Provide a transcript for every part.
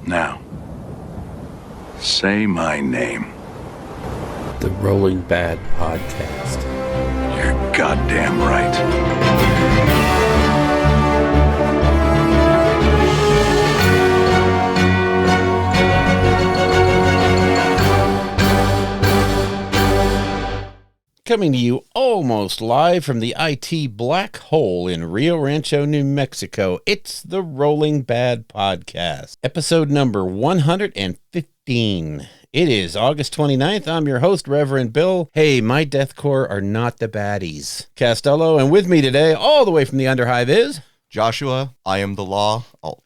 Now, say my name. The Rolling Bad Podcast. You're goddamn right. Coming to you almost live from the IT black hole in Rio Rancho, New Mexico, it's the Rolling Bad Podcast, episode number 115. It is August 29th. I'm your host, Reverend Bill. Hey, my deathcore are not the baddies. Castello, and with me today, all the way from the Underhive is... Joshua, I am the law. Oh.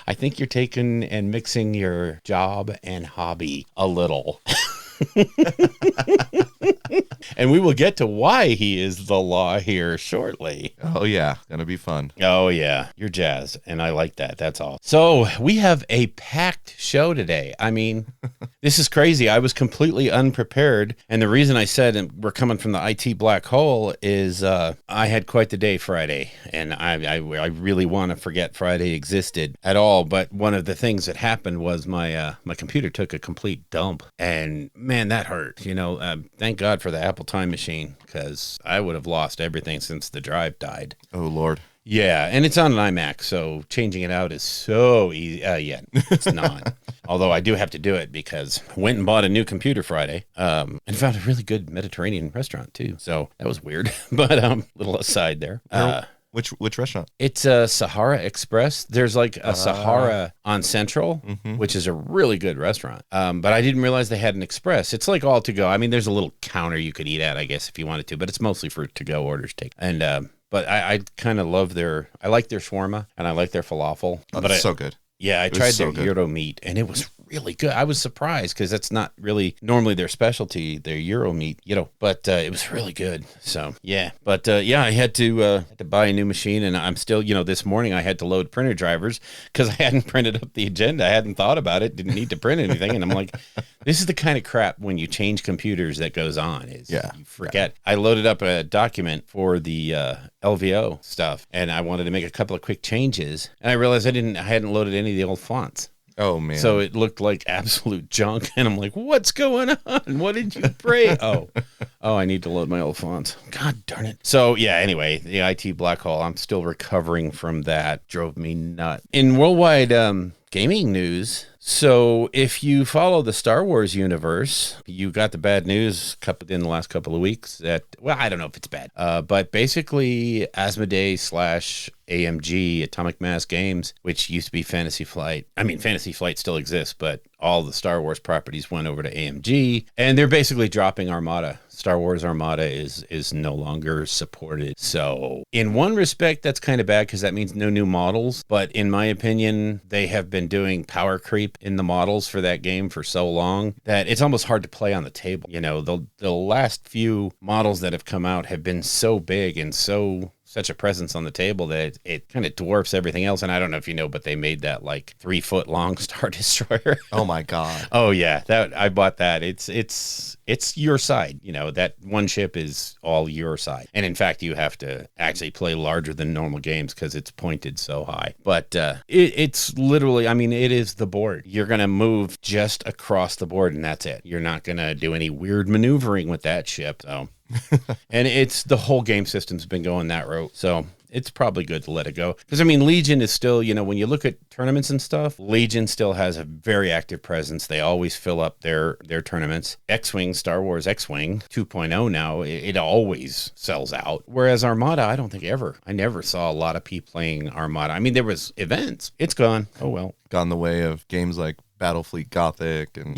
I think you're taking and mixing your job and hobby a little. And we will get to why he is the law here shortly. Oh, yeah. Gonna be fun. Oh, yeah. You're jazz, and I like that. That's all. So we have a packed show today. I mean, this is crazy. I was completely unprepared, and the reason I said we're coming from the IT black hole is I had quite the day Friday, and I really want to forget Friday existed at all, but one of the things that happened was my computer took a complete dump, and man, that hurt. You know, thank God for the Apple Time Machine, because I would have lost everything since the drive died. Oh, Lord. Yeah, and it's on an iMac, so changing it out is so easy. Yeah, it's not. Although I do have to do it because I went and bought a new computer Friday and found a really good Mediterranean restaurant, too. So that was weird, but little aside there. Which restaurant? It's Sahara Express. There's like a Sahara on Central, which is a really good restaurant. But I didn't realize they had an express. It's like all to go. I mean, there's a little counter you could eat at, I guess, if you wanted to, but it's mostly for to-go orders. And but I kind of love I like their shawarma and I like their falafel. Oh, but that's so good. Yeah, I tried their gyro meat, and it was really good. I was surprised because that's not really normally their specialty, their gyro meat, but it was really good. So, yeah. But, I had to buy a new machine, and I'm still, this morning I had to load printer drivers because I hadn't printed up the agenda. I hadn't thought about it, didn't need to print anything, and I'm like, this is the kind of crap when you change computers that goes on. You forget. Yeah. I loaded up a document for the LVO stuff, and I wanted to make a couple of quick changes, and I realized I hadn't loaded any of the old fonts. Oh, man. So it looked like absolute junk, and I'm like, what's going on? What did you break? Oh, I need to load my old fonts. God darn it. So, yeah, anyway, the IT black hole, I'm still recovering from that. Drove me nuts. In worldwide gaming news, so if you follow the Star Wars universe, you got the bad news in the last couple of weeks that, well, I don't know if it's bad, but basically Asmodee / AMG, Atomic Mass Games, which used to be Fantasy Flight. I mean, Fantasy Flight still exists, but all the Star Wars properties went over to AMG, and they're basically dropping Armada. Star Wars Armada is no longer supported. So in one respect, that's kind of bad because that means no new models. But in my opinion, they have been doing power creep in the models for that game for so long that it's almost hard to play on the table. The last few models that have come out have been so big and such a presence on the table that it kind of dwarfs everything else. And I don't know if you know, but they made that like 3-foot long Star Destroyer. Oh my God. Oh yeah. I bought that. It's your side. That one ship is all your side. And in fact, you have to actually play larger than normal games because it's pointed so high. But it's literally, I mean, it is the board. You're going to move just across the board and that's it. You're not going to do any weird maneuvering with that ship. So. And it's the whole game system's been going that route. So it's probably good to let it go. Because, I mean, Legion is still, when you look at tournaments and stuff, Legion still has a very active presence. They always fill up their tournaments. X-Wing, Star Wars X-Wing 2.0 now, it always sells out. Whereas Armada, I don't think ever. I never saw a lot of people playing Armada. I mean, there was events. It's gone. Oh, well. Gone the way of games like Battlefleet Gothic and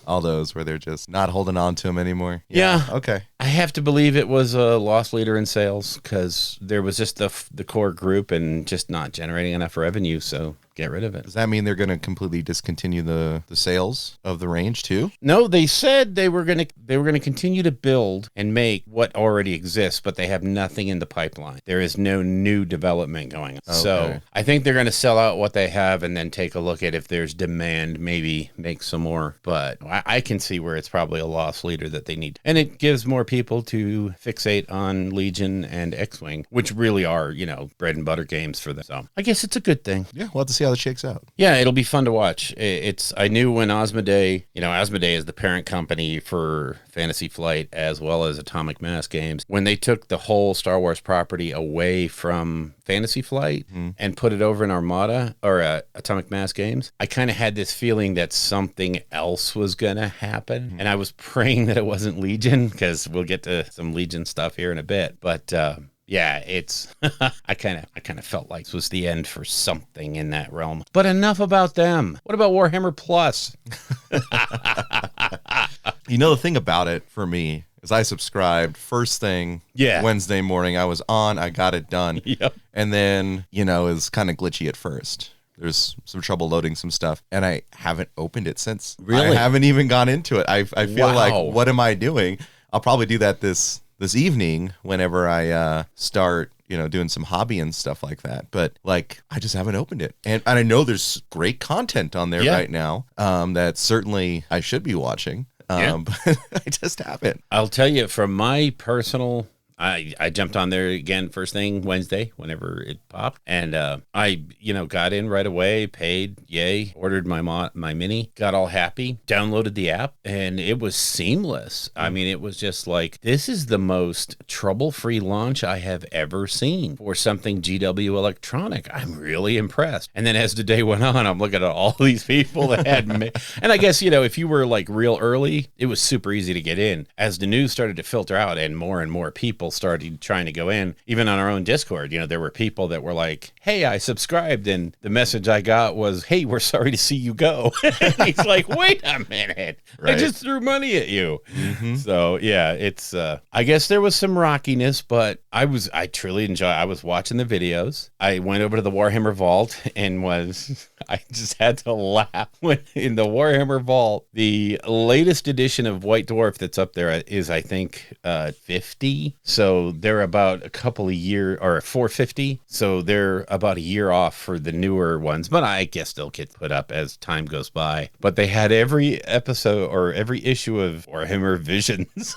all those where they're just not holding on to them anymore. Yeah. Okay. I have to believe it was a loss leader in sales because there was just the core group and just not generating enough revenue. So get rid of it. Does that mean they're going to completely discontinue the sales of the range too? No, they said they were going to continue to build and make what already exists, but they have nothing in the pipeline. There is no new development going on. Okay. So I think they're going to sell out what they have and then take a look at if there's demand, maybe make some more. But I can see where it's probably a loss leader that they need. And it gives more people to fixate on Legion and X-Wing, which really are, bread and butter games for them. So I guess it's a good thing. Yeah, we'll have to see see how it shakes out. Yeah, it'll be fun to watch. I knew when Asmodee is the parent company for Fantasy Flight as well as Atomic Mass Games, when they took the whole Star Wars property away from Fantasy Flight and put it over in Armada or Atomic Mass Games, I kind of had this feeling that something else was going to happen. And I was praying that it wasn't Legion, because we'll get to some Legion stuff here in a bit. But yeah, it's I kind of felt like this was the end for something in that realm. But enough about them. What about Warhammer Plus? The thing about it for me is I subscribed first thing Wednesday morning. I was on, I got it done. Yep. And then, it was kind of glitchy at first. There's some trouble loading some stuff, and I haven't opened it since. Really? I haven't even gone into it. I feel like, what am I doing? I'll probably do that this evening whenever I start, doing some hobby and stuff like that. But I just haven't opened it. And I know there's great content on there right now that certainly I should be watching. But I just haven't. I'll tell you, from my personal, I jumped on there again first thing Wednesday, whenever it popped, and I got in right away, paid, yay, ordered my mini, got all happy, downloaded the app, and it was seamless. I mean, it was just like, this is the most trouble-free launch I have ever seen for something GW Electronic. I'm really impressed. And then as the day went on, I'm looking at all these people that had and I guess, if you were real early, it was super easy to get in. As the news started to filter out and more people started trying to go in, even on our own Discord, there were people that were like, hey, I subscribed, and the message I got was, hey, we're sorry to see you go. He's like, wait a minute, I just threw money at you. So yeah, it's I guess there was some rockiness, but I truly enjoyed. I was watching the videos. I went over to the Warhammer Vault and I just had to laugh when in the Warhammer Vault, the latest edition of White Dwarf that's up there is, I think, 50. So they're about a couple of years, or 450. So they're about a year off for the newer ones, but I guess they'll get put up as time goes by. But they had every episode or every issue of Warhammer Visions.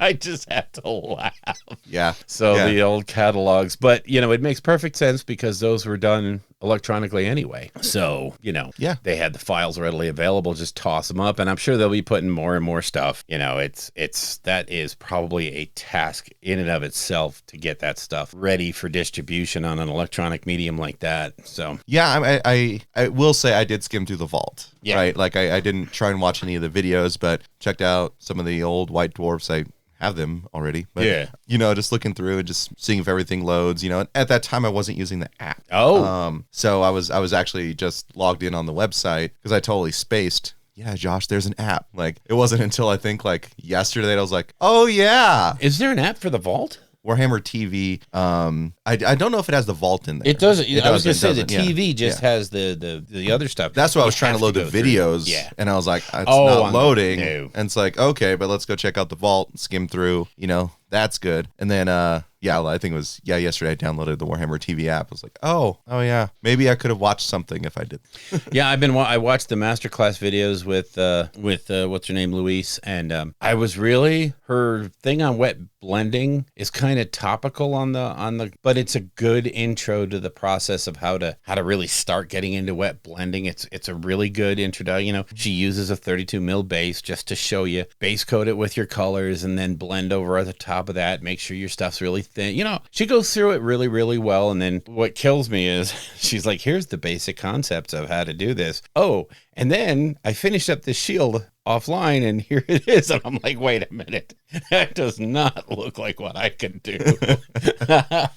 I just had to laugh. Yeah. So the old catalogs, but it makes perfect sense because those were done electronically anyway. So, they had the files readily available, just toss them up, and I'm sure they'll be putting more and more stuff. That is probably a task in and of itself to get that stuff ready for distribution on an electronic medium like that. So, yeah, I will say I did skim through the vault, right? I didn't try and watch any of the videos, but checked out some of the old White Dwarfs. I have them already, but just looking through and just seeing if everything loads, and at that time I wasn't using the app. So I was actually just logged in on the website because I totally spaced. Yeah, Josh, there's an app. It wasn't until I think yesterday that I was like, oh yeah. Is there an app for the Vault? Warhammer TV. I don't know if it has the Vault in there. It doesn't. I was going to say the TV just has the other stuff. That's why I was trying to load the videos. And I was like, it's not loading. And it's like, okay, but let's go check out the Vault, skim through, that's good. And then, I think it was, yesterday I downloaded the Warhammer TV app. I was like, oh yeah, maybe I could have watched something if I did. I watched the masterclass videos with what's her name, Louise, and I was her thing on wet blending is kind of topical on the, but it's a good intro to the process of how to really start getting into wet blending. It's a really good introduction. She uses a 32 mil base just to show you, base coat it with your colors, and then blend over at the top of that, make sure your stuff's really thin. She goes through it really, really well. And then what kills me is she's like, here's the basic concepts of how to do this. Oh, and then I finished up this shield offline and here it is. And I'm like, wait a minute. That does not look like what I can do.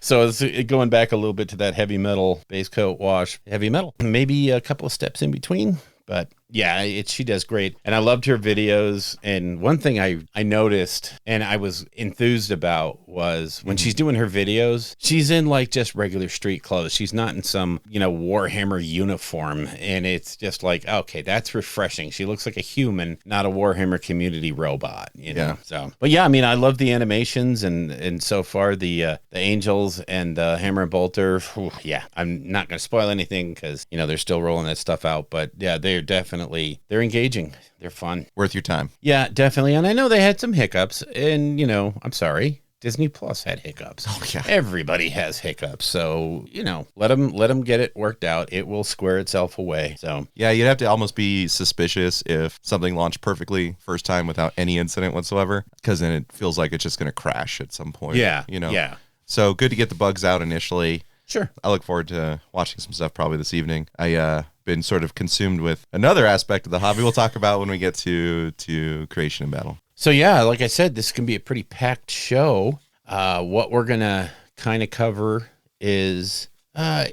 So it's going back a little bit to that heavy metal base coat wash, heavy metal, maybe a couple of steps in between. But yeah, she does great. And I loved her videos. And one thing I noticed and I was enthused about was when she's doing her videos, she's in just regular street clothes. She's not in some, Warhammer uniform. And it's just like, okay, that's refreshing. She looks like a human, not a Warhammer community robot, Yeah. So, but yeah, I love the animations and so far the angels and the hammer and bolter. I'm not going to spoil anything because, they're still rolling that stuff out. But yeah, they're they're engaging. They're fun. Worth your time. Yeah, definitely. And I know they had some hiccups and, I'm sorry. Disney Plus had hiccups. Oh, yeah. Everybody has hiccups. So, let them get it worked out. It will square itself away. So, yeah, you'd have to almost be suspicious if something launched perfectly first time without any incident whatsoever, because then it feels like it's just going to crash at some point. Yeah. Yeah. So good to get the bugs out initially. Sure. I look forward to watching some stuff probably this evening. I been sort of consumed with another aspect of the hobby we'll talk about when we get to creation and battle. So, yeah, like I said, this can be a pretty packed show. What we're going to kind of cover is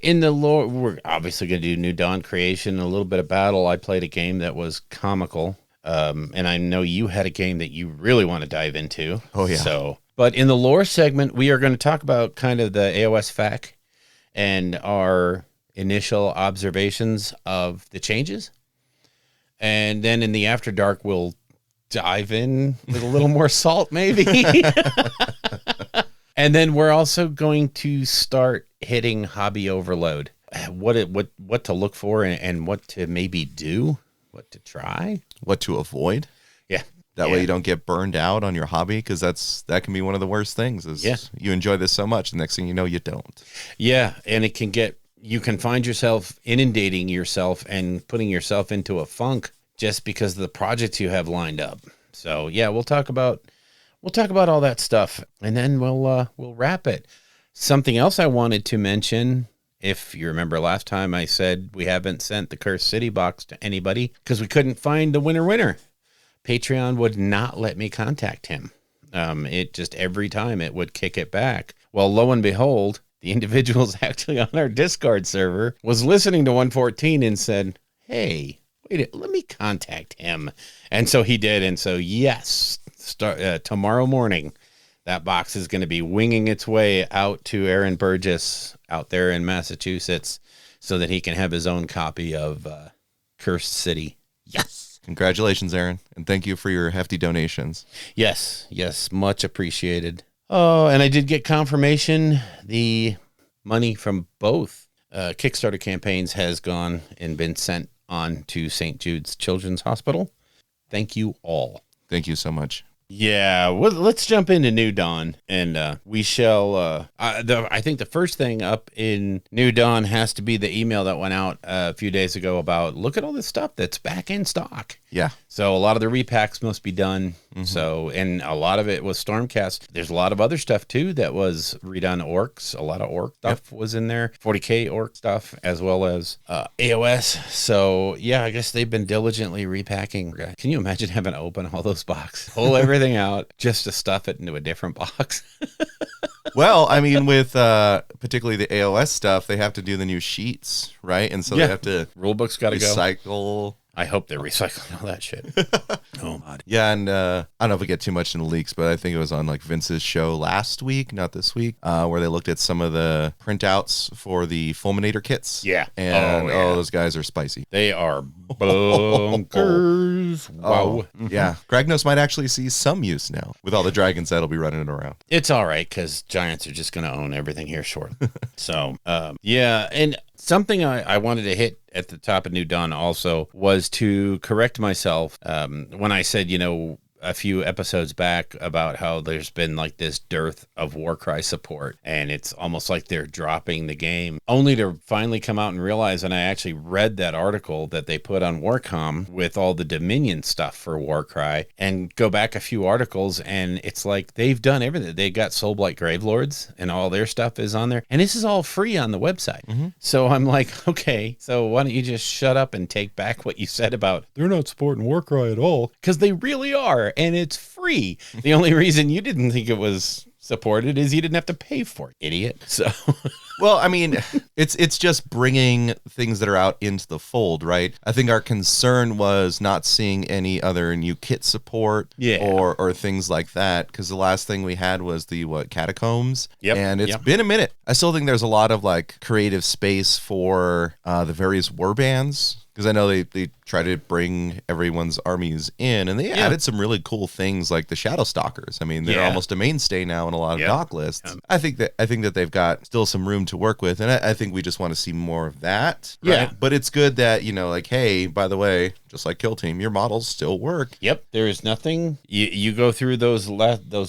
in the lore. We're obviously going to do New Dawn creation, a little bit of battle. I played a game that was comical, and I know you had a game that you really want to dive into. Oh, yeah. But in the lore segment, we are going to talk about kind of the AOS FAQ and our initial observations of the changes. And then in the After Dark, we'll dive in with a little more salt, maybe. And then we're also going to start hitting hobby overload. What to look for and what to maybe do, what to try, what to avoid. Yeah. That way you don't get burned out on your hobby, because that can be one of the worst things is you enjoy this so much, the next thing you know, you don't. Yeah, and you can find yourself inundating yourself and putting yourself into a funk just because of the projects you have lined up. So yeah, we'll talk about all that stuff, and then we'll wrap it. Something else I wanted to mention, if you remember last time I said we haven't sent the Cursed City box to anybody because we couldn't find the winner. Patreon would not let me contact him. It just every time it would kick it back. Well, lo and behold, the individual's actually on our Discord server was listening to 114 and said, "Hey, wait, let me contact him." And so he did. And so, yes, tomorrow morning, that box is going to be winging its way out to Aaron Burgess out there in Massachusetts so that he can have his own copy of Cursed City. Yes. Congratulations, Aaron. And thank you for your hefty donations. Yes, much appreciated. Oh, and I did get confirmation. The money from both Kickstarter campaigns has gone and been sent on to St. Jude's Children's Hospital. Thank you all. Thank you so much. Yeah, well, let's jump into New Dawn, and we shall. I think the first thing up in New Dawn has to be the email that went out a few days ago about look at all this stuff that's back in stock. Yeah. So a lot of the repacks must be done. Mm-hmm. So, and a lot of it was Stormcast. There's a lot of other stuff too that was redone orcs. A lot of orc stuff was in there. 40K orc stuff as well as AOS. So yeah, I guess they've been diligently repacking. Can you imagine having to open all those boxes, pull everything out just to stuff it into a different box? Well, I mean, with particularly the AOS stuff, they have to do the new sheets, right? And so they have to rulebook's got to recycle. I hope they're recycling all that shit. Oh, God. Yeah, and I don't know if we get too much into leaks, but I think it was on like Vince's show last week, not this week, where they looked at some of the printouts for the Fulminator kits. Yeah. And those guys are spicy. They are bonkers. Wow. Yeah. Kragnos might actually see some use now with all the dragons that'll be running around. It's all right, because giants are just going to own everything here short. So, yeah, and something I wanted to hit at the top of New Dawn also was to correct myself when I said, a few episodes back about how there's been like this dearth of Warcry support, and it's almost like they're dropping the game, only to finally come out and realize, and I actually read that article that they put on Warcom with all the Dominion stuff for Warcry, and go back a few articles, and it's like they've done everything. They got Soulblight Gravelords and all their stuff is on there, and this is all free on the website. Mm-hmm. So I'm like, okay, so why don't you just shut up and take back what you said about they're not supporting Warcry at all, because they really are. And it's free. The only reason you didn't think it was supported is you didn't have to pay for it, idiot. So, well, I mean, it's just bringing things that are out into the fold, right? I think our concern was not seeing any other new kit support, or things like that, because the last thing we had was the Catacombs, and it's been a minute. I still think there's a lot of like creative space for the various warbands because I know they try to bring everyone's armies in, and they added some really cool things like the Shadow Stalkers. I mean, they're almost a mainstay now in a lot of dock lists. I think that they've got still some room to work with, and I think we just want to see more of that. Right? Yeah, but it's good that, you know, like, hey, by the way, just like Kill Team, your models still work. Yep, there is nothing. You go through those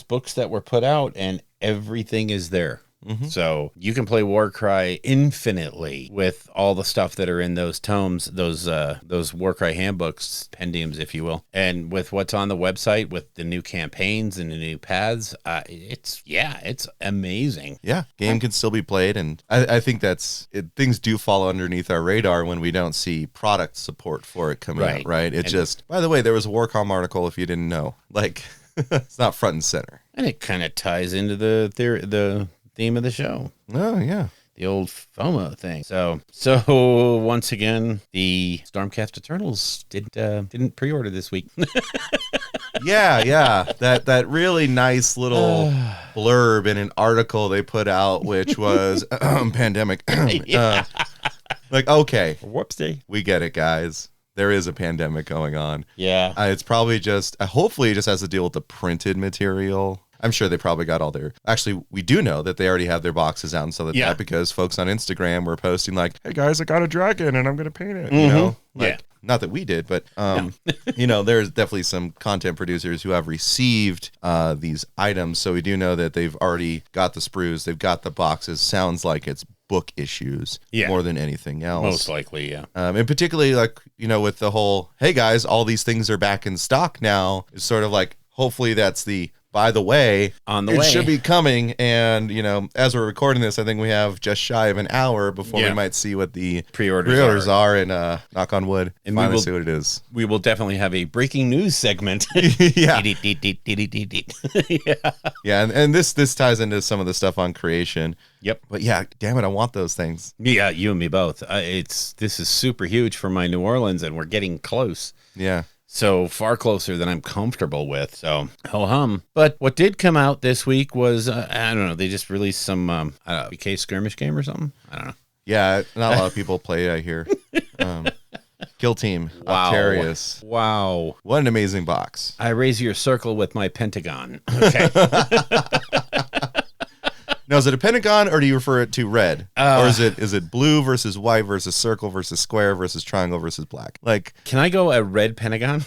books that were put out, and everything is there. So you can play Warcry infinitely with all the stuff that are in those tomes, those Warcry handbooks, pendiums, if you will, and with what's on the website with the new campaigns and the new paths. It's amazing. Yeah, game can still be played, and I think things do fall underneath our radar when we don't see product support for it coming out. Right? It just, by the way, there was a Warcom article if you didn't know. Like, it's not front and center, and it kind of ties into the theme of the show. Oh yeah, the old FOMO thing. So once again, the Stormcast Eternals didn't pre-order this week. yeah, that really nice little blurb in an article they put out, which was pandemic. Like, okay, whoopsie, we get it, guys. There is a pandemic going on. Yeah, it's probably just hopefully it just has to deal with the printed material. I'm sure they probably got all their... Actually, we do know that they already have their boxes out and stuff like that, because folks on Instagram were posting like, hey guys, I got a dragon and I'm going to paint it. You know? Like, not that we did, but, you know, there's definitely some content producers who have received these items. So we do know that they've already got the sprues. They've got the boxes. Sounds like it's book issues more than anything else. Most likely, yeah. And particularly, like, you know, with the whole, hey guys, all these things are back in stock now, is sort of like, hopefully that's the... By the way, it should be coming. And, you know, as we're recording this, I think we have just shy of an hour before we might see what the pre-orders are, and knock on wood, and finally see what it is. We will definitely have a breaking news segment. Yeah. And this ties into some of the stuff on creation. Yep. But yeah, damn it, I want those things. Yeah, you and me both. This is super huge for my New Orleans, and we're getting close. Yeah. So far closer than I'm comfortable with. So ho-hum. But what did come out this week was, I don't know, they just released some BK skirmish game or something. I don't know. Yeah, not a lot of people play, I hear. Kill Team, Octarius. Wow. What an amazing box. I raise your circle with my pentagon. Okay. Now, is it a pentagon, or do you refer it to red? Or is it blue versus white versus circle versus square versus triangle versus black? Like, can I go a red pentagon?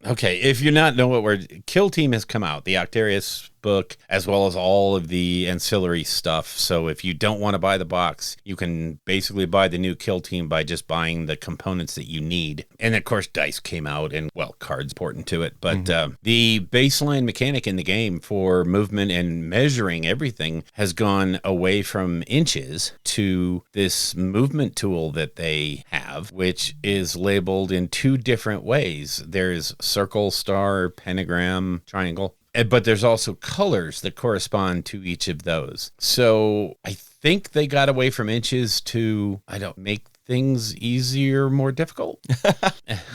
Okay, if you're not know what Kill Team has come out, the Octarius book, as well as all of the ancillary stuff. So if you don't want to buy the box, you can basically buy the new Kill Team by just buying the components that you need. And of course, dice came out, and well, cards important to it. But the baseline mechanic in the game for movement and measuring everything has gone away from inches to this movement tool that they have, which is labeled in two different ways. There's circle, star, pentagram, triangle. But there's also colors that correspond to each of those. So I think they got away from inches to, make things easier, more difficult.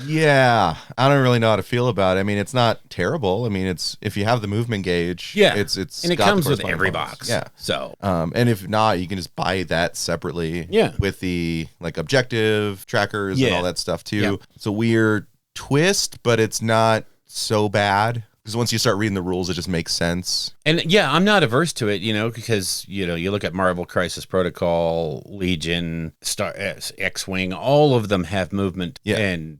Yeah, I don't really know how to feel about it. I mean, it's not terrible. I mean, it's if you have the movement gauge, it's and it comes with every box. Yeah. So and if not, you can just buy that separately. Yeah. With the objective trackers and all that stuff too. Yeah. It's a weird twist, but it's not so bad. Because once you start reading the rules, it just makes sense. And yeah, I'm not averse to it, because, you look at Marvel Crisis Protocol, Legion, Star X-Wing, all of them have movement. Yeah. And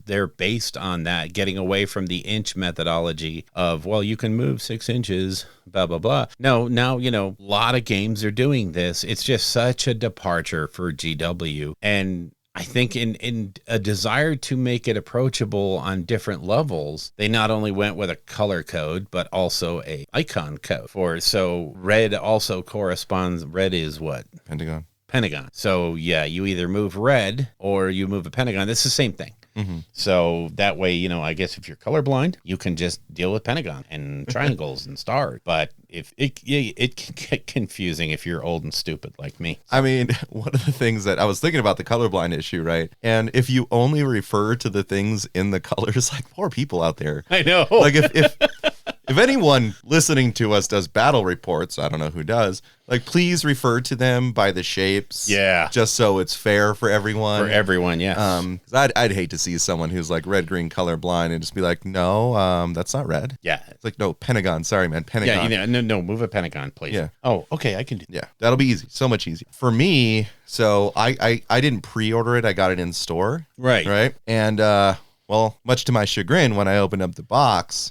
they're based on that, getting away from the inch methodology of, well, you can move 6 inches, blah, blah, blah. No, now, a lot of games are doing this. It's just such a departure for GW. And I think in a desire to make it approachable on different levels, they not only went with a color code, but also a icon code so red also corresponds. Red is what? Pentagon. So yeah, you either move red or you move a pentagon. It's the same thing. Mm-hmm. So that way, I guess if you're colorblind, you can just deal with pentagon and triangles and stars. But if it can get confusing if you're old and stupid like me. I mean, one of the things that I was thinking about the colorblind issue, right? And if you only refer to the things in the colors, like poor people out there. I know. Like if If anyone listening to us does battle reports, I don't know who does, like, please refer to them by the shapes. Yeah. Just so it's fair for everyone. For everyone, yes. 'Cause I'd hate to see someone who's like red-green colorblind and just be like, no, that's not red. Yeah. It's like, no, Pentagon. Sorry, man. Pentagon. Yeah, no, move a Pentagon, please. Yeah. Oh, okay, I can do that. Yeah, that'll be easy. So much easier. For me, so I didn't pre-order it. I got it in store. Right. And, well, much to my chagrin, when I opened up the box,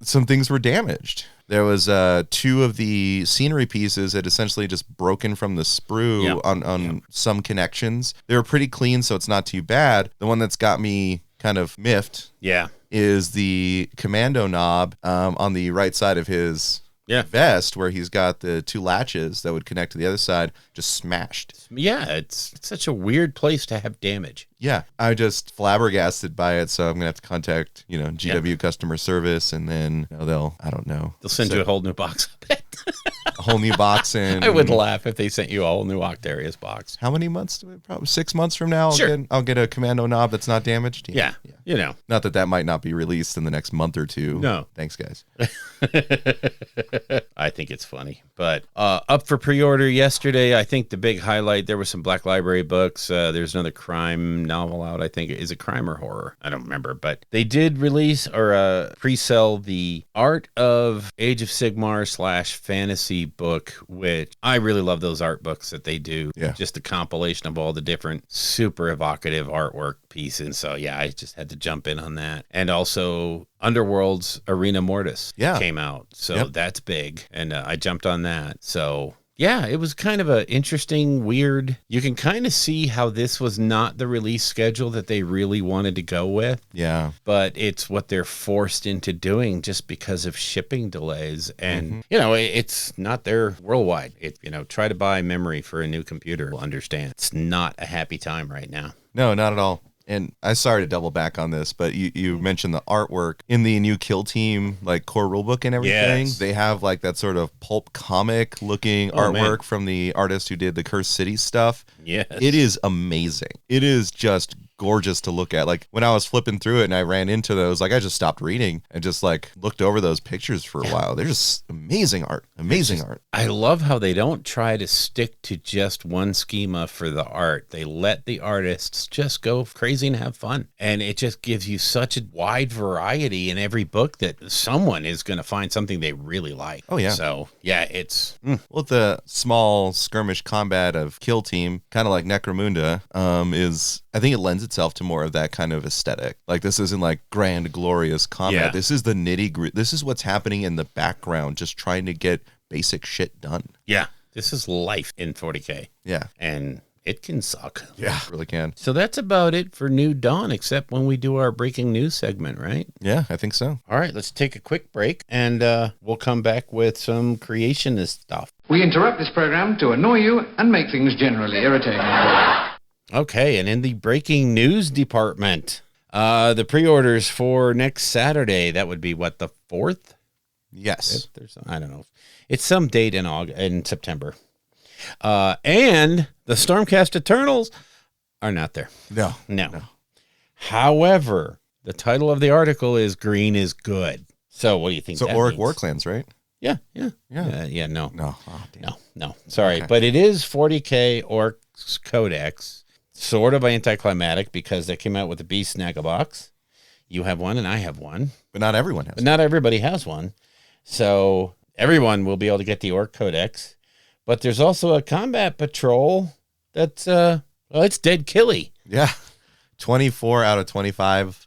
some things were damaged. There was 2 of the scenery pieces that essentially just broken from the sprue on some connections. They were pretty clean, so it's not too bad. The one that's got me kind of miffed is the commando knob on the right side of his vest, where he's got the 2 latches that would connect to the other side, just smashed. Yeah, it's such a weird place to have damage. Yeah, I'm just flabbergasted by it, so I'm gonna have to contact, GW customer service, and then they'll send you a whole new box of it. A whole new box. And I would laugh if they sent you a whole new Octarius box. How many months? Probably 6 months from now. Sure. I'll get a commando knob that's not damaged. Yeah. Not that might not be released in the next month or 2. No. Thanks, guys. I think it's funny. But up for pre-order yesterday, I think the big highlight, there were some Black Library books. There's another crime novel out, I think. Is it crime or horror? I don't remember. But they did release or pre-sell the Art of Age of Sigmar / fantasy book, which I really love those art books that they do. Yeah. Just a compilation of all the different super evocative artwork pieces. So, yeah, I just had to jump in on that. And also Underworld's Arena Mortis came out. So that's big. And I jumped on that. So yeah, it was kind of an interesting, weird. You can kind of see how this was not the release schedule that they really wanted to go with. Yeah. But it's what they're forced into doing just because of shipping delays. And, it's not their worldwide. Try to buy memory for a new computer. We'll understand. It's not a happy time right now. No, not at all. And I'm sorry to double back on this, but you mentioned the artwork in the new Kill Team, like core rulebook and everything. Yes. They have like that sort of pulp comic looking artwork from the artist who did the Cursed City stuff. Yes. It is amazing. It is just gorgeous to look at. Like when I was flipping through it and I ran into those, like I just stopped reading and just like looked over those pictures for a while. They're just amazing art. Art. I love how they don't try to stick to just one schema for the art. They let the artists just go crazy and have fun. And it just gives you such a wide variety in every book that someone is going to find something they really like. Oh, yeah. So, yeah, it's... Well, the small skirmish combat of Kill Team, kind of like Necromunda, is... I think it lends itself to more of that kind of aesthetic. Like, this isn't like grand, glorious combat. Yeah. This is the nitty-gritty. This is what's happening in the background, just trying to get basic shit done. Yeah. This is life in 40K. Yeah. And it can suck. Yeah, it really can. So that's about it for New Dawn, except when we do our breaking news segment, right? Yeah, I think so. All right, let's take a quick break, and we'll come back with some creationist stuff. We interrupt this program to annoy you and make things generally irritating. Okay, and in the breaking news department, the pre-orders for next Saturday, that would be what, the 4th? Yes. I don't know. It's some date in September. And the Stormcast Eternals are not there. No. However, the title of the article is Green is Good. So what do you think So that Auric means? War Clans, right? Yeah. No. No. Oh, damn. No. Sorry. Okay. But it is 40K Orcs Codex. Sort of anticlimactic because they came out with a Beast Snaggle box. You have one and I have one. But not everyone has. But not everybody has one. So everyone will be able to get the Orc Codex. But there's also a Combat Patrol that's, it's Dead Killy. Yeah. 24 out of 25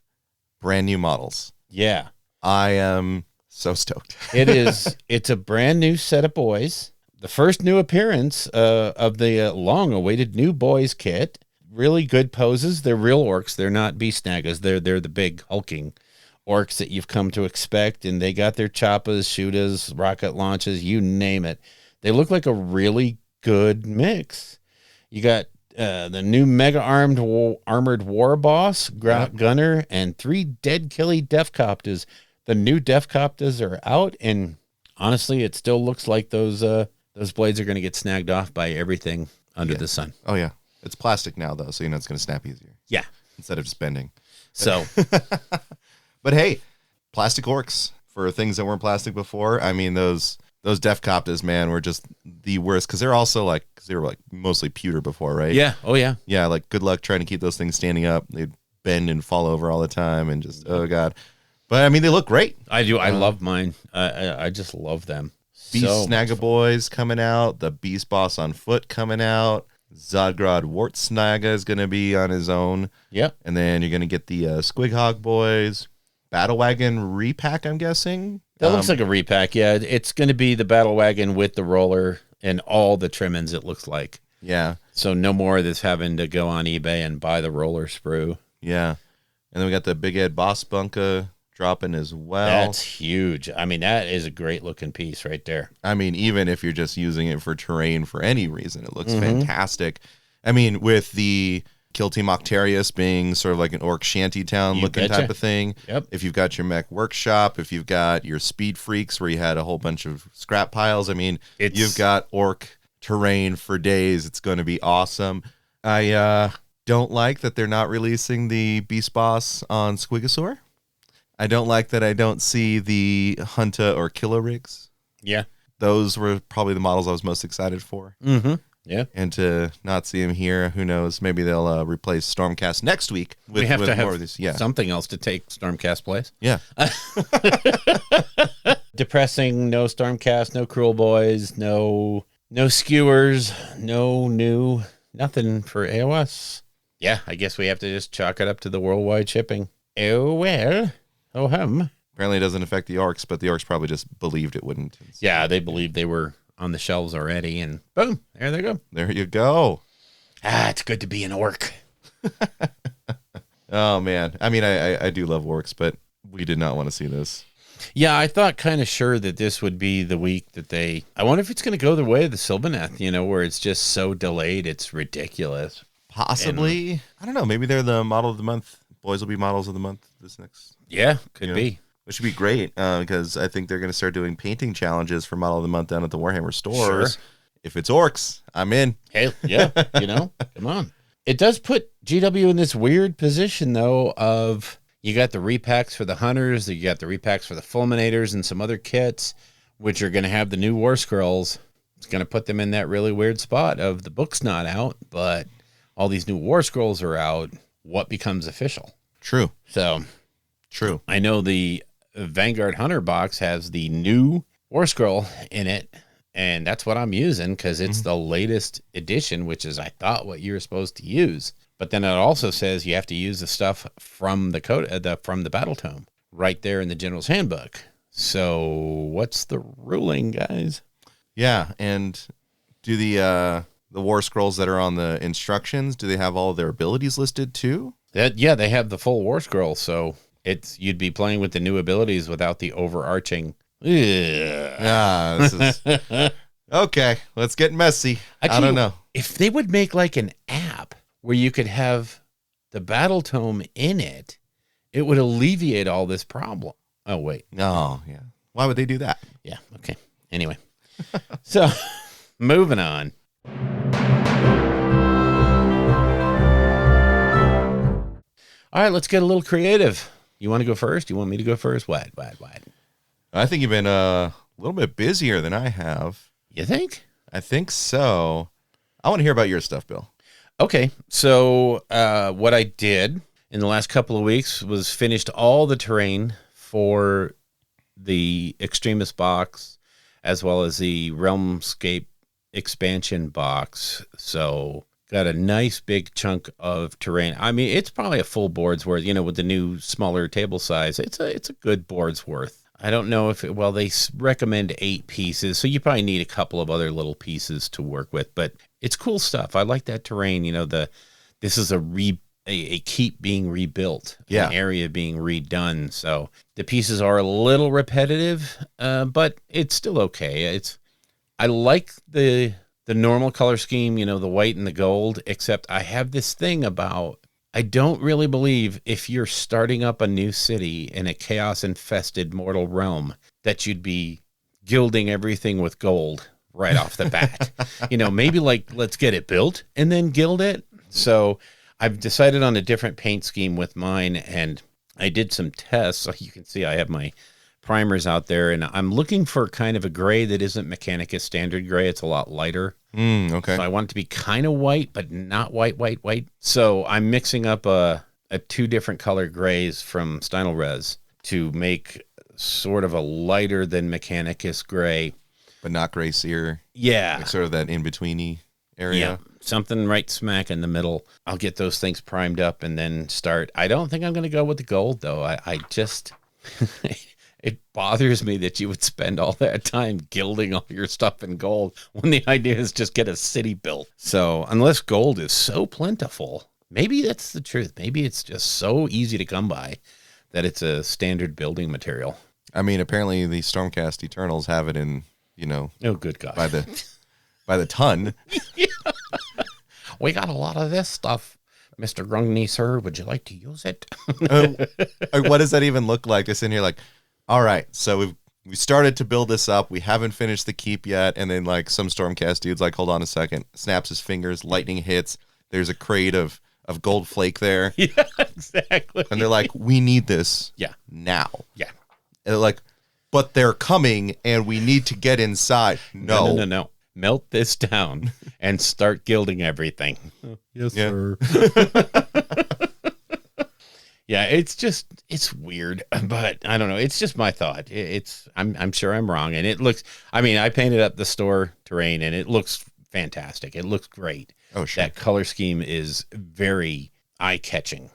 brand new models. Yeah. I am so stoked. It's a brand new set of boys. The first new appearance of the long-awaited new boys kit. Really good poses. They're real orcs. They're not beast nagas. They're the big hulking orcs that you've come to expect. And they got their choppas, shootas, rocket launches, you name it. They look like a really good mix. You got the new mega armored war boss, gunner, and 3 Dead Killy Defcoptas. The new Defcoptas are out, and honestly, it still looks like those blades are going to get snagged off by everything under the sun. Oh, yeah. It's plastic now, though, so it's going to snap easier. Yeah. Instead of just bending. So. But hey, plastic orcs, for things that weren't plastic before. I mean, those Def Coptas, man, were just the worst because they're also like, because they were like mostly pewter before, right? Yeah. Oh, yeah. Yeah, like good luck trying to keep those things standing up. They'd bend and fall over all the time and just, oh, God. But I mean, they look great. I do. I love mine. I just love them. Beast So Snagaboys coming out. The Beast Boss on foot coming out. Zodgrod Wartsnaga is going to be on his own. Yep. And then you're going to get the Squighog Boys. Battle Wagon repack, I'm guessing. That looks like a repack. Yeah, it's going to be the Battle Wagon with the roller and all the trimmings, it looks like. Yeah. So no more of this having to go on eBay and buy the roller sprue. Yeah. And then we got the Big Ed Boss Bunka dropping as well. That's huge. I mean, that is a great looking piece right there. I mean, even if you're just using it for terrain for any reason, it looks fantastic. I mean, with the Kill Team Octarius being sort of like an orc shanty town looking type of thing. Yep. If you've got your mech workshop, if you've got your speed freaks where you had a whole bunch of scrap piles, I mean, you've got orc terrain for days. It's going to be awesome. I don't like that they're not releasing the Beast Boss on Squigosaur. I don't like that I don't see the Hunter or Killer rigs. Yeah. Those were probably the models I was most excited for. Mm-hmm. Yeah. And to not see him here, who knows? Maybe they'll replace Stormcast next week with, we have to more have of these. Yeah. something else to take Stormcast place. Yeah. Depressing, no Stormcast, no Cruel Boys, no skewers, nothing for AOS. Yeah, I guess we have to just chalk it up to the worldwide shipping. Oh, well. Oh, Apparently it doesn't affect the orcs, but the orcs probably just believed it wouldn't. Yeah, they believed they were on the shelves already, and boom, there they go. There you go. It's good to be an orc. Oh, man. I mean, I do love orcs, but we did not want to see this. Yeah, I thought kind of sure that this would be the week that I wonder if it's going to go the way of the Sylvaneth, where it's just so delayed, it's ridiculous. Possibly. I don't know. Maybe they're the model of the month. Boys will be models of the month this next. Yeah, could be. Which would be great because I think they're going to start doing painting challenges for model of the month down at the Warhammer stores. Sure. If it's orcs, I'm in. Hey, yeah, come on. It does put GW in this weird position, though, of you got the repacks for the hunters, you got the repacks for the fulminators and some other kits, which are going to have the new War Scrolls. It's going to put them in that really weird spot of the book's not out, but all these new War Scrolls are out. What becomes official? True. So, true. I know the Vanguard Hunter box has the new War Scroll in it, and that's what I'm using because it's the latest edition, which is, I thought, what you were supposed to use. But then it also says you have to use the stuff from from the Battle Tome right there in the General's Handbook. So, what's the ruling, guys? Yeah, and do the War Scrolls that are on the instructions, do they have all their abilities listed too? Yeah, they have the full War Scroll, so you'd be playing with the new abilities without the overarching. This is okay. Let's get messy. I don't know if they would make like an app where you could have the Battle Tome in it. It would alleviate all this problem. Oh wait, oh yeah. Why would they do that? Yeah. Okay. Anyway, so moving on. All right, let's get a little creative. You want to go first? You want me to go first? What? I think you've been a little bit busier than I have. You think? I think so. I want to hear about your stuff, Bill. Okay, so what I did in the last couple of weeks was finished all the terrain for the Extremis box as well as the Realmscape expansion box. So got a nice big chunk of terrain. I mean, it's probably a full board's worth, with the new smaller table size. It's a good board's worth. I don't know if they recommend 8 pieces, so you probably need a couple of other little pieces to work with, but it's cool stuff. I like that terrain. This is a keep being rebuilt, an area being redone. So the pieces are a little repetitive, but it's still okay. I like the normal color scheme, the white and the gold, except I have this thing about, I don't really believe if you're starting up a new city in a chaos-infested mortal realm that you'd be gilding everything with gold right off the bat. Maybe let's get it built and then gild it. So I've decided on a different paint scheme with mine, and I did some tests. So you can see I have my primers out there, and I'm looking for kind of a gray that isn't Mechanicus standard gray. It's a lot lighter. Okay. So I want it to be kind of white, but not white. So I'm mixing up a 2 different color grays from Stynylrez to make sort of a lighter than Mechanicus gray. But not gray sear. Yeah. Like sort of that in-betweeny area. Yeah. Something right smack in the middle. I'll get those things primed up and then start. I don't think I'm going to go with the gold, though. I just... It bothers me that you would spend all that time gilding all your stuff in gold when the idea is just get a city built. So unless gold is so plentiful, maybe that's the truth. Maybe it's just so easy to come by that it's a standard building material. I mean, apparently the Stormcast Eternals have it in, oh, good God. by the ton. We got a lot of this stuff. Mr. Grungny, sir, would you like to use it? What does that even look like? They're sitting here like, all right, so we started to build this up. We haven't finished the keep yet. And then like some Stormcast dude's like, hold on a second, snaps his fingers, lightning hits. There's a crate of gold flake there. Yeah, exactly. And they're like, we need this now. Yeah. And they're like, but they're coming and we need to get inside. No. Melt this down and start gilding everything. Yes, sir. Yeah, it's weird, but I don't know. It's just my thought. I'm sure I'm wrong. And it looks, I painted up the store terrain and it looks fantastic. It looks great. Oh, sure. That color scheme is very eye-catching,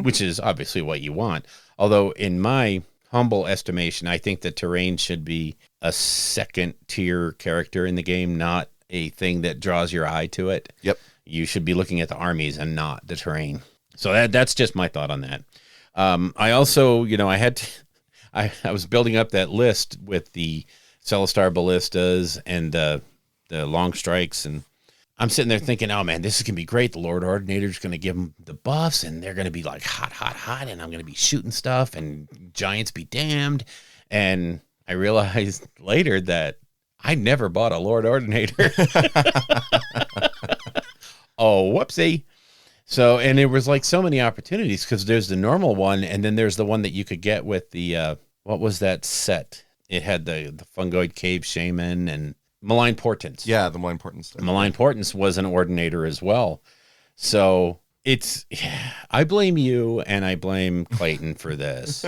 which is obviously what you want. Although in my humble estimation, I think the terrain should be a second tier character in the game, not a thing that draws your eye to it. Yep. You should be looking at the armies and not the terrain. So that's just my thought on that. I also, I was building up that list with the Celestar Ballistas and the long strikes, and I'm sitting there thinking, oh man, this is gonna be great. The Lord Ordinator's gonna give them the buffs, and they're gonna be like hot, and I'm gonna be shooting stuff, and giants be damned. And I realized later that I never bought a Lord Ordinator. Oh, whoopsie. So, and there was like so many opportunities because there's the normal one, and then there's the one that you could get with the, what was that set? It had the Fungoid Cave Shaman and Malign Portents. Yeah, the Malign Portents. Malign Portents was an Ordinator as well. So I blame you and I blame Clayton for this.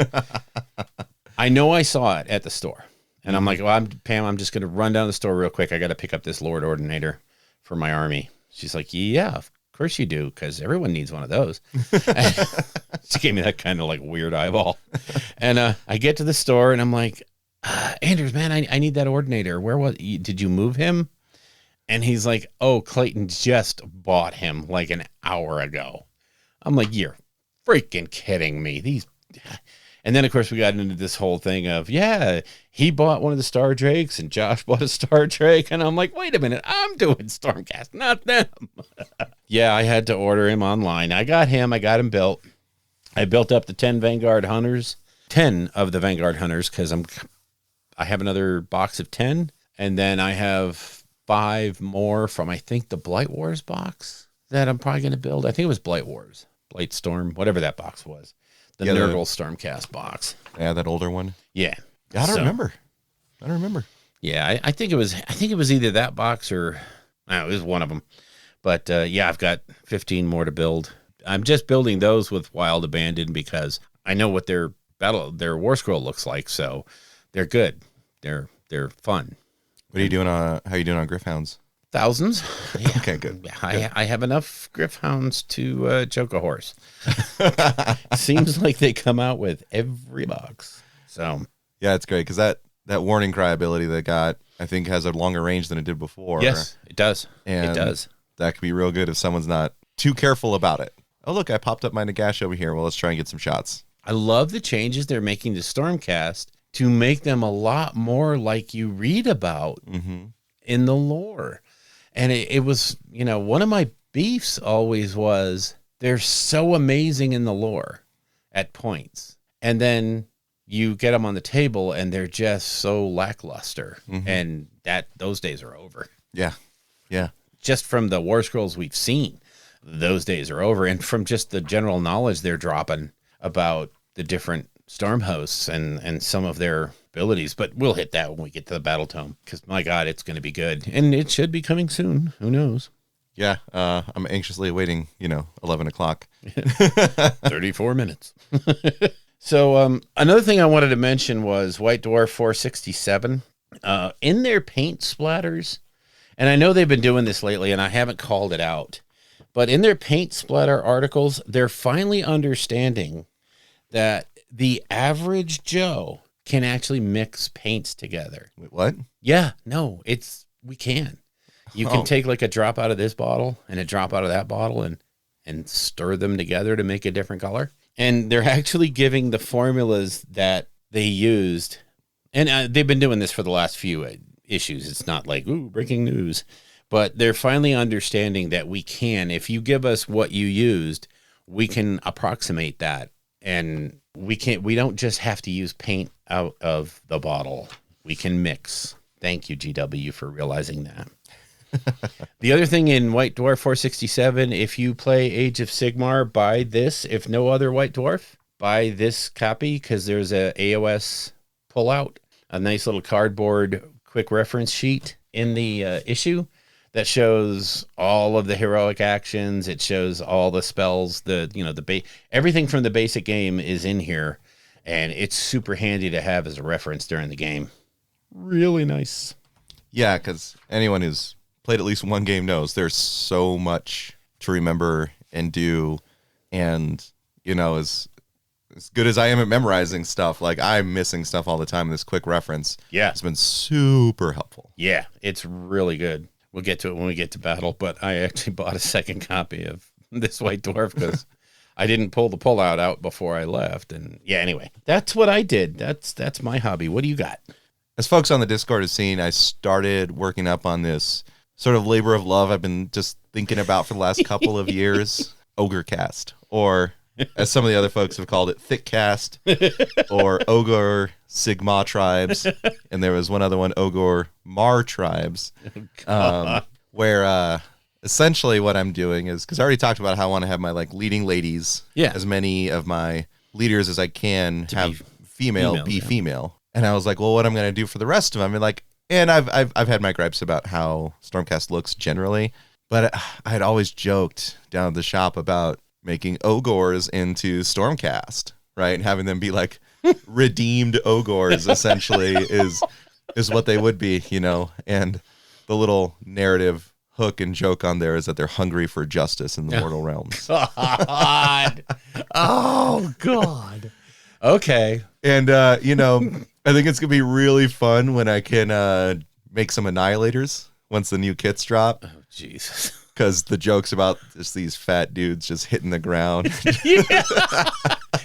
I know I saw it at the store, and I'm like, well, Pam, I'm just going to run down the store real quick. I got to pick up this Lord Ordinator for my army. She's like, yeah, of course you do, because everyone needs one of those. She gave me that kind of like weird eyeball. And I get to the store and I'm like, Anders, man, I need that Ordinator. Where did you move him? And he's like, oh, Clayton just bought him like an hour ago. I'm like, you're freaking kidding me. And then, of course, we got into this whole thing of, yeah, he bought one of the Star Drakes and Josh bought a Star Drake. And I'm like, wait a minute, I'm doing Stormcast, not them. Yeah, I had to order him online. I got him built. I built up the 10 Vanguard Hunters, 10 of the Vanguard Hunters, because I have another box of 10. And then I have 5 more from, I think, the Blight Wars box that I'm probably going to build. I think it was Blight Wars, Blight Storm, whatever that box was. The Nurgle Stormcast box. Yeah, that older one. Yeah. I don't remember. Yeah, I think it was either that box or it was one of them. But yeah, I've got 15 more to build. I'm just building those with Wild Abandon because I know what their War Scroll looks like, so they're good. They're fun. What are you doing how are you doing on Gryph-hounds? Thousands. Yeah. Okay, good. I have enough Gryph-hounds to choke a horse. Seems like they come out with every box. So yeah, it's great because that warning cry ability they got, I think, has a longer range than it did before. Yes, it does. And it does. That could be real good if someone's not too careful about it. Oh, look, I popped up my Nagash over here. Well, let's try and get some shots. I love the changes they're making to Stormcast to make them a lot more like you read about in the lore. And it was, one of my beefs always was they're so amazing in the lore at points. And then you get them on the table and they're just so lackluster. And those days are over. Yeah. Yeah. Just from the War Scrolls we've seen, those days are over. And from just the general knowledge they're dropping about the different storm hosts and some of their abilities, but we'll hit that when we get to the battle tome, because my God, it's going to be good, and it should be coming soon. Who knows? Yeah, I'm anxiously awaiting, 11 o'clock. 34 minutes. So another thing I wanted to mention was White Dwarf 467. In their paint splatters, and I know they've been doing this lately, and I haven't called it out, but in their paint splatter articles, they're finally understanding that the average Joe can actually mix paints together. Wait, what? Yeah, no, we can. You can take like a drop out of this bottle and a drop out of that bottle and stir them together to make a different color. And they're actually giving the formulas that they used. And they've been doing this for the last few issues. It's not like, ooh, breaking news. But they're finally understanding that we can, if you give us what you used, we can approximate that. And we don't just have to use paint out of the bottle. We can mix. Thank you, GW, for realizing that. The other thing in White Dwarf 467, if you play Age of Sigmar, buy this. If no other White Dwarf, buy this copy, because there's a AOS pullout, a nice little cardboard quick reference sheet in the issue that shows all of the heroic actions. It shows all the spells, everything from the basic game is in here, and it's super handy to have as a reference during the game. Really nice. Yeah, because anyone who's played at least one game knows there's so much to remember and do, and as good as I am at memorizing stuff, like I'm missing stuff all the time. This quick reference, it's been super helpful. Yeah, it's really good. We'll get to it when we get to battle, but I actually bought a second copy of this White Dwarf because I didn't pull the pullout out before I left. And yeah, anyway, that's what I did. That's my hobby. What do you got? As folks on the Discord have seen, I started working up on this sort of labor of love I've been just thinking about for the last couple of years, Ogre Cast, or as some of the other folks have called it, Thick Cast, or Ogre Sigma Tribes, and there was one other one, Ogre Mar Tribes, where essentially what I'm doing is, because I already talked about how I want to have my leading ladies, as many of my leaders as I can to have female. And I was like, well, what I'm going to do for the rest of them, and I've had my gripes about how Stormcast looks generally, but I had always joked down at the shop about making Ogres into Stormcast, right? And having them be redeemed Ogres essentially is what they would be, and the little narrative hook and joke on there is that they're hungry for justice in the mortal realms. God. Oh, God. Okay. And, I think it's going to be really fun when I can make some Annihilators once the new kits drop. Oh, Jesus. Because the jokes about just these fat dudes just hitting the ground.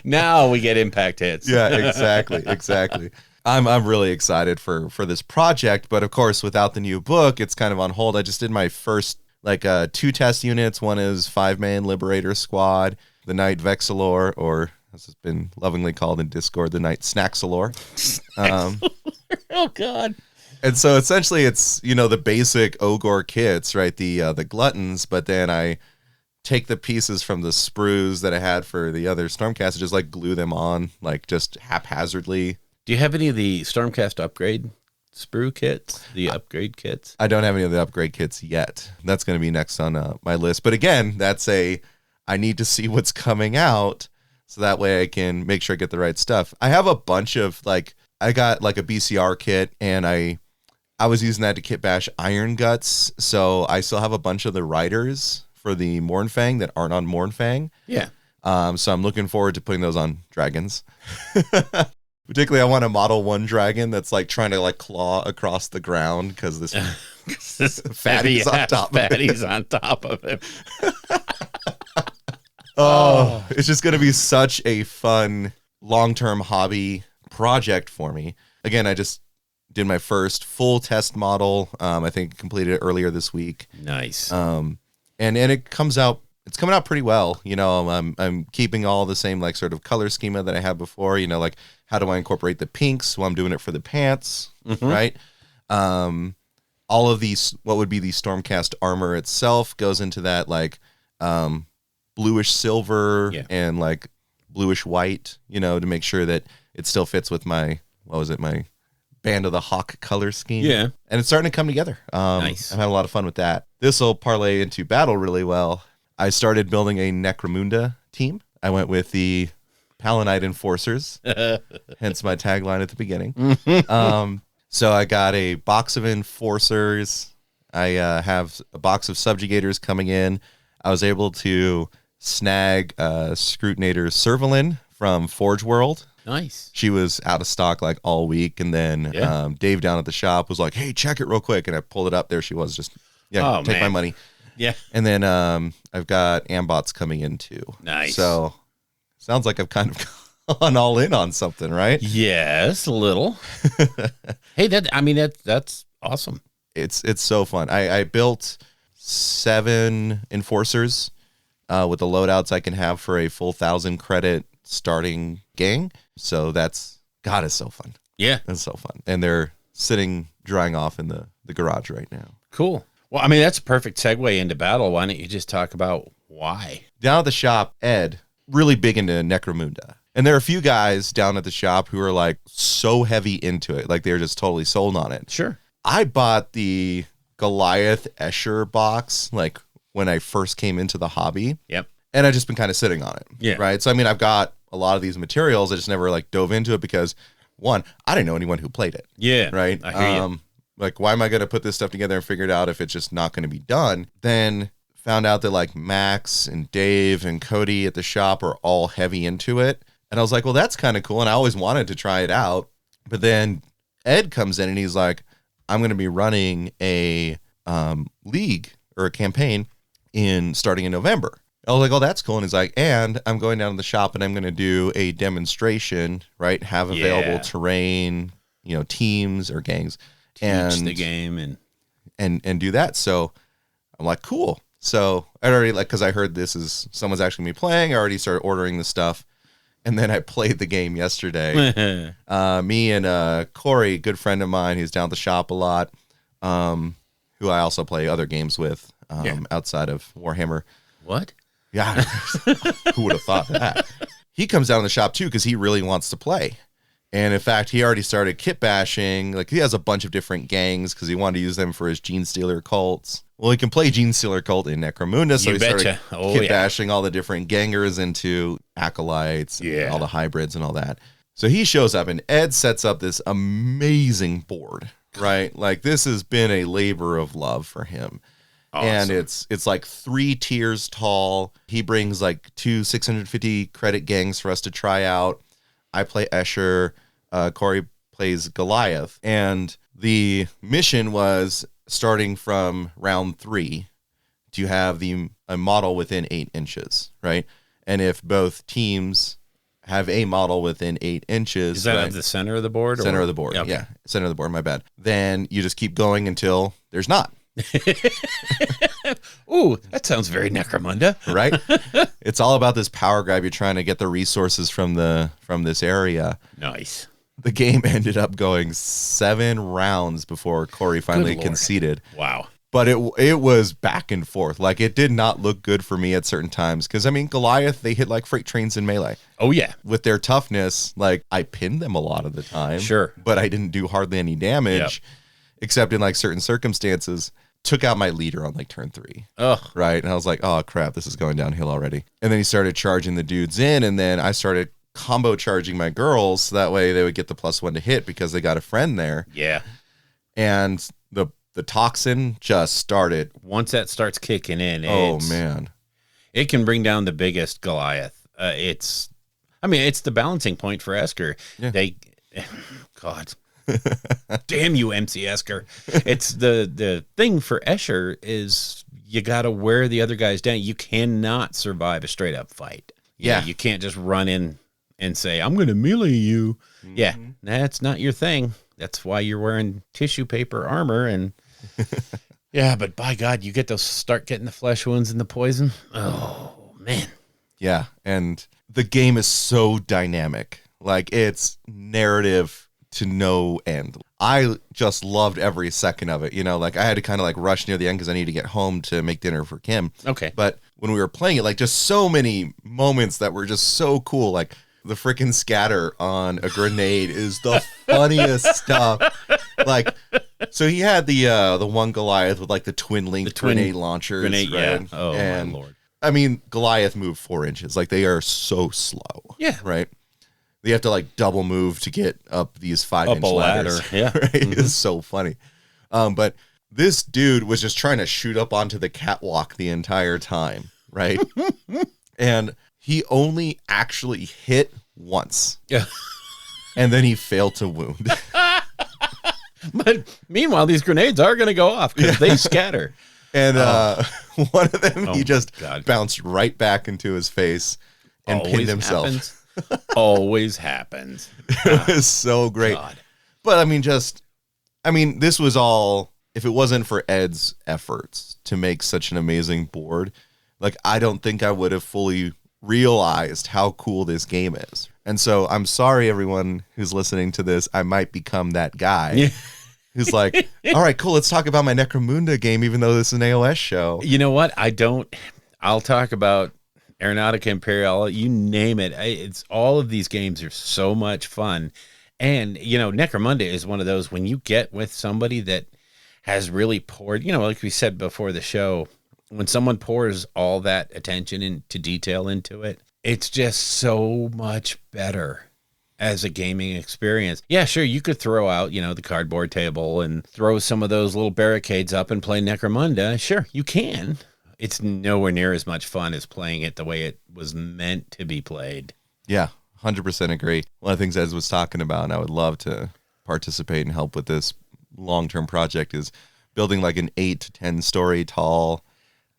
Now we get impact hits. Yeah, exactly. I'm really excited for this project, but of course, without the new book, it's kind of on hold. I just did my first 2 test units. One is 5-man Liberator Squad, the Knight Vexilor, or as it's been lovingly called in Discord, the Knight Snaxilor. Oh God. And so essentially it's, the basic Ogre kits, right? The Gluttons, but then I take the pieces from the sprues that I had for the other Stormcast and just glue them on, just haphazardly. Do you have any of the Stormcast upgrade sprue kits, the upgrade kits? I don't have any of the upgrade kits yet. That's going to be next on my list. But again, I need to see what's coming out so that way I can make sure I get the right stuff. I have a bunch of I got a BCR kit, and I was using that to kit bash Iron Guts. So I still have a bunch of the riders for the Mournfang that aren't on Mournfang. Yeah. So I'm looking forward to putting those on dragons. Particularly, I want to model one dragon that's trying to claw across the ground because this fatty's on top of him. Oh, it's just going to be such a fun long-term hobby project for me. Again, I just did my first full test model. I think completed it earlier this week. Nice. And it comes out. It's coming out pretty well. I'm keeping all the same sort of color schema that I had before. How do I incorporate the pinks? Well, I'm doing it for the pants, right? All of these, what would be the Stormcast armor itself, goes into that bluish silver and bluish white, to make sure that it still fits with my Band of the Hawk color scheme. Yeah. And it's starting to come together. Nice. I'm having a lot of fun with that. This will parlay into battle really well. I started building a Necromunda team. I went with the Palanite Enforcers, hence my tagline at the beginning. So I got a box of Enforcers. I have a box of Subjugators coming in. I was able to snag Scrutinator Servalin from Forge World. Nice. She was out of stock like all week, and then Dave down at the shop was like, "Hey, check it real quick," and I pulled it up. There she was. Just take my money. Yeah. And then I've got Ambots coming in too. Nice. So sounds like I've kind of gone all in on something, right? Yes, a little. Hey, that's awesome. It's so fun. I built 7 Enforcers with the loadouts I can have for a full 1,000 credit starting gang. So it's so fun. Yeah. It's so fun. And they're sitting drying off in the garage right now. Cool. Well, that's a perfect segue into battle. Why don't you just talk about why? Down at the shop, Ed, really big into Necromunda. And there are a few guys down at the shop who are like so heavy into it. Like they're just totally sold on it. Sure. I bought the Goliath Escher box like when I first came into the hobby. Yep. And I've just been kind of sitting on it. Yeah. Right. So, I've got a lot of these materials. I just never like dove into it because, one, I didn't know anyone who played it. Yeah. Right. I hear you. Like, why am I going to put this stuff together and figure it out if it's just not going to be done? Then found out that like Max and Dave and Cody at the shop are all heavy into it. And I was like, well, that's kind of cool. And I always wanted to try it out. But then Ed comes in and he's like, I'm going to be running a league or a campaign starting in November. I was like, oh, that's cool. And he's like, and I'm going down to the shop and I'm going to do a demonstration, right? Have available terrain, teams or gangs. Teach the game and do that. So I'm like, cool. So I already because I heard someone's actually going to be playing. I already started ordering the stuff. And then I played the game yesterday. Me and Corey, good friend of mine, who's down at the shop a lot, who I also play other games with outside of Warhammer. What? Yeah. Who would have thought that? He comes down to the shop too because he really wants to play. And in fact, he already started kit bashing. Like he has a bunch of different gangs because he wanted to use them for his Gene Stealer cults. Well, he can play Gene Stealer cult in Necromunda, so he started kit bashing all the different gangers into acolytes, and all the hybrids and all that. So he shows up and Ed sets up this amazing board, right? Like this has been a labor of love for him. Awesome. And it's like 3 tiers tall. He brings like 2 650 credit gangs for us to try out. I play Escher. Corey plays Goliath. And the mission was starting from round 3 to have a model within 8 inches, right? And if both teams have a model within 8 inches. Is that at the center of the board? Center of the board, okay. Yeah. Center of the board, my bad. Then you just keep going until there's not. Ooh, that sounds very Necromunda. Right? It's all about this power grab. You're trying to get the resources from this area. Nice. The game ended up going 7 rounds before Corey finally conceded. Wow. But it was back and forth. Like it did not look good for me at certain times. Because Goliath, they hit like freight trains in melee. Oh yeah. With their toughness, like I pinned them a lot of the time. Sure. But I didn't do hardly any damage, except in like certain circumstances. Took out my leader on like turn 3. Ugh. Right. And I was like, oh crap, this is going downhill already. And then he started charging the dudes in, and then I started combo charging my girls so that way they would get the +1 to hit because they got a friend there. Yeah. And the toxin just started. Once that starts kicking in, man. It can bring down the biggest Goliath. It's the balancing point for Esker. Yeah. God. Damn you, MC Esker. It's the thing for Escher is you got to wear the other guys down. You cannot survive a straight up fight. You can't just run in and say, I'm going to melee you. Mm-hmm. Yeah, that's not your thing. That's why you're wearing tissue paper armor. And yeah, but by God, you start getting the flesh wounds and the poison. Oh, man. Yeah, and the game is so dynamic. Like, it's narrative to no end. I just loved every second of it. Like I had to kind of like rush near the end because I needed to get home to make dinner for Kim. Okay. But when we were playing it, like just so many moments that were just so cool. Like the freaking scatter on a grenade is the funniest stuff. Like, so he had the one Goliath with like the twin grenade launchers. Grenade, right? yeah. Oh, and, my Lord. I mean, Goliath moved 4 inches. Like they are so slow. Yeah. Right. They have to like double move to get up these 5-inch ladders. Ladder. Yeah. Right? It's so funny. But this dude was just trying to shoot up onto the catwalk the entire time. Right. And he only actually hit once. Yeah. And then he failed to wound. But meanwhile, these grenades are going to go off because they scatter. And one of them, he just God. bounced right back into his face and pinned himself. Happens. Always happens. It was so great. God. But I mean, this was all, if it wasn't for Ed's efforts to make such an amazing board, like, I don't think I would have fully realized how cool this game is. And so I'm sorry, everyone who's listening to this, I might become that guy who's like, all right, cool, let's talk about my Necromunda game, even though this is an AOS show. You know what? I'll talk about Aeronautica Imperial, you name it. It's all of these games are so much fun. And, you know, Necromunda is one of those when you get with somebody that has really poured, you know, like we said before the show, when someone pours all that attention into detail into it, it's just so much better as a gaming experience. Yeah, sure, you could throw out, you know, the cardboard table and throw some of those little barricades up and play Necromunda. Sure, you can. It's nowhere near as much fun as playing it the way it was meant to be played. Yeah, 100% agree. One of the things Ed was talking about, and I would love to participate and help with this long-term project, is building like an 8 to 10 story tall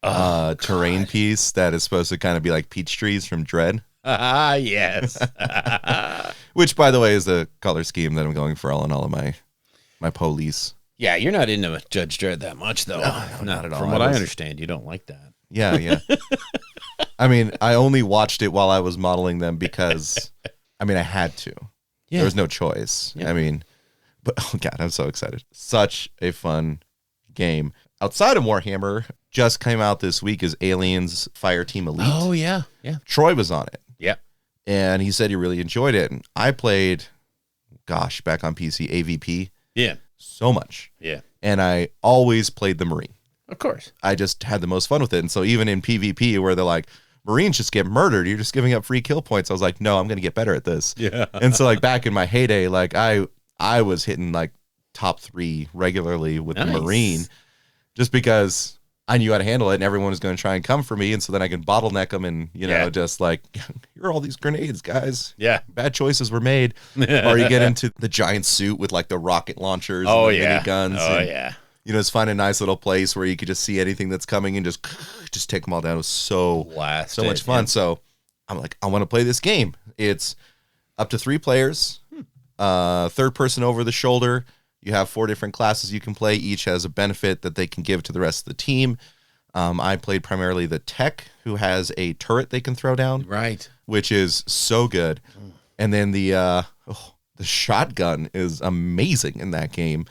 terrain piece that is supposed to kind of be like peach trees from Dread. Ah, yes. Which, by the way, is the color scheme that I'm going for all in all of my police. Yeah, you're not into Judge Dredd that much, though. No, not at all. From what I understand, you don't like that. Yeah. I mean, I only watched it while I was modeling them because, I mean, I had to. Yeah. There was no choice. Yeah. I mean, but, oh, God, I'm so excited. Such a fun game. Outside of Warhammer, just came out this week is Aliens Fireteam Elite. Oh, yeah. Troy was on it. Yeah. And he said he really enjoyed it. And I played, back on PC, AVP. Yeah. So much. Yeah. And I always played the Marine. Of course. I just had the most fun with it. And so even in PvP where they're like, Marines just get murdered, you're just giving up free kill points, I was like, no, I'm going to get better at this. Yeah. And so like back in my heyday, like I was hitting like top 3 regularly with the Marine just because I knew how to handle it and everyone was going to try and come for me. And so then I can bottleneck them and, you know, just like, here are all these grenades, guys. Yeah. Bad choices were made. Or you get into the giant suit with like the rocket launchers and the mini guns. Oh, and, yeah. you know, just find a nice little place where you could just see anything that's coming and just take them all down. It was so much fun. So I'm like, I want to play this game. It's up to 3 players, third person over the shoulder. You have 4 different classes you can play. Each has a benefit that they can give to the rest of the team. I played primarily the tech, who has a turret they can throw down. Right. Which is so good. And then the shotgun is amazing in that game.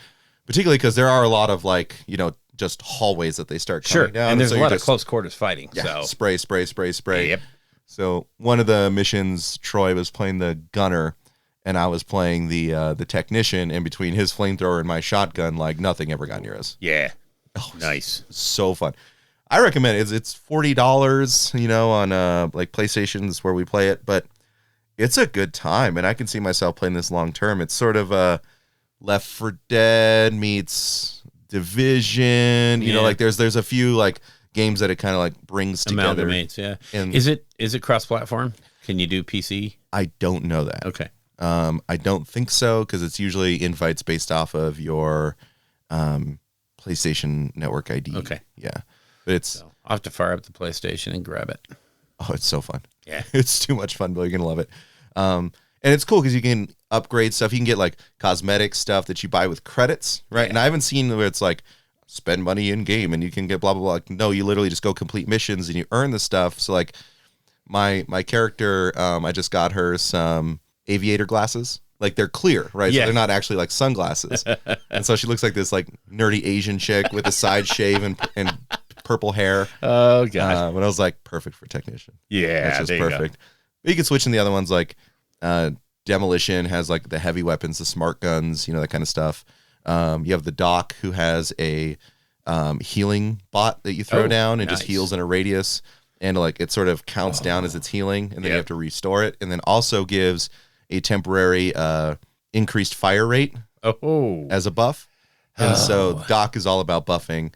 Particularly because there are a lot of like, you know, just hallways that they start coming down. And there's so a lot of close quarters fighting. Yeah, so spray. Yep. So one of the missions, Troy was playing the gunner and I was playing the technician, and between his flamethrower and my shotgun, like nothing ever got near us. Yeah. Oh, nice. So fun. I recommend it. It's $40, you know, on like PlayStation's where we play it, but it's a good time and I can see myself playing this long term. It's sort of Left 4 Dead meets Division. You know, like there's a few like games that it kind of like brings together. Amalgamates, yeah. And is it cross-platform? Can you do PC? I don't know that. Okay. I don't think so because it's usually invites based off of your PlayStation Network ID. Okay. Yeah. But so I'll have to fire up the PlayStation and grab it. Oh, it's so fun. Yeah. It's too much fun, but you're going to love it. And it's cool because you can upgrade stuff. You can get like cosmetic stuff that you buy with credits, right? Yeah. And I haven't seen where it's like spend money in game and you can get blah, blah, blah. Like, no, you literally just go complete missions and you earn the stuff. So like my character, I just got her some aviator glasses. Like they're clear, right? Yeah. So they're not actually like sunglasses. And so she looks like this like nerdy Asian chick with a side shave and purple hair. Oh, God. But I was like, perfect for technician. Yeah, That's just there you perfect. But you can switch in the other ones, like Demolition has like the heavy weapons, the smart guns, that kind of stuff. You have the Doc, who has a healing bot that you throw down and just heals in a radius. And like it sort of counts down as it's healing, and then you have to restore it. And then also gives a temporary increased fire rate as a buff. And so Doc is all about buffing.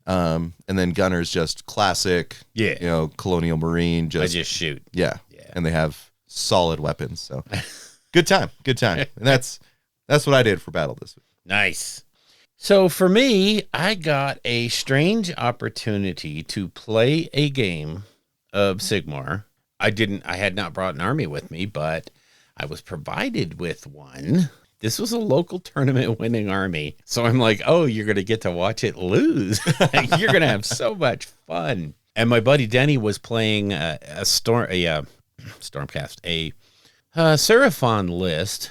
And then Gunner's just classic, Colonial Marine. I just shoot. Yeah. And they have solid weapons. So good time. And that's what I did for battle this week. Nice. So for me, I got a strange opportunity to play a game of Sigmar. I had not brought an army with me, but I was provided with one. This was a local tournament winning army. So I'm like, oh, you're going to get to watch it lose. You're going to have so much fun. And my buddy Denny was playing Stormcast, a Seraphon list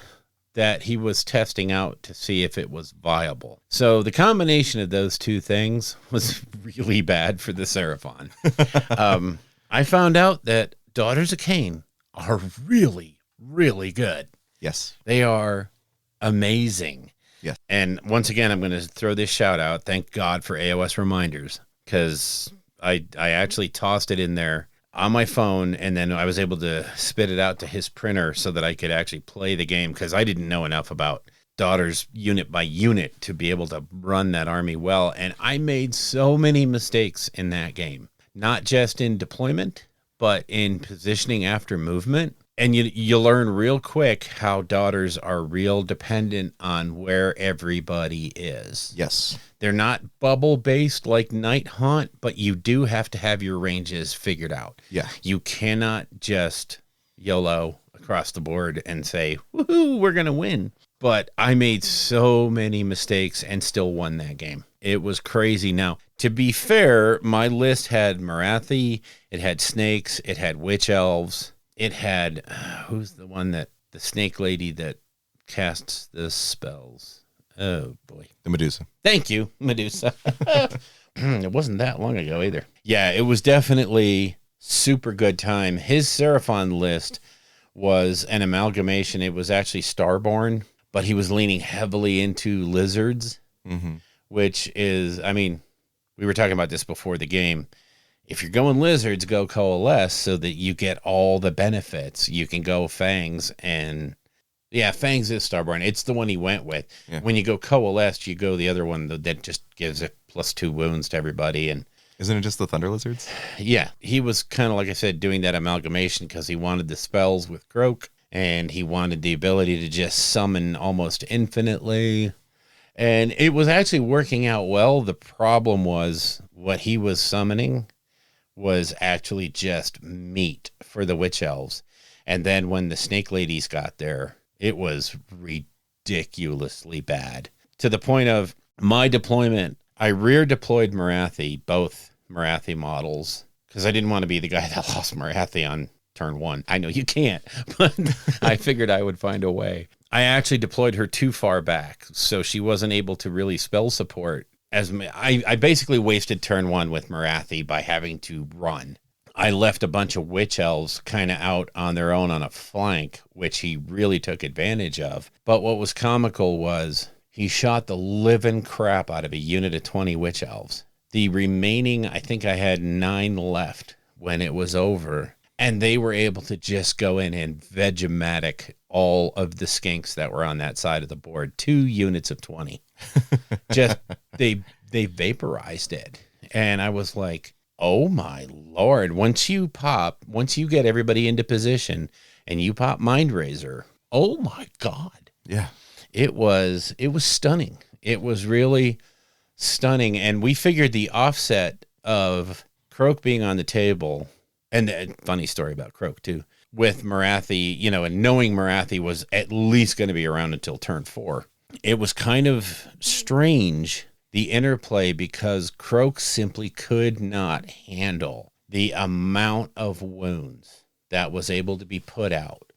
that he was testing out to see if it was viable. So the combination of those two things was really bad for the Seraphon. I found out that Daughters of Cain are really, really good. Yes. They are amazing. Yes. And once again, I'm going to throw this shout out. Thank God for AOS reminders, because I actually tossed it in there on my phone, and then I was able to spit it out to his printer so that I could actually play the game, because I didn't know enough about Daughters unit by unit to be able to run that army well. And I made so many mistakes in that game, not just in deployment, but in positioning after movement. And you learn real quick how Daughters are real dependent on where everybody is. Yes. They're not bubble-based like Night Haunt, but you do have to have your ranges figured out. Yeah. You cannot just YOLO across the board and say, woohoo, we're going to win. But I made so many mistakes and still won that game. It was crazy. Now, to be fair, my list had Marathi, it had snakes, it had witch elves. It had, who's the one the snake lady that casts the spells? Oh, boy. The Medusa. Thank you, Medusa. It wasn't that long ago either. Yeah, it was definitely super good time. His Seraphon list was an amalgamation. It was actually Starborn, but he was leaning heavily into lizards, which is, we were talking about this before the game. If you're going lizards, go Coalesce so that you get all the benefits. You can go Fangs, and Fangs is Starborn. It's the one he went with. Yeah. When you go Coalesce, you go the other one that just gives a +2 wounds to everybody. And isn't it just the Thunder Lizards? Yeah, he was kind of, like I said, doing that amalgamation because he wanted the spells with Croak, and he wanted the ability to just summon almost infinitely. And it was actually working out well. The problem was what he was summoning was actually just meat for the witch elves. And then when the snake ladies got there, it was ridiculously bad, to the point of my deployment. I rear deployed Marathi, both Marathi models, because I didn't want to be the guy that lost Marathi on turn 1. I know you can't, but I figured I would find a way. I actually deployed her too far back, so she wasn't able to really spell support. I basically wasted turn 1 with Marathi by having to run. I left a bunch of witch elves kind of out on their own on a flank, which he really took advantage of. But what was comical was he shot the living crap out of a unit of 20 witch elves. The remaining, I think I had 9 left when it was over, and they were able to just go in and Vegematic all of the skinks that were on that side of the board. 2 units of 20. Just they vaporized it. And I was like, oh my Lord. Once you get everybody into position and you pop Mind Razor, oh my God. Yeah. It was stunning. It was really stunning. And we figured the offset of Croak being on the table, and a funny story about Croak too, with Marathi, and knowing Marathi was at least going to be around until turn 4. It was kind of strange, the interplay, because Croak simply could not handle the amount of wounds that was able to be put out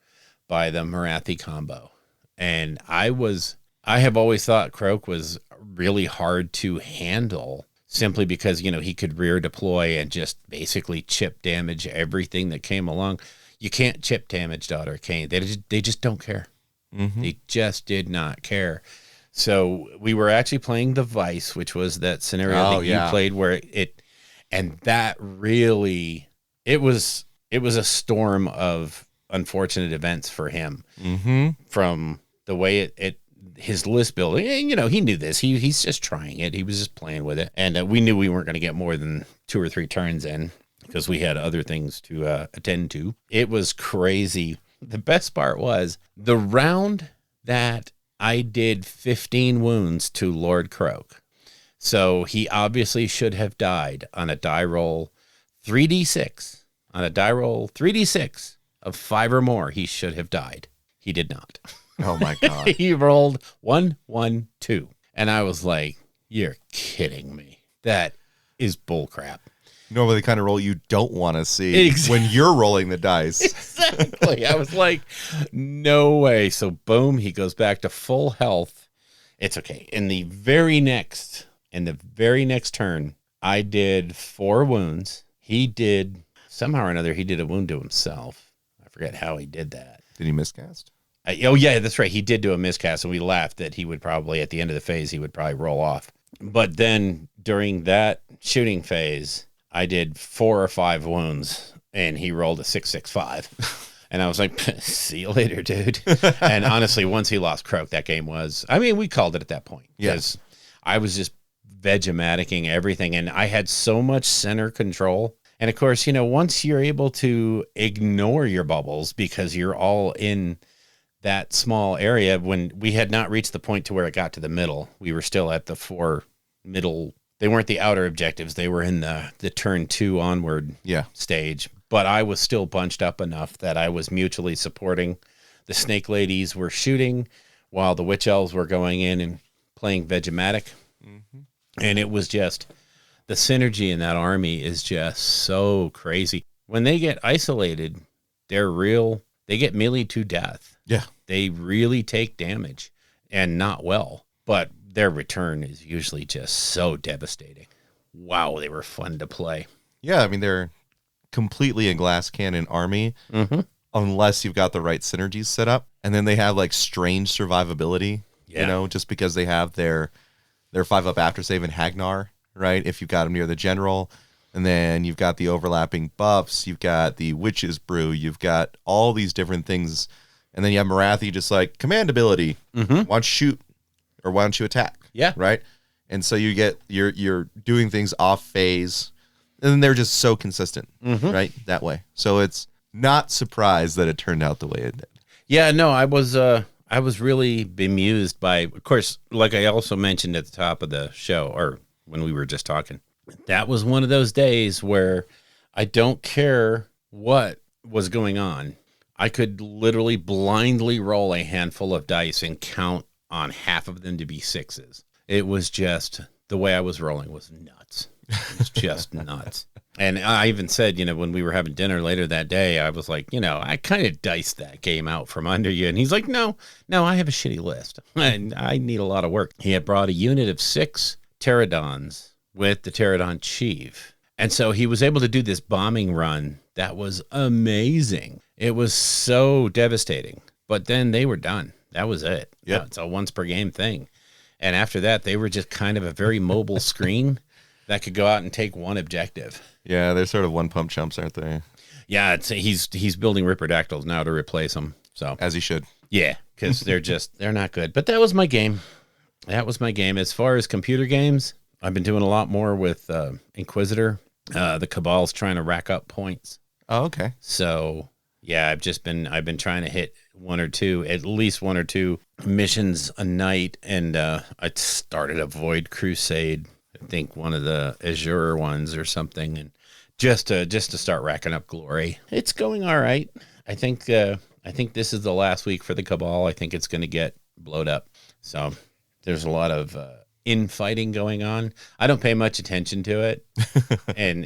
by the Marathi combo. And I have always thought Croak was really hard to handle. simply because, he could rear deploy and just basically chip damage everything that came along. You can't chip damage Daughter of Cain. They just don't care. Mm-hmm. They just did not care. So we were actually playing the Vice, which was that scenario you played where and that really, it was a storm of unfortunate events for him. Mm-hmm. From the way his list building, and, he knew this. He's just trying it. He was just playing with it. And we knew we weren't going to get more than 2 or 3 turns in because we had other things to attend to. It was crazy. The best part was the round that I did 15 wounds to Lord Croak. So he obviously should have died on a die roll 3d6. On a die roll 3d6 of 5 or more, he should have died. He did not. Oh my God. He rolled 1, 1, 2. And I was like, you're kidding me. That is bullcrap. Normally the kind of roll you don't want to see when you're rolling the dice. Exactly. I was like, no way. So boom, he goes back to full health. It's okay. In the very next turn, I did 4 wounds. He did, somehow or another, he did a wound to himself. I forget how he did that. Did he miscast? Oh, yeah, that's right. He did do a miscast, and we laughed that he would probably, at the end of the phase, he would probably roll off. But then during that shooting phase, I did 4 or 5 wounds, and he rolled a 665. And I was like, see you later, dude. And honestly, once he lost Croak, that game was, we called it at that point. Because I was just Vegematicking everything, and I had so much center control. And of course, once you're able to ignore your bubbles because you're all in that small area, when we had not reached the point to where it got to the middle, we were still at the 4 middle. They weren't the outer objectives. They were in the turn 2 onward stage. But I was still bunched up enough that I was mutually supporting. The snake ladies were shooting while the witch elves were going in and playing Vegematic. Mm-hmm. And it was just, the synergy in that army is just so crazy. When they get isolated, they get melee to death. Yeah. They really take damage, and not well. But their return is usually just so devastating. Wow, they were fun to play. Yeah, they're completely a glass cannon army, unless you've got the right synergies set up. And then they have strange survivability, just because they have their 5-up after save in Hagnar, right? If you've got them near the general. And then you've got the overlapping buffs. You've got the Witch's Brew. You've got all these different things. And then you have Marathi just command ability. Mm-hmm. Why don't you shoot? Or why don't you attack? Yeah. Right? And so you're doing things off phase. And then they're just so consistent, right? That way. So it's not surprised that it turned out the way it did. Yeah, no, I was really bemused by, of course, like I also mentioned at the top of the show, or when we were just talking, that was one of those days where I don't care what was going on. I could literally blindly roll a handful of dice and count on half of them to be 6s. It was just, the way I was rolling was nuts. It was just nuts. And I even said, when we were having dinner later that day, I was like, I kind of diced that game out from under you. And he's like, no, I have a shitty list. And I need a lot of work. He had brought a unit of 6 pterodons with the pterodon chief. And so he was able to do this bombing run that was amazing. It was so devastating. But then they were done. That was it. Yeah. It's a once per game thing. And after that, they were just kind of a very mobile screen that could go out and take one objective. Yeah, they're sort of one pump chumps, aren't they? Yeah, he's building Ripperdactyls now to replace them. So as he should. Yeah, because they're not good. But that was my game. As far as computer games, I've been doing a lot more with Inquisitor. The Cabal's trying to rack up points. Oh, okay. So yeah, I've been trying to hit at least one or two missions a night, and I started a Void Crusade. I think one of the Azure ones or something, and just to start racking up glory. It's going all right. I think this is the last week for the Cabal. I think it's going to get blowed up. So there's a lot of infighting going on. I don't pay much attention to it, and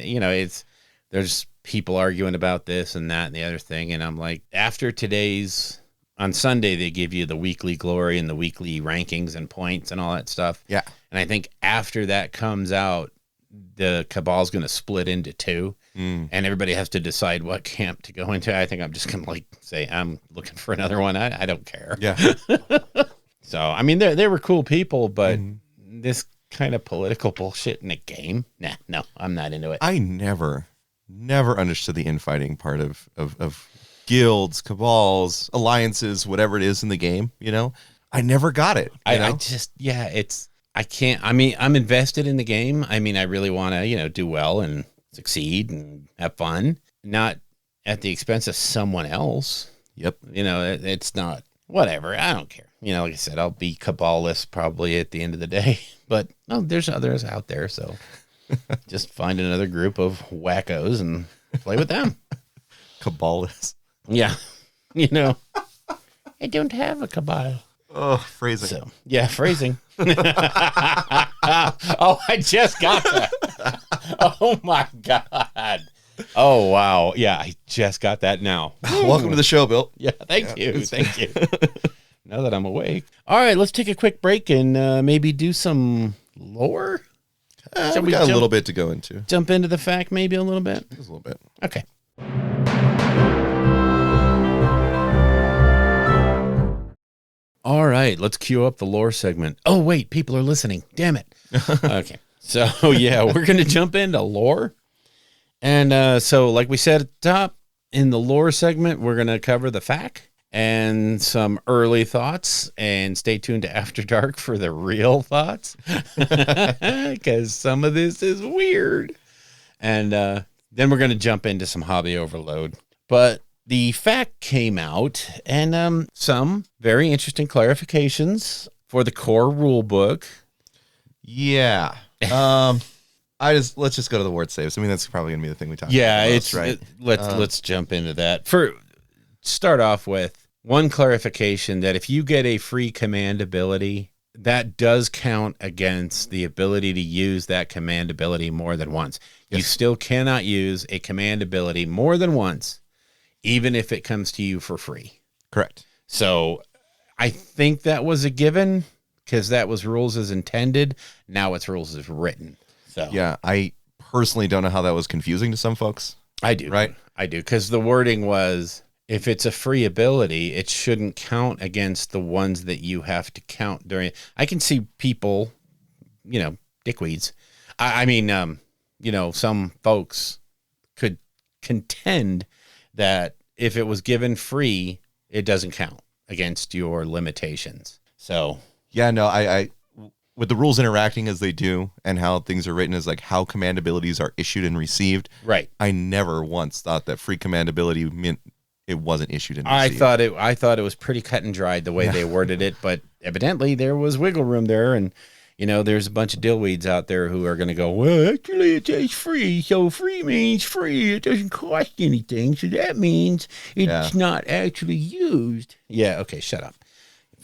there's people arguing about this and that and the other thing, and I'm like, after today's. On Sunday, they give you the weekly glory and the weekly rankings and points and all that stuff. Yeah. And I think after that comes out, the Cabal's going to split into two, and everybody has to decide what camp to go into. I think I'm just going to say I'm looking for another one. I don't care. Yeah. So I mean, they were cool people, but this kind of political bullshit in a game, no, I'm not into it. I never understood the infighting part of guilds, cabals, alliances, whatever it is in the game. I never got it. I can't. I mean, I'm invested in the game. I mean, I really want to, do well and succeed and have fun, not at the expense of someone else. Yep. It's not, whatever. I don't care. Like I said, I'll be Cabalist probably at the end of the day, but there's others out there. So just find another group of wackos and play with them. Cabalist. Yeah. I don't have a Cabal. Oh, phrasing. So, yeah, phrasing. Oh, I just got that. Oh, my God. Oh, wow. Yeah, I just got that now. Welcome to the show, Bill. Yeah, thank you. Thank you. Now that I'm awake. All right, let's take a quick break and maybe do some lore. We got a little bit to go into. Jump into the fact maybe a little bit? Just a little bit. Okay. All right, let's cue up the lore segment. Oh, wait, people are listening. Damn it. Okay. So, yeah, we're going to jump into lore. And so, like we said at the top, in the lore segment, we're going to cover the fact and some early thoughts. And stay tuned to After Dark for the real thoughts. Because some of this is weird. And then we're going to jump into some hobby overload. But the fact came out, and some very interesting clarifications for the core rule book. Yeah. Let's just go to the word saves. I mean, that's probably gonna be the thing we talk about. Yeah, most, right. Let's jump into that. Start off with one clarification that if you get a free command ability, that does count against the ability to use that command ability more than once. Yes. You still cannot use a command ability more than once, even if it comes to you for free. Correct. So I think that was a given because that was rules as intended. Now it's rules as written. So yeah, I personally don't know how that was confusing to some folks. I do. Right? I do. Because the wording was, if it's a free ability, it shouldn't count against the ones that you have to count during. I can see people, dickweeds. I mean, some folks could contend that if it was given free, it doesn't count against your limitations. So yeah, no, I with the rules interacting as they do and how things are written as like how command abilities are issued and received. Right. I never once thought that free command ability meant it wasn't issued and received. I thought it was pretty cut and dried the way they worded it, but evidently there was wiggle room there, and there's a bunch of dillweeds out there who are going to go, well, actually, it's free. So free means free. It doesn't cost anything. So that means it's not actually used. Yeah. Okay. Shut up.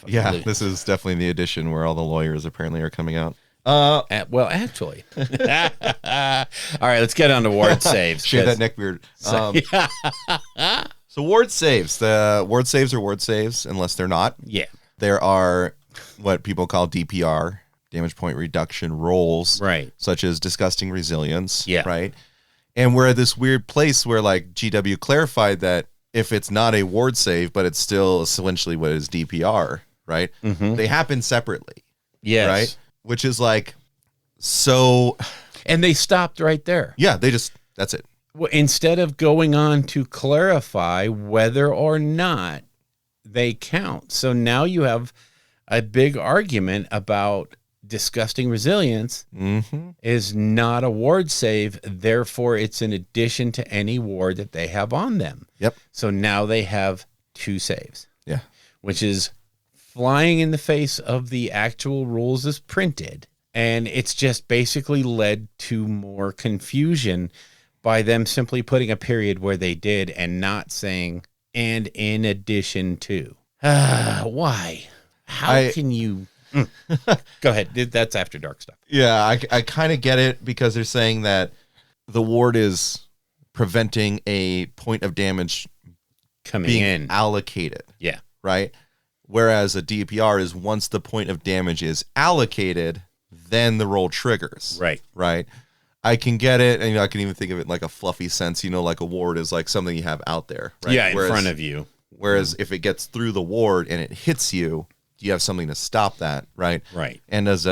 Yeah. This is definitely the edition where all the lawyers apparently are coming out. Well, actually. All right. Let's get on to ward saves. Shave that neck beard. So ward saves. The ward saves are ward saves unless they're not. Yeah. There are what people call DPR. Damage point reduction rolls, right? Such as disgusting resilience, yeah, right. And we're at this weird place where like GW clarified that if it's not a ward save, but it's still essentially what is DPR, right? Mm-hmm. They happen separately, yes, right? Which is like so, and they stopped right there. Yeah, that's it. Well, instead of going on to clarify whether or not they count, so now you have a big argument about. Disgusting resilience is not a ward save, therefore it's in addition to any ward that they have on them. Yep. So now they have 2 saves. Yeah. Which is flying in the face of the actual rules as printed. And it's just basically led to more confusion by them simply putting a period where they did and not saying, and in addition to. Why? How can you... Go ahead. That's After Dark stuff. Yeah, I kind of get it because they're saying that the ward is preventing a point of damage coming in allocated. Yeah. Right? Whereas a DPR is once the point of damage is allocated, then the roll triggers. Right. Right. I can get it, and I can even think of it in like a fluffy sense. Like a ward is like something you have out there, right? Yeah, in front of you. Whereas if it gets through the ward and it hits you, you have something to stop that, right? Right. And as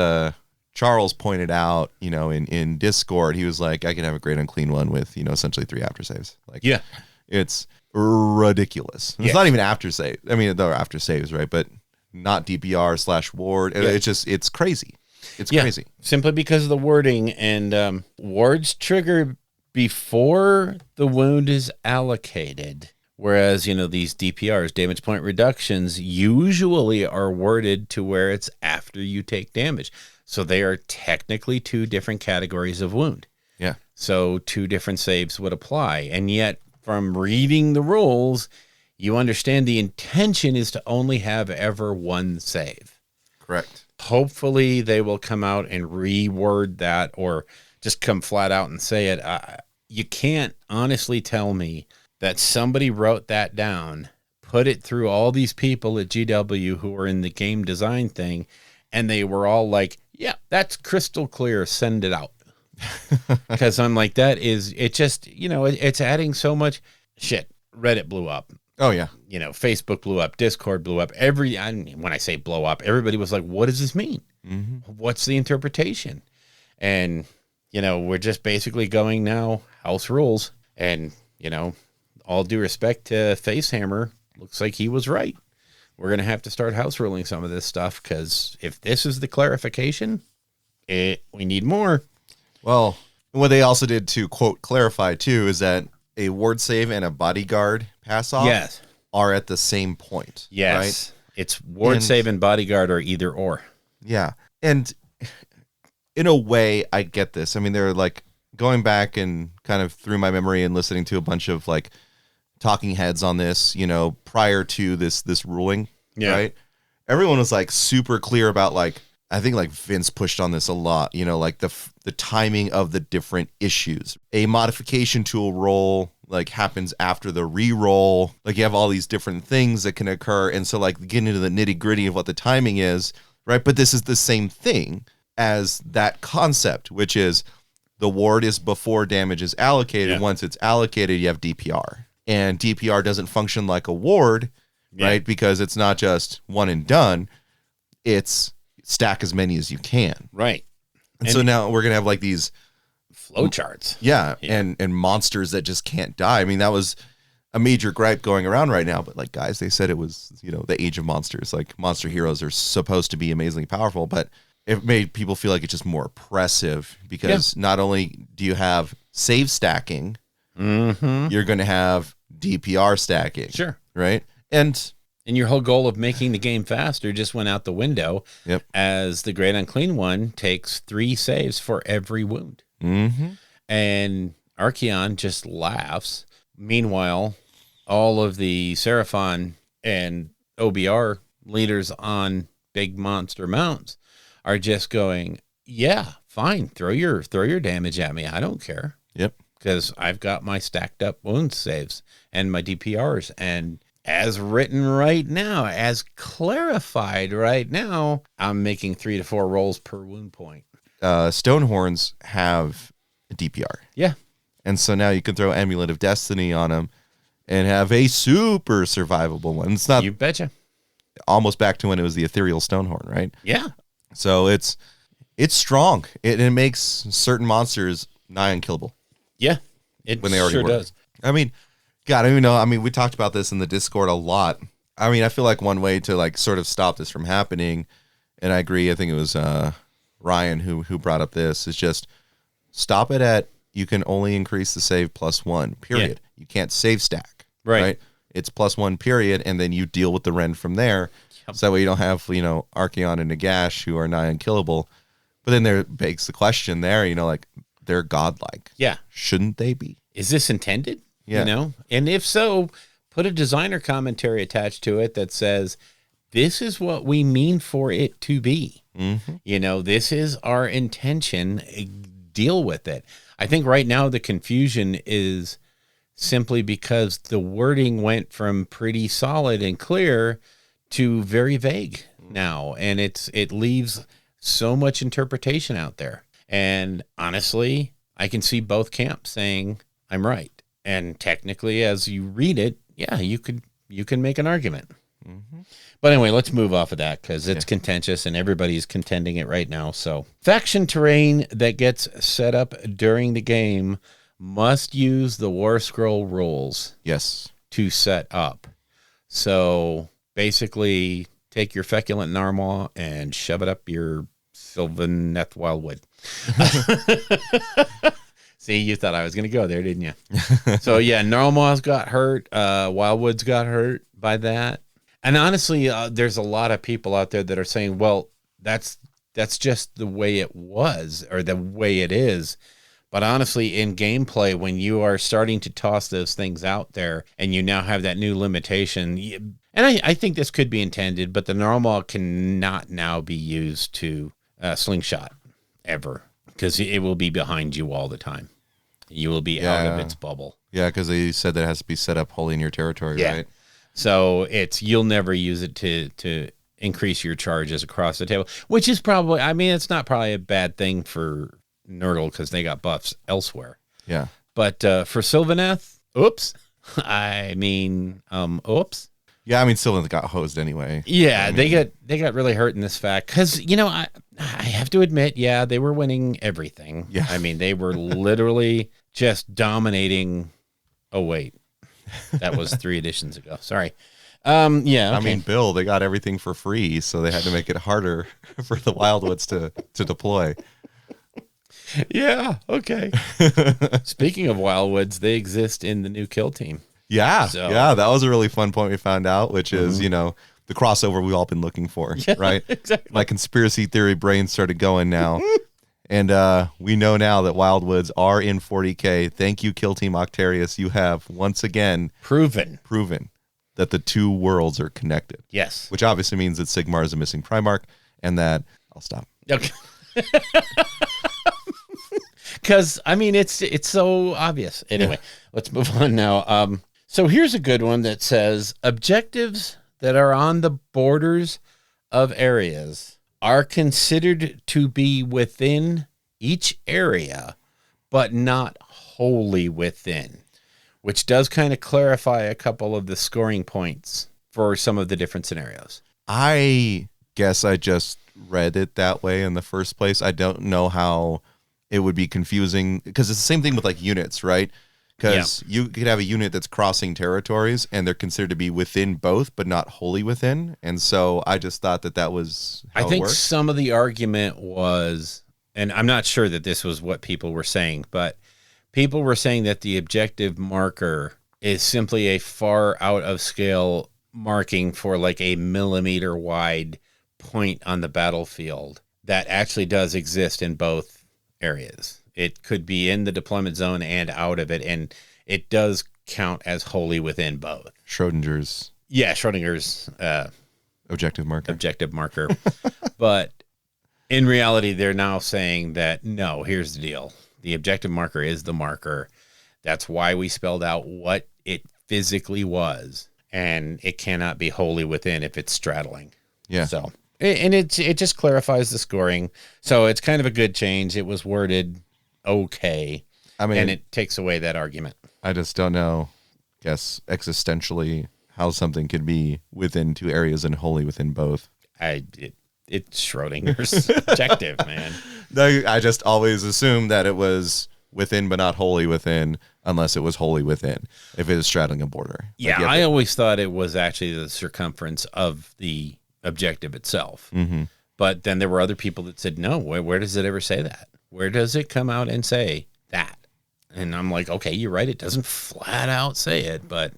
Charles pointed out, in Discord, he was like, I can have a great unclean one with, essentially 3 after saves. Like, yeah, it's ridiculous. It's not even after save. I mean, they're after saves, right? But not DPR/ward. Yeah. It's crazy. It's crazy. Simply because of the wording, and wards trigger before the wound is allocated. Whereas, these DPRs, damage point reductions, usually are worded to where it's after you take damage. So they are technically 2 different categories of wound. Yeah. So 2 different saves would apply. And yet, from reading the rules, you understand the intention is to only have ever 1 save. Correct. Hopefully they will come out and reword that, or just come flat out and say it. You can't honestly tell me that somebody wrote that down, put it through all these people at GW who were in the game design thing, and they were all like, yeah, that's crystal clear, send it out. Because I'm like, it's adding so much shit. Reddit blew up. Oh, yeah. Facebook blew up, Discord blew up. When I say blow up, everybody was like, what does this mean? Mm-hmm. What's the interpretation? And, we're just basically going now, house rules. And, all due respect to Facehammer, looks like he was right. We're going to have to start house ruling some of this stuff, because if this is the clarification, we need more. Well, what they also did to, quote, clarify, too, is that a ward save and a bodyguard pass off are at the same point. Yes. Right? It's ward save and bodyguard or either or. Yeah. And in a way, I get this. I mean, they're like going back and kind of through my memory and listening to a bunch of like talking heads on this, prior to this ruling, right? Everyone was like super clear about like, I think like Vince pushed on this a lot, like the timing of the different issues. A modification to a roll like happens after the re-roll. Like you have all these different things that can occur. And so like getting into the nitty gritty of what the timing is, right? But this is the same thing as that concept, which is the ward is before damage is allocated. Yeah. Once it's allocated, you have DPR. And DPR doesn't function like a ward, right? Because it's not just one and done. It's stack as many as you can. Right. And so now we're going to have like these flowcharts. Yeah. And monsters that just can't die. I mean, that was a major gripe going around right now. But like, guys, they said it was, the age of monsters. Like monster heroes are supposed to be amazingly powerful, but it made people feel like it's just more oppressive because not only do you have save stacking, you're going to have DPR stacking. Sure. Right. And your whole goal of making the game faster just went out the window. Yep. As the Great Unclean One takes 3 saves for every wound. Mm-hmm. And Archeon just laughs. Meanwhile, all of the Seraphon and OBR leaders on big monster mounts are just going, yeah, fine. Throw your damage at me. I don't care. Yep. Because I've got my stacked up wound saves and my DPRs. And as written right now, as clarified right now, I'm making 3 to 4 rolls per wound point. Stonehorns have a DPR. Yeah. And so now you can throw Amulet of Destiny on them and have a super survivable one. It's not, you betcha, almost back to when it was the Ethereal Stonehorn, right? Yeah. So it's strong. It makes certain monsters nigh unkillable. Yeah. It when they already sure were. does. I mean, God, I don't even know. I mean, we talked about this in the Discord a lot. I mean, I feel like one way to like sort of stop this from happening, and I agree, I think it was Ryan who brought up this, is just stop it at you can only increase the save +1, period. Yeah. You can't save stack. Right? It's +1, period, and then you deal with the rend from there. Yep. So that way you don't have, Archeon and Nagash who are nigh unkillable. But then there begs the question there, like, they're godlike. Yeah. Shouldn't they be? Is this intended? Yeah. And if so, put a designer commentary attached to it that says, this is what we mean for it to be. Mm-hmm. This is our intention. Deal with it. I think right now the confusion is simply because the wording went from pretty solid and clear to very vague now. And it leaves so much interpretation out there. And honestly, I can see both camps saying I'm right. And technically, as you read it, yeah, you can make an argument. Mm-hmm. But anyway, let's move off of that because it's contentious and everybody's contending it right now. So faction terrain that gets set up during the game must use the War Scroll rules. Yes. To set up. So basically, take your feculent narwhal and shove it up your Sylvaneth Wildwood. See, you thought I was going to go there, didn't you? So yeah, narwhals got hurt. Wildwoods got hurt by that. And honestly, there's a lot of people out there that are saying, well, that's just the way it was or the way it is. But honestly, in gameplay, when you are starting to toss those things out there and you now have that new limitation, and I think this could be intended, but the narwhal cannot now be used to slingshot ever because it will be behind you all the time. You will be out of its bubble. Yeah, because they said that it has to be set up wholly in your territory, right? So you'll never use it to increase your charges across the table, which is probably, I mean, it's not probably a bad thing for Nurgle because they got buffs elsewhere. Yeah. But for Sylvaneth, oops. Yeah, I mean, Sylvaneth got hosed anyway. Yeah, they got really hurt in this fact because, I have to admit, they were winning everything. Yeah. I mean, they were literally just dominating. Oh, wait. That was 3 editions ago. Sorry. Okay. I mean, Bill, they got everything for free, so they had to make it harder for the Wildwoods to deploy. Yeah, okay. Speaking of Wildwoods, they exist in the new kill team. Yeah, that was a really fun point we found out, which is, the crossover we've all been looking for, right? Exactly. My conspiracy theory brain started going now. And we know now that Wildwoods are in 40K. Thank you, Kill Team Octarius. You have once again proven that the two worlds are connected. Yes. Which obviously means that Sigmar is a missing Primarch and that I'll stop. Okay. Because, I mean, it's so obvious. Anyway, let's move on now. So here's a good one that says, objectives that are on the borders of areas are considered to be within each area, but not wholly within, which does kind of clarify a couple of the scoring points for some of the different scenarios. I guess I just read it that way in the first place. I don't know how it would be confusing because it's the same thing with like units, right? Because you could have a unit that's crossing territories and they're considered to be within both, but not wholly within. And so I just thought that was how I think it worked. Some of the argument was, and I'm not sure that this was what people were saying, but people were saying that the objective marker is simply a far out of scale marking for like a millimeter wide point on the battlefield that actually does exist in both areas. It could be in the deployment zone and out of it, and it does count as wholly within both. Schrodinger's objective marker. But in reality, they're now saying that, no, here's the deal. The objective marker is the marker. That's why we spelled out what it physically was, and it cannot be wholly within if it's straddling. Yeah. So, and it just clarifies the scoring. So it's kind of a good change. It was worded okay. I mean, and it takes away that argument. I just don't know, existentially, how something could be within two areas and wholly within both. It's Schrodinger's objective, man. I just always assumed that it was within but not wholly within unless it was wholly within, if it is straddling a border. Yeah, I always thought it was actually the circumference of the objective itself. Mm-hmm. But then there were other people that said, no, where does it ever say that? Where does it come out and say that? And I'm like, okay, you're right. It doesn't flat out say it, but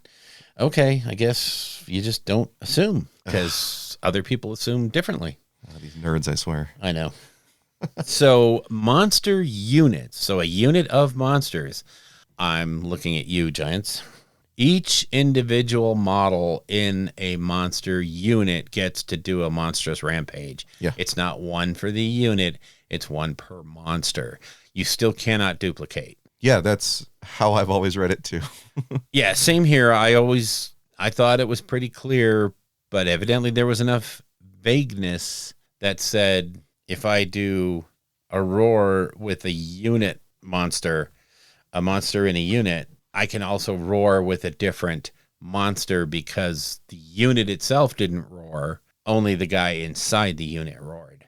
okay, I guess you just don't assume because other people assume differently. These nerds, I swear. I know. So monster units. So a unit of monsters. I'm looking at you, Giants. Each individual model in a monster unit gets to do a monstrous rampage. Yeah. It's not one for the unit. It's one per monster. You still cannot duplicate. Yeah, that's how I've always read it too. Yeah, same here. I thought it was pretty clear, but evidently there was enough vagueness that said if I do a roar with a unit a monster in a unit, I can also roar with a different monster because the unit itself didn't roar. Only the guy inside the unit roared.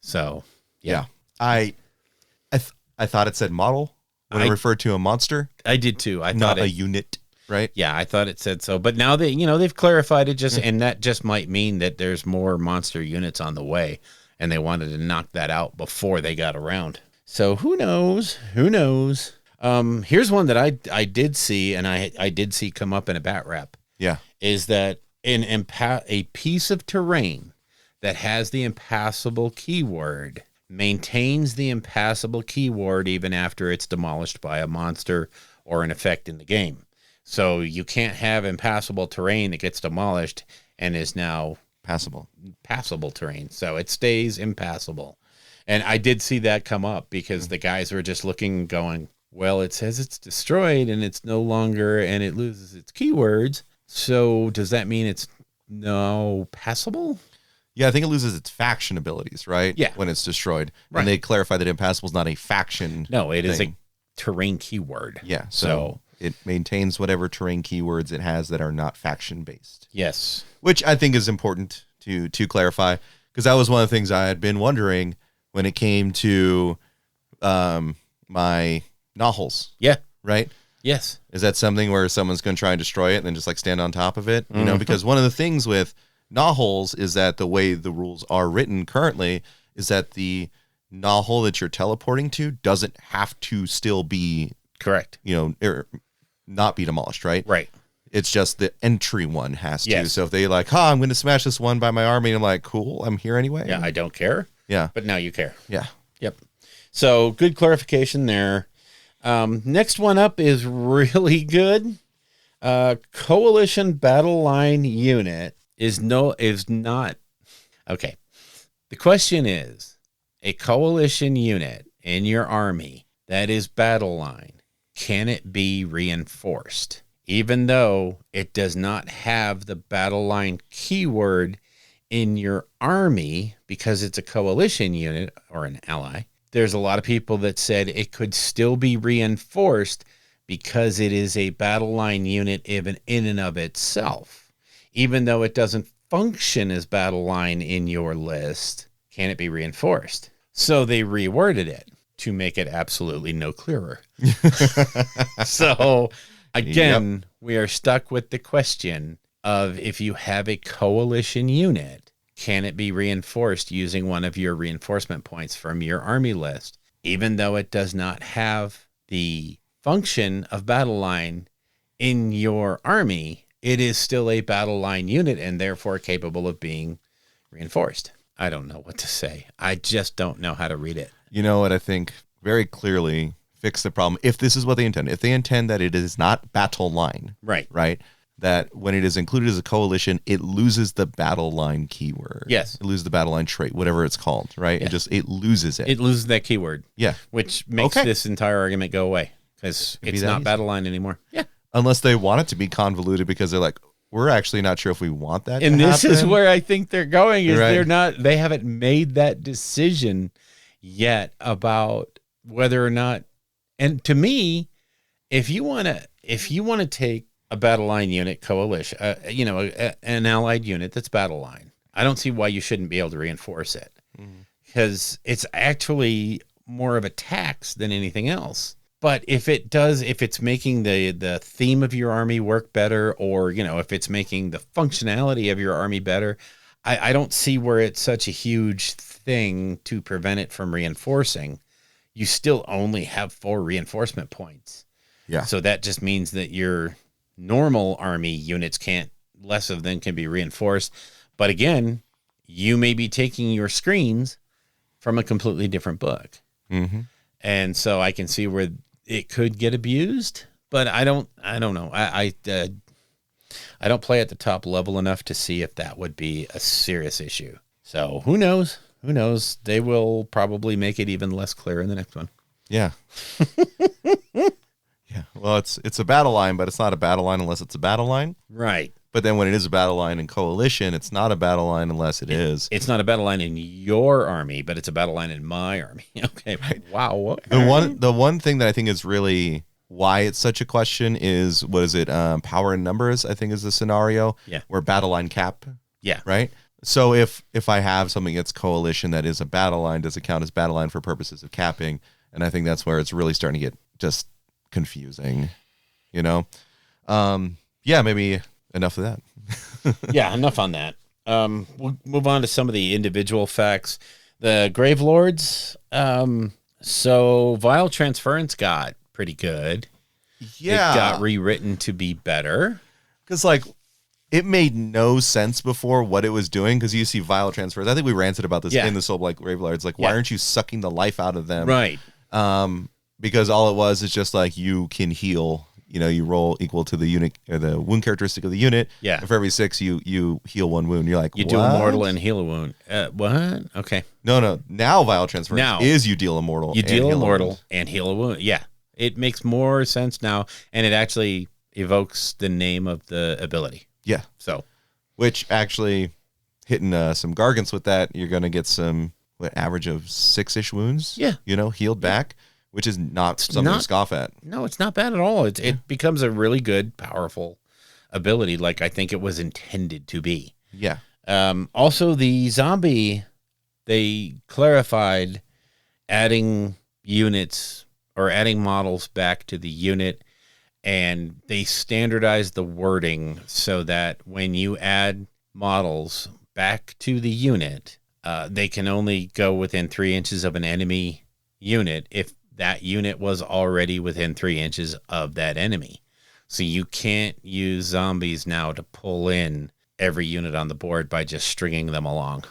So, yeah. I thought it said model when it referred to a monster. I did too. I not thought a unit, right? Yeah, I thought it said so. But now they've clarified it and that just might mean that there's more monster units on the way and they wanted to knock that out before they got around. So who knows? Who knows? Here's one that I did see and I did see come up in a bat rap. Yeah. Is that a piece of terrain that has the impassable keyword maintains the impassable keyword even after it's demolished by a monster or an effect in the game. So you can't have impassable terrain that gets demolished and is now passable terrain. So it stays impassable. And I did see that come up because the guys were just looking going, well, it says it's destroyed and it's no longer, and it loses its keywords. So does that mean it's no passable? Yeah, I think it loses its faction abilities, right? Yeah. When it's destroyed. Right. And they clarify that impassable is not a faction. No, it is a terrain keyword. Yeah. So it maintains whatever terrain keywords it has that are not faction based. Yes. Which I think is important to clarify, because that was one of the things I had been wondering when it came to my Nahul's. Yeah. Right? Yes. Is that something where someone's going to try and destroy it and then just like stand on top of it? You know, because one of the things with Nahul's is that the way the rules are written currently is that the Nahul that you're teleporting to doesn't have to still be correct. Not be demolished, right? Right. It's just the entry one has to. Yes. So if they like, I'm going to smash this one by my army, and I'm like, cool, I'm here anyway. Yeah, I don't care. Yeah. But now you care. Yeah. Yep. So good clarification there. Next one up is really good. Coalition battle line unit is not okay. The question is, a coalition unit in your army that is battle line, can it be reinforced? Even though it does not have the battle line keyword in your army because it's a coalition unit or an ally, there's a lot of people that said it could still be reinforced because it is a battle line unit even in and of itself. Even though it doesn't function as battle line in your list, can it be reinforced? So they reworded it to make it absolutely no clearer. So again, we are stuck with the question of, if you have a coalition unit, can it be reinforced using one of your reinforcement points from your army list? Even though it does not have the function of battle line in your army, it is still a battle line unit and therefore capable of being reinforced. I don't know what to say. I just don't know how to read it. You know what I think very clearly fix the problem, if this is what they intend. If they intend that it is not battle line, right? That when it is included as a coalition, it loses the battle line keyword. Yes. It loses the battle line trait, whatever it's called, right? Yes. It loses it. It loses that keyword. Yeah. Which makes this entire argument go away because it's not battle line anymore. Yeah. Unless they want it to be convoluted because they're like, we're actually not sure if we want that and to this happen. Is where I think they're going is Right. they haven't made that decision yet about whether or not. And to me, if you want to take a battle line unit coalition, an allied unit that's battle line, I don't see why you shouldn't be able to reinforce it, because it's actually more of a tax than anything else. But if it's making the theme of your army work better, or, if it's making the functionality of your army better, I don't see where it's such a huge thing to prevent it from reinforcing. You still only have 4 reinforcement points. Yeah. So that just means that your normal army units less of them can be reinforced. But again, you may be taking your screens from a completely different book. Mm-hmm. And so I can see where it could get abused, but I don't know. I don't play at the top level enough to see if that would be a serious issue. So who knows? Who knows? They will probably make it even less clear in the next one. Yeah. Yeah. Well, it's a battle line, but it's not a battle line unless it's a battle line. Right. But then when it is a battle line in Coalition, it's not a battle line unless it is. It's not a battle line in your army, but it's a battle line in my army. Okay. Right. Wow. The one thing that I think is really why it's such a question is, what is it? Power in numbers, I think, is the scenario. Yeah. Where battle line cap. Yeah. Right. So if I have something that's Coalition that is a battle line, does it count as battle line for purposes of capping? And I think that's where it's really starting to get just confusing, you know? Yeah, maybe enough of that. Yeah, enough on that. We'll move on to some of the individual facts. The Grave Lords. So Vile Transference got pretty good. Yeah. It got rewritten to be better. Because, like, it made no sense before what it was doing, because you see Vile Transfers. I think we ranted about this in the Soul Blight Grave Lords. Like, why aren't you sucking the life out of them? Right. Because all it was is just like, you can heal. You know, you roll equal to the unit or the wound characteristic of the unit. Yeah. And for every 6, you heal 1 wound. You're like, you do immortal and heal a wound. What? Okay. No. Now Vile Transference is you deal immortal. You deal immortal and heal a wound. Yeah. It makes more sense now, and it actually evokes the name of the ability. Yeah. So, which actually hitting some Gargants with that, you're going to get some average of 6-ish wounds. Yeah. You know, healed back, which is not something to scoff at. No, it's not bad at all. It becomes a really good, powerful ability, like I think it was intended to be. Yeah. Also, the zombie, they clarified adding units or adding models back to the unit, and they standardized the wording so that when you add models back to the unit, they can only go within 3 inches of an enemy unit if that unit was already within 3 inches of that enemy. So you can't use zombies now to pull in every unit on the board by just stringing them along.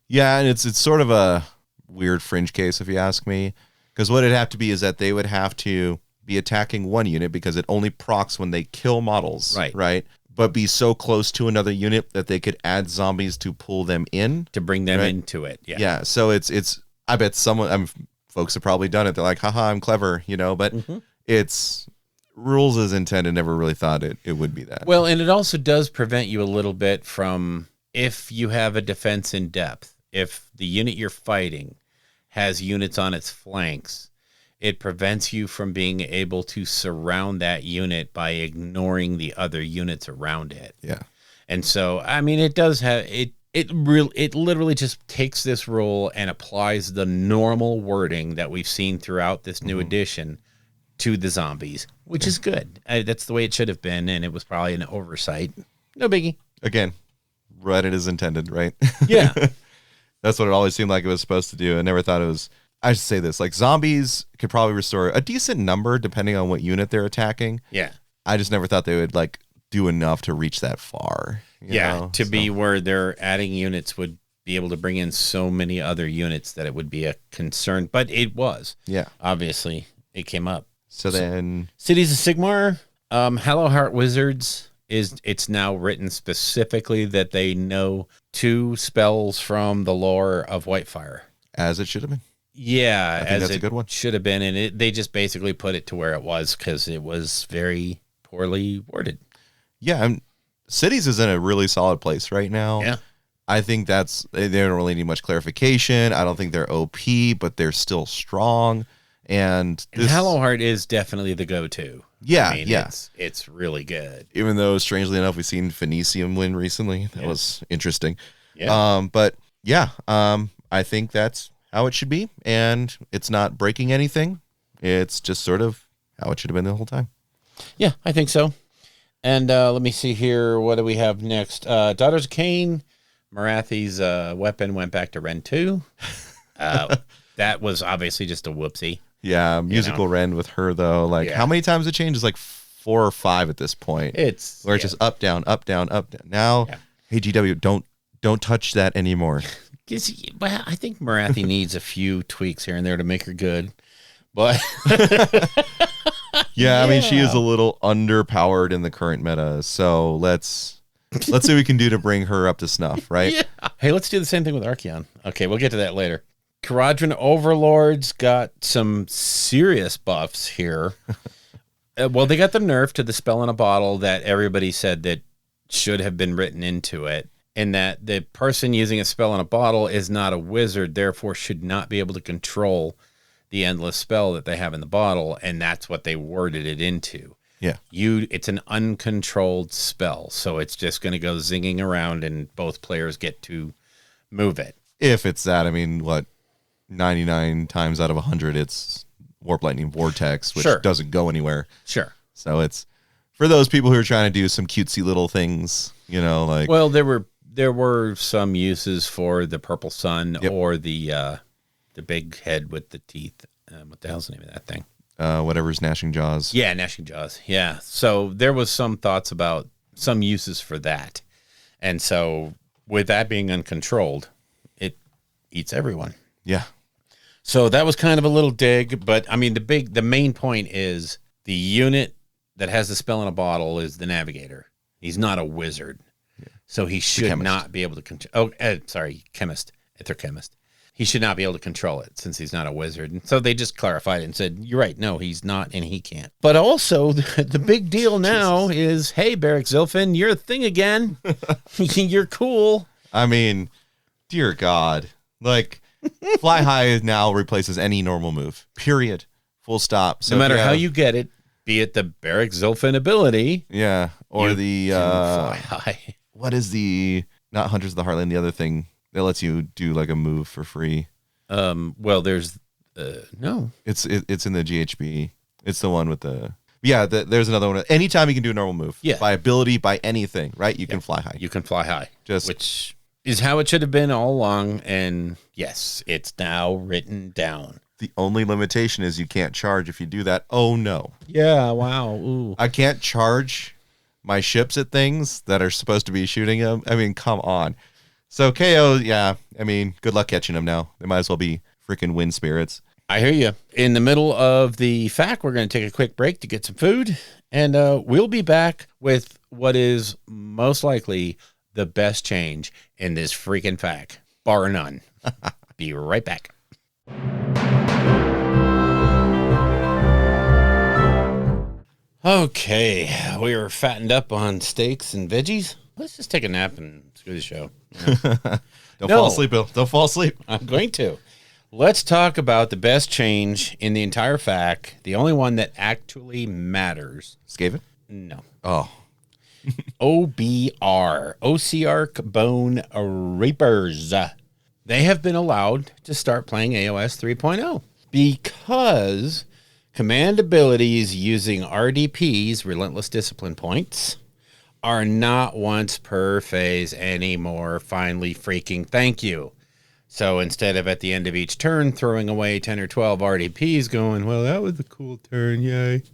Yeah, and it's sort of a weird fringe case, if you ask me, because what it'd have to be is that they would have to be attacking one unit because it only procs when they kill models, right? But be so close to another unit that they could add zombies to pull them in, to bring them into it. Yeah. So it's I bet folks have probably done it. They're like, haha, I'm clever, you know, but it's rules as intended. Never really thought it would be that. Well, and it also does prevent you a little bit from, if you have a defense in depth, if the unit you're fighting has units on its flanks, it prevents you from being able to surround that unit by ignoring the other units around it. Yeah. And so, I mean, it does have it. It literally just takes this rule and applies the normal wording that we've seen throughout this new edition to the zombies, which is good. That's the way it should have been, and it was probably an oversight. No biggie. Again, read it as intended, right? Yeah. That's what it always seemed like it was supposed to do. I never thought it was. I should say this, like, zombies could probably restore a decent number depending on what unit they're attacking. Yeah. I just never thought they would, like, do enough to reach that far. You know? Be where they're adding units would be able to bring in so many other units that it would be a concern. But it was. Yeah. Obviously, it came up. So then... Cities of Sigmar, Hallowheart Wizards, it's now written specifically that they know 2 spells from the lore of Whitefire. As it should have been. Yeah, I think that's a good one. Should have been, and they just basically put it to where it was because it was very poorly worded. Yeah, and Cities is in a really solid place right now. Yeah. I think they don't really need much clarification. I don't think they're OP, but they're still strong. And Hallowheart is definitely the go-to. Yeah, I mean, it's really good. Even though, strangely enough, we've seen Phoenicium win recently. That was interesting. Yeah. But yeah, I think that's how it should be, and it's not breaking anything. It's just sort of how it should have been the whole time. Yeah, I think so. And let me see here. What do we have next? Daughters of Cain. Marathi's weapon went back to Ren 2. That was obviously just a whoopsie. Yeah, musical Ren with her, though. Like, how many times it changes? Like 4 or 5 at this point. It's just up, down, up, down, up, down. Now, hey, GW, don't touch that anymore. Well, I think Marathi needs a few tweaks here and there to make her good. But yeah, I mean, she is a little underpowered in the current meta. So let's see what we can do to bring her up to snuff, right? Yeah. Hey, let's do the same thing with Archeon. Okay, we'll get to that later. Karadran Overlords got some serious buffs here. Well, they got the nerf to the spell in a bottle that everybody said that should have been written into it, and that the person using a spell in a bottle is not a wizard, therefore should not be able to control the endless spell that they have in the bottle, and that's what they worded it into. Yeah. It's an uncontrolled spell, so it's just going to go zinging around, and both players get to move it. If it's that, I mean, 99 times out of 100, it's Warp Lightning Vortex, which doesn't go anywhere. Sure. So it's for those people who are trying to do some cutesy little things, like. Well, there were some uses for the Purple Sun or the big head with the teeth. What the hell's the name of that thing? Whatever's Gnashing Jaws. Yeah, Gnashing Jaws. Yeah. So there was some thoughts about some uses for that. And so with that being uncontrolled, it eats everyone. Yeah. So that was kind of a little dig, but I mean, the main point is the unit that has the spell in a bottle is the navigator. He's not a wizard. Yeah. So he should not be able to control. Chemist. Ether chemist. He should not be able to control it since he's not a wizard. And so they just clarified it and said, you're right. No, he's not, and he can't. But also, the big deal now is, hey, Beric Zilfin, you're a thing again. You're cool. I mean, dear God. Fly high now replaces any normal move. Period. Full stop. So no matter how you get it, be it the Beric Zilfin ability. Yeah. Or the... fly high. What is the... Not Hunters of the Heartland, the other thing that lets you do a move for free. Well, there's no. It's in the GHB. It's the one with the there's another one. Anytime you can do a normal move. Yeah. By ability, by anything, right? You can fly high. You can fly high. Which is how it should have been all along, and yes, it's now written down. The only limitation is you can't charge if you do that. Oh no. Yeah, wow. Ooh. I can't charge my ships at things that are supposed to be shooting them. I mean, come on. So KO, I mean, good luck catching them now. They might as well be freaking wind spirits. I hear you. In the middle of the fact, we're going to take a quick break to get some food, and we'll be back with what is most likely the best change in this freaking fact, bar none. Be right back. Okay, we were fattened up on steaks and veggies. Let's just take a nap and screw the show. Don't fall asleep, Bill. Don't fall asleep. I'm going to. Let's talk about the best change in the entire fact, the only one that actually matters. Skaven? No. Oh. OCR Bone Reapers. They have been allowed to start playing AOS 3.0 because command abilities using RDPs, Relentless Discipline Points, are not once per phase anymore. Finally, freaking thank you. So instead of at the end of each turn throwing away 10 or 12 RDPs going, well, that was a cool turn, yay.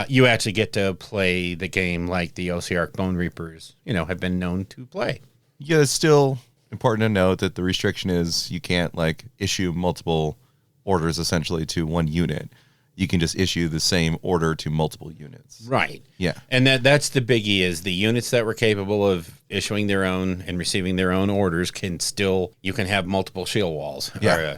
You actually get to play the game like the OCR Bone Reapers, have been known to play. Yeah, it's still important to note that the restriction is you can't issue multiple orders essentially to one unit. You can just issue the same order to multiple units. Right. Yeah. And that's the biggie is the units that were capable of issuing their own and receiving their own orders you can have multiple shield walls. Yeah.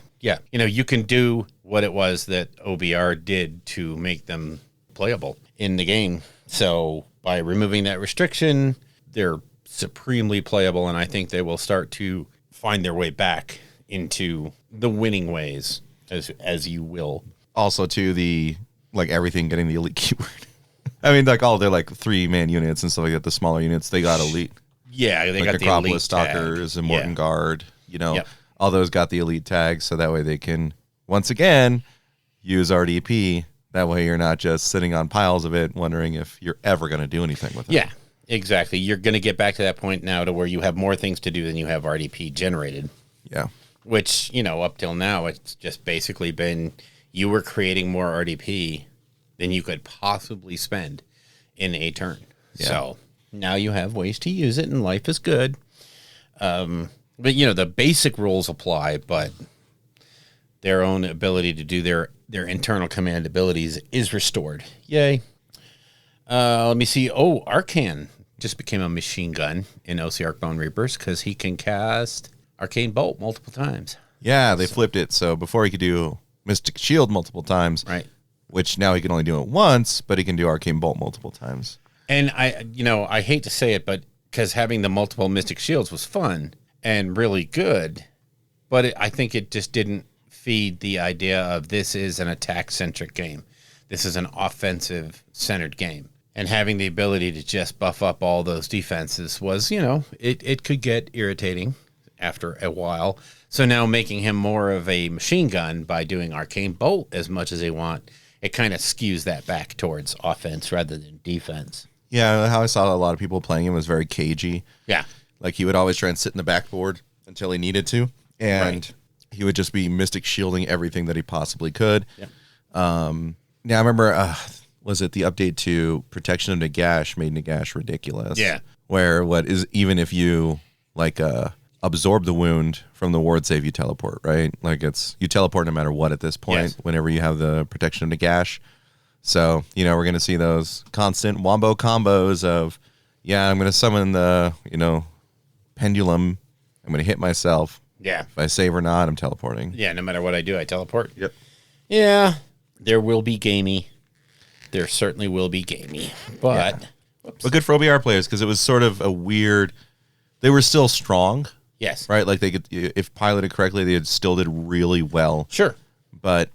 You can do what it was that OBR did to make them playable in the game. So by removing that restriction, they're supremely playable, and I think they will start to find their way back into the winning ways, as you will. Also, to the everything getting the elite keyword. I mean, all their 3-man units and stuff like that. The smaller units, they got elite. Yeah, they got the Acropolis elite Stalkers tag. and Morton Guard. Yep. All those got the elite tags, so that way they can once again use RDP. That way, you're not just sitting on piles of it, wondering if you're ever going to do anything with it. Yeah, exactly. You're going to get back to that point now to where you have more things to do than you have RDP generated. Yeah. Which up till now, it's just basically been. You were creating more RDP than you could possibly spend in a turn. Yeah. So now you have ways to use it, and life is good. But, the basic rules apply, but their own ability to do their internal command abilities is restored. Yay. Let me see. Oh, Arcan just became a machine gun in OCR Bone Reapers because he can cast Arcane Bolt multiple times. Yeah, they flipped it. So before he could do Mystic Shield multiple times, right? Which now he can only do it once, but he can do Arcane Bolt multiple times. And I hate to say it, but because having the multiple Mystic Shields was fun and really good, but I think it just didn't feed the idea of this is an attack-centric game. This is an offensive-centered game. And having the ability to just buff up all those defenses was, it could get irritating after a while. So now making him more of a machine gun by doing Arcane Bolt as much as they want, it kind of skews that back towards offense rather than defense. Yeah, how I saw a lot of people playing him was very cagey. Yeah. Like he would always try and sit in the backboard until he needed to. And he would just be Mystic Shielding everything that he possibly could. Yeah. Now I remember... was it the update to Protection of Nagash made Nagash ridiculous? Yeah. Where even if you absorb the wound from the ward save, you teleport, right? Like you teleport no matter what at this point, whenever you have the Protection of Nagash. So, we're going to see those constant wombo combos of, I'm going to summon the, pendulum. I'm going to hit myself. Yeah. If I save or not, I'm teleporting. Yeah, no matter what I do, I teleport. Yep. Yeah, there will be gamey. There certainly will be gamey, but good for OBR players because it was sort of a weird. They were still strong, yes, right? Like they could, if piloted correctly, they still did really well. Sure, but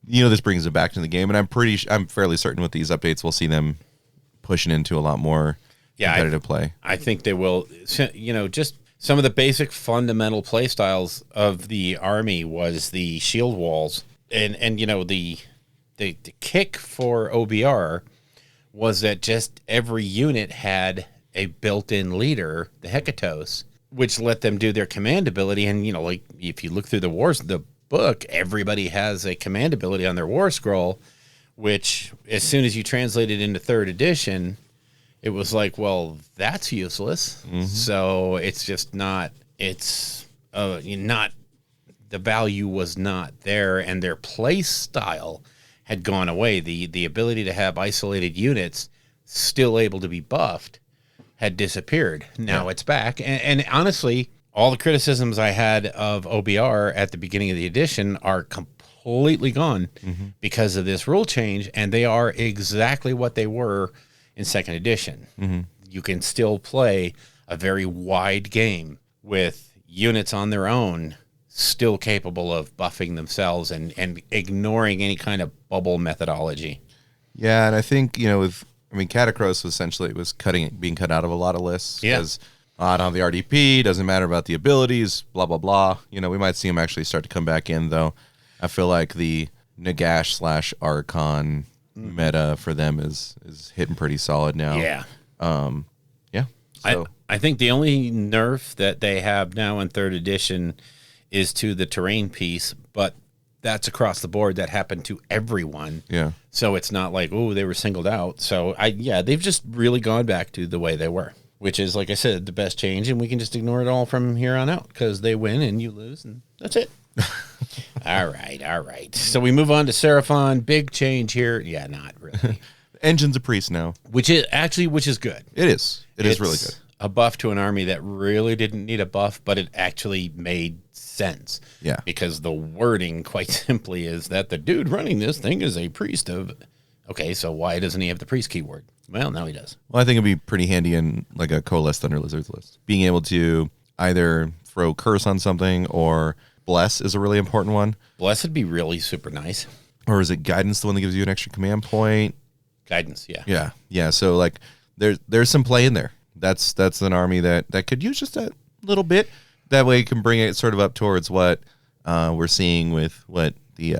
this brings them back to the game, and I'm fairly certain with these updates, we'll see them pushing into a lot more competitive play. I think they will. Just some of the basic fundamental play styles of the army was the shield walls, and the kick for OBR was that just every unit had a built-in leader, the Hekatos, which let them do their command ability. And, like if you look through the book, everybody has a command ability on their war scroll, which as soon as you translate it into 3rd edition, it was like, well, that's useless. Mm-hmm. So it's just not, the value was not there, and their play style had gone away. The ability to have isolated units still able to be buffed had disappeared. Now it's back. And honestly, all the criticisms I had of OBR at the beginning of the edition are completely gone because of this rule change, and they are exactly what they were in 2nd edition. Mm-hmm. You can still play a very wide game with units on their own still capable of buffing themselves and ignoring any kind of bubble methodology. Yeah, and I think, Catacross essentially was being cut out of a lot of lists. Yeah. Because I don't have the RDP, doesn't matter about the abilities, blah, blah, blah. We might see him actually start to come back in, though. I feel like the Nagash / Archon meta for them is hitting pretty solid now. Yeah. So. I think the only nerf that they have now in 3rd edition is to the terrain piece, but that's across the board. That happened to everyone. Yeah. So it's not like, they were singled out. So they've just really gone back to the way they were, which is, like I said, the best change, and we can just ignore it all from here on out because they win and you lose, and that's it. All right. So we move on to Seraphon. Big change here. Yeah, not really. Engine's a priest now. Which is good. It is. It's really good. A buff to an army that really didn't need a buff, but it actually made sense. Yeah. Because the wording, quite simply, is that the dude running this thing is a priest of... Okay, so why doesn't he have the priest keyword? Well, now he does. Well, I think it'd be pretty handy in like a Coalesced Thunder Lizards list. Being able to either throw Curse on something or Bless is a really important one. Bless would be really super nice. Or is it Guidance, the one that gives you an extra command point? Guidance, yeah. Yeah. So like there's some play in there. That's an army that could use just a little bit. That way it can bring it sort of up towards what we're seeing with what the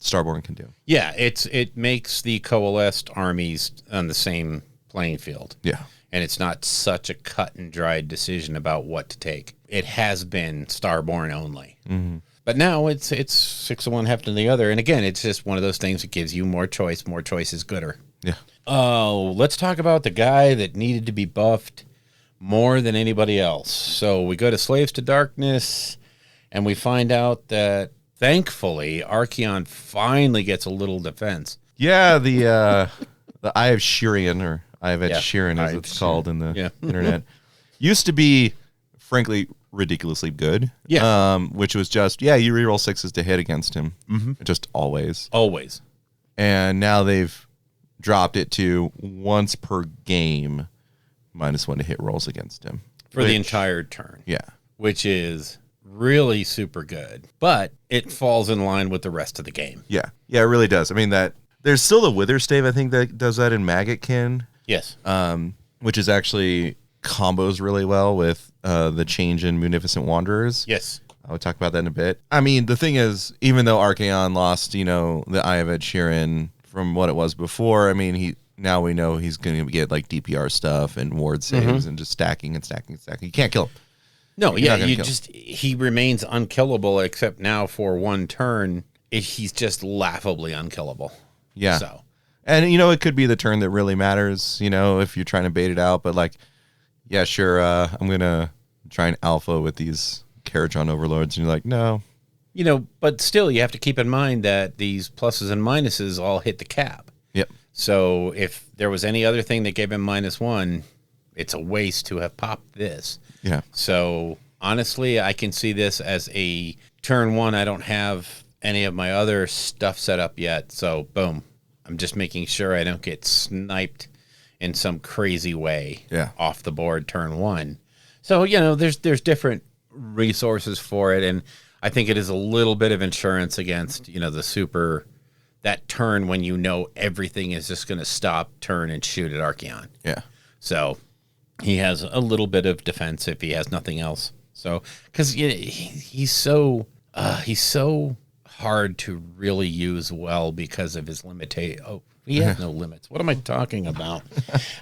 Starborn can do. Yeah, it makes the coalesced armies on the same playing field. Yeah. And it's not such a cut and dried decision about what to take. It has been Starborn only. Mm-hmm. But now it's 6 of one, half of the other. And again, it's just one of those things that gives you more choice. More choice is gooder. Yeah. Oh, let's talk about the guy that needed to be buffed more than anybody else. So we go to Slaves to Darkness, and we find out that, thankfully, Archeon finally gets a little defense. Yeah, the Eye of Shirian, or Eye of Ed Sheeran, as it's called in the internet, used to be, frankly, ridiculously good. Yeah. Which was just, you reroll 6s to hit against him. Mm-hmm. Just always. Always. And now they've dropped it to once per game -1 to hit rolls against him. For the entire turn. Yeah. Which is really super good. But it falls in line with the rest of the game. Yeah. Yeah, it really does. I mean, there's still the Wither Stave, I think, that does that in Maggotkin. Yes. Which is actually combos really well with the change in Munificent Wanderers. Yes. I'll talk about that in a bit. I mean, the thing is, even though Archaon lost, the Eye of Ed Sheeran from what it was before, I mean, now we know he's going to get like DPR stuff and ward saves and just stacking and stacking and stacking. You can't kill him. No, he remains unkillable, except now for one turn, he's just laughably unkillable. Yeah. So. And, it could be the turn that really matters, if you're trying to bait it out. But, like, yeah, sure, I'm going to try and alpha with these Karadran Overlords. And you're like, no. But still, you have to keep in mind that these pluses and minuses all hit the cap. Yep. So if there was any other thing that gave him -1, it's a waste to have popped this. Yeah. So, honestly, I can see this as a turn 1. I don't have any of my other stuff set up yet. So, boom. I'm just making sure I don't get sniped in some crazy way off the board turn 1. So, there's different resources for it. And I think it is a little bit of insurance against, that turn when everything is just going to stop, turn, and shoot at Archaon. Yeah. So he has a little bit of defense if he has nothing else. So, because he's so hard to really use well because of his limitation. Oh, he has no limits. What am I talking about?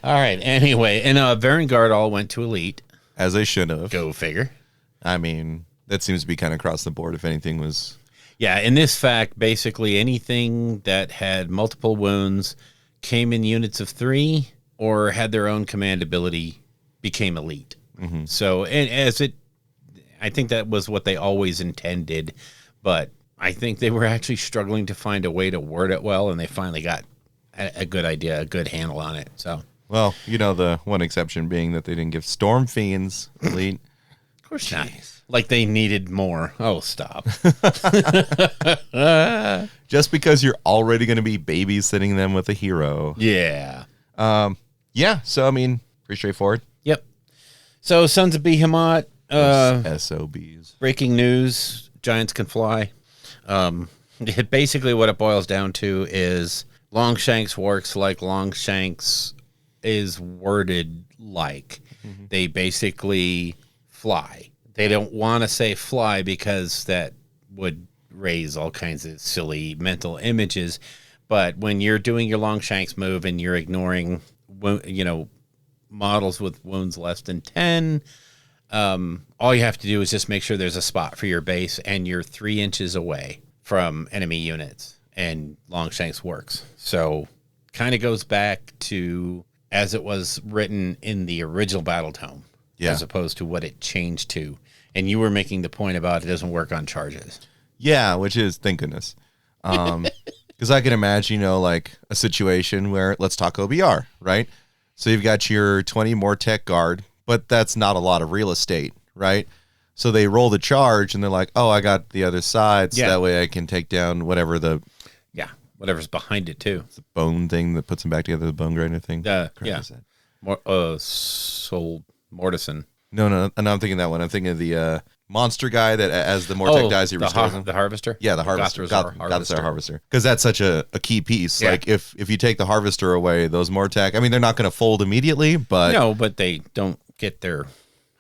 All right. Anyway, and Varangard all went to Elite. As they should have. Go figure. I mean, that seems to be kind of across the board if anything was... Yeah, in this fact, basically anything that had multiple wounds, came in units of 3, or had their own command ability became Elite. Mm-hmm. So, and I think that was what they always intended, but I think they were actually struggling to find a way to word it well, and they finally got a good idea, a good handle on it. So, well, the one exception being that they didn't give Storm Fiends Elite. Of course not. Like they needed more. Oh, stop. Just because you're already going to be babysitting them with a hero. Yeah. Yeah. So, I mean, pretty straightforward. Yep. So, Sons of Behemoth. SOBs. Breaking news. Giants can fly. Basically what it boils down to is Longshanks works like Longshanks is worded like. Mm-hmm. They basically fly. They don't want to say fly because that would raise all kinds of silly mental images. But when you're doing your Longshanks move and you're ignoring, models with wounds less than 10, all you have to do is just make sure there's a spot for your base and you're 3 inches away from enemy units, and Longshanks works. So kind of goes back to as it was written in the original Battle Tome. Yeah. As opposed to what it changed to. And you were making the point about it doesn't work on charges. Yeah, which is, thank goodness. Because I can imagine, like a situation where, let's talk OBR, right? So you've got your 20 more tech guard, but that's not a lot of real estate, right? So they roll the charge and they're like, oh, I got the other side, so that way I can take down whatever's behind it too. It's the bone thing that puts them back together, the bone grinder thing. Soul Mortison. No, and I'm thinking that one. I'm thinking of the monster guy that as the Mortec dies, he restores him. The Harvester? Yeah, the Harvester. God's Harvester. Because that's such a key piece. Yeah. Like, if you take the Harvester away, those Mortec, I mean, they're not going to fold immediately, but... No, but they don't get their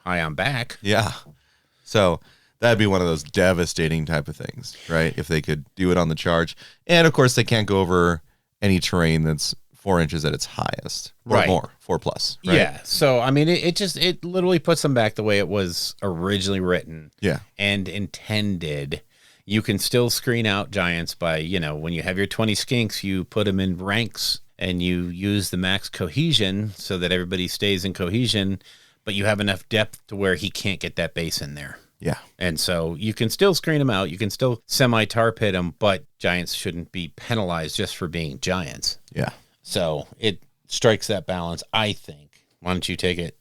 high on back. Yeah. So that'd be one of those devastating type of things, right? If they could do it on the charge. And, of course, they can't go over any terrain that's 4 inches at its highest, or right. more, 4+. Right? Yeah. So I mean, it literally puts them back the way it was originally written. Yeah. And intended. You can still screen out giants by, when you have your 20 skinks, you put them in ranks and you use the max cohesion so that everybody stays in cohesion, but you have enough depth to where he can't get that base in there. Yeah. And so you can still screen them out. You can still semi-tar pit them, but giants shouldn't be penalized just for being giants. Yeah. So it strikes that balance, I think. Why don't you take it?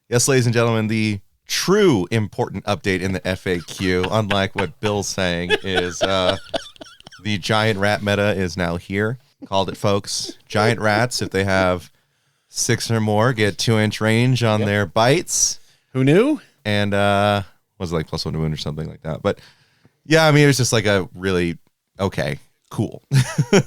Yes, ladies and gentlemen, the true important update in the FAQ, unlike what Bill's saying, is the giant rat meta is now here. Called it, folks. Giant rats, if they have 6 or more get 2-inch range on their bites. Who knew? And was it like +1 to wound or something like that? But yeah, I mean, it was just like a really cool. I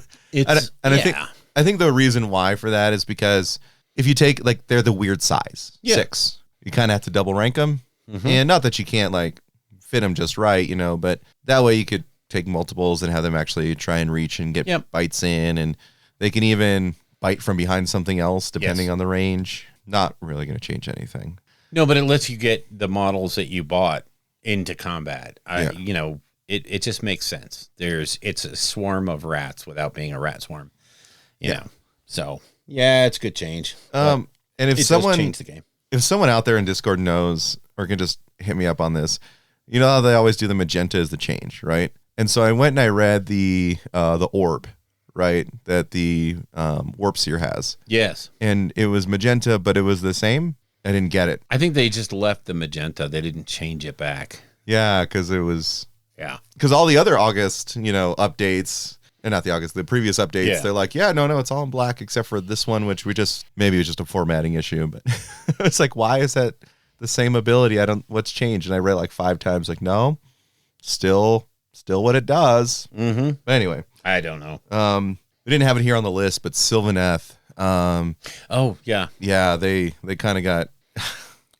think the reason why for that is because if you take like they're the weird size 6, you kind of have to double rank them, and not that you can't like fit them just right, but that way you could take multiples and have them actually try and reach and get bites in, and they can even bite from behind something else depending on the range. Not really going to change anything. No, but it lets you get the models that you bought into combat. It just makes sense. It's a swarm of rats without being a rat swarm. You know. So it's a good change. And if someone change the game. If someone out there in Discord knows or can just hit me up on this, you know how they always do the magenta as the change, right? And so I went and I read the orb, right, that the Warp Seer has. Yes. And it was magenta, but it was the same. I didn't get it. I think they just left the magenta. They didn't change it back. Yeah, because it was... Yeah. Because all the other August, updates... And not the previous updates, they're like, no, it's all in black except for this one, which maybe it was just a formatting issue, but it's like, why is that the same ability? What's changed? And I read like 5 times, like, no, still what it does. Mm-hmm. But anyway. I don't know. We didn't have it here on the list, but Sylvaneth. Yeah, they kind of got...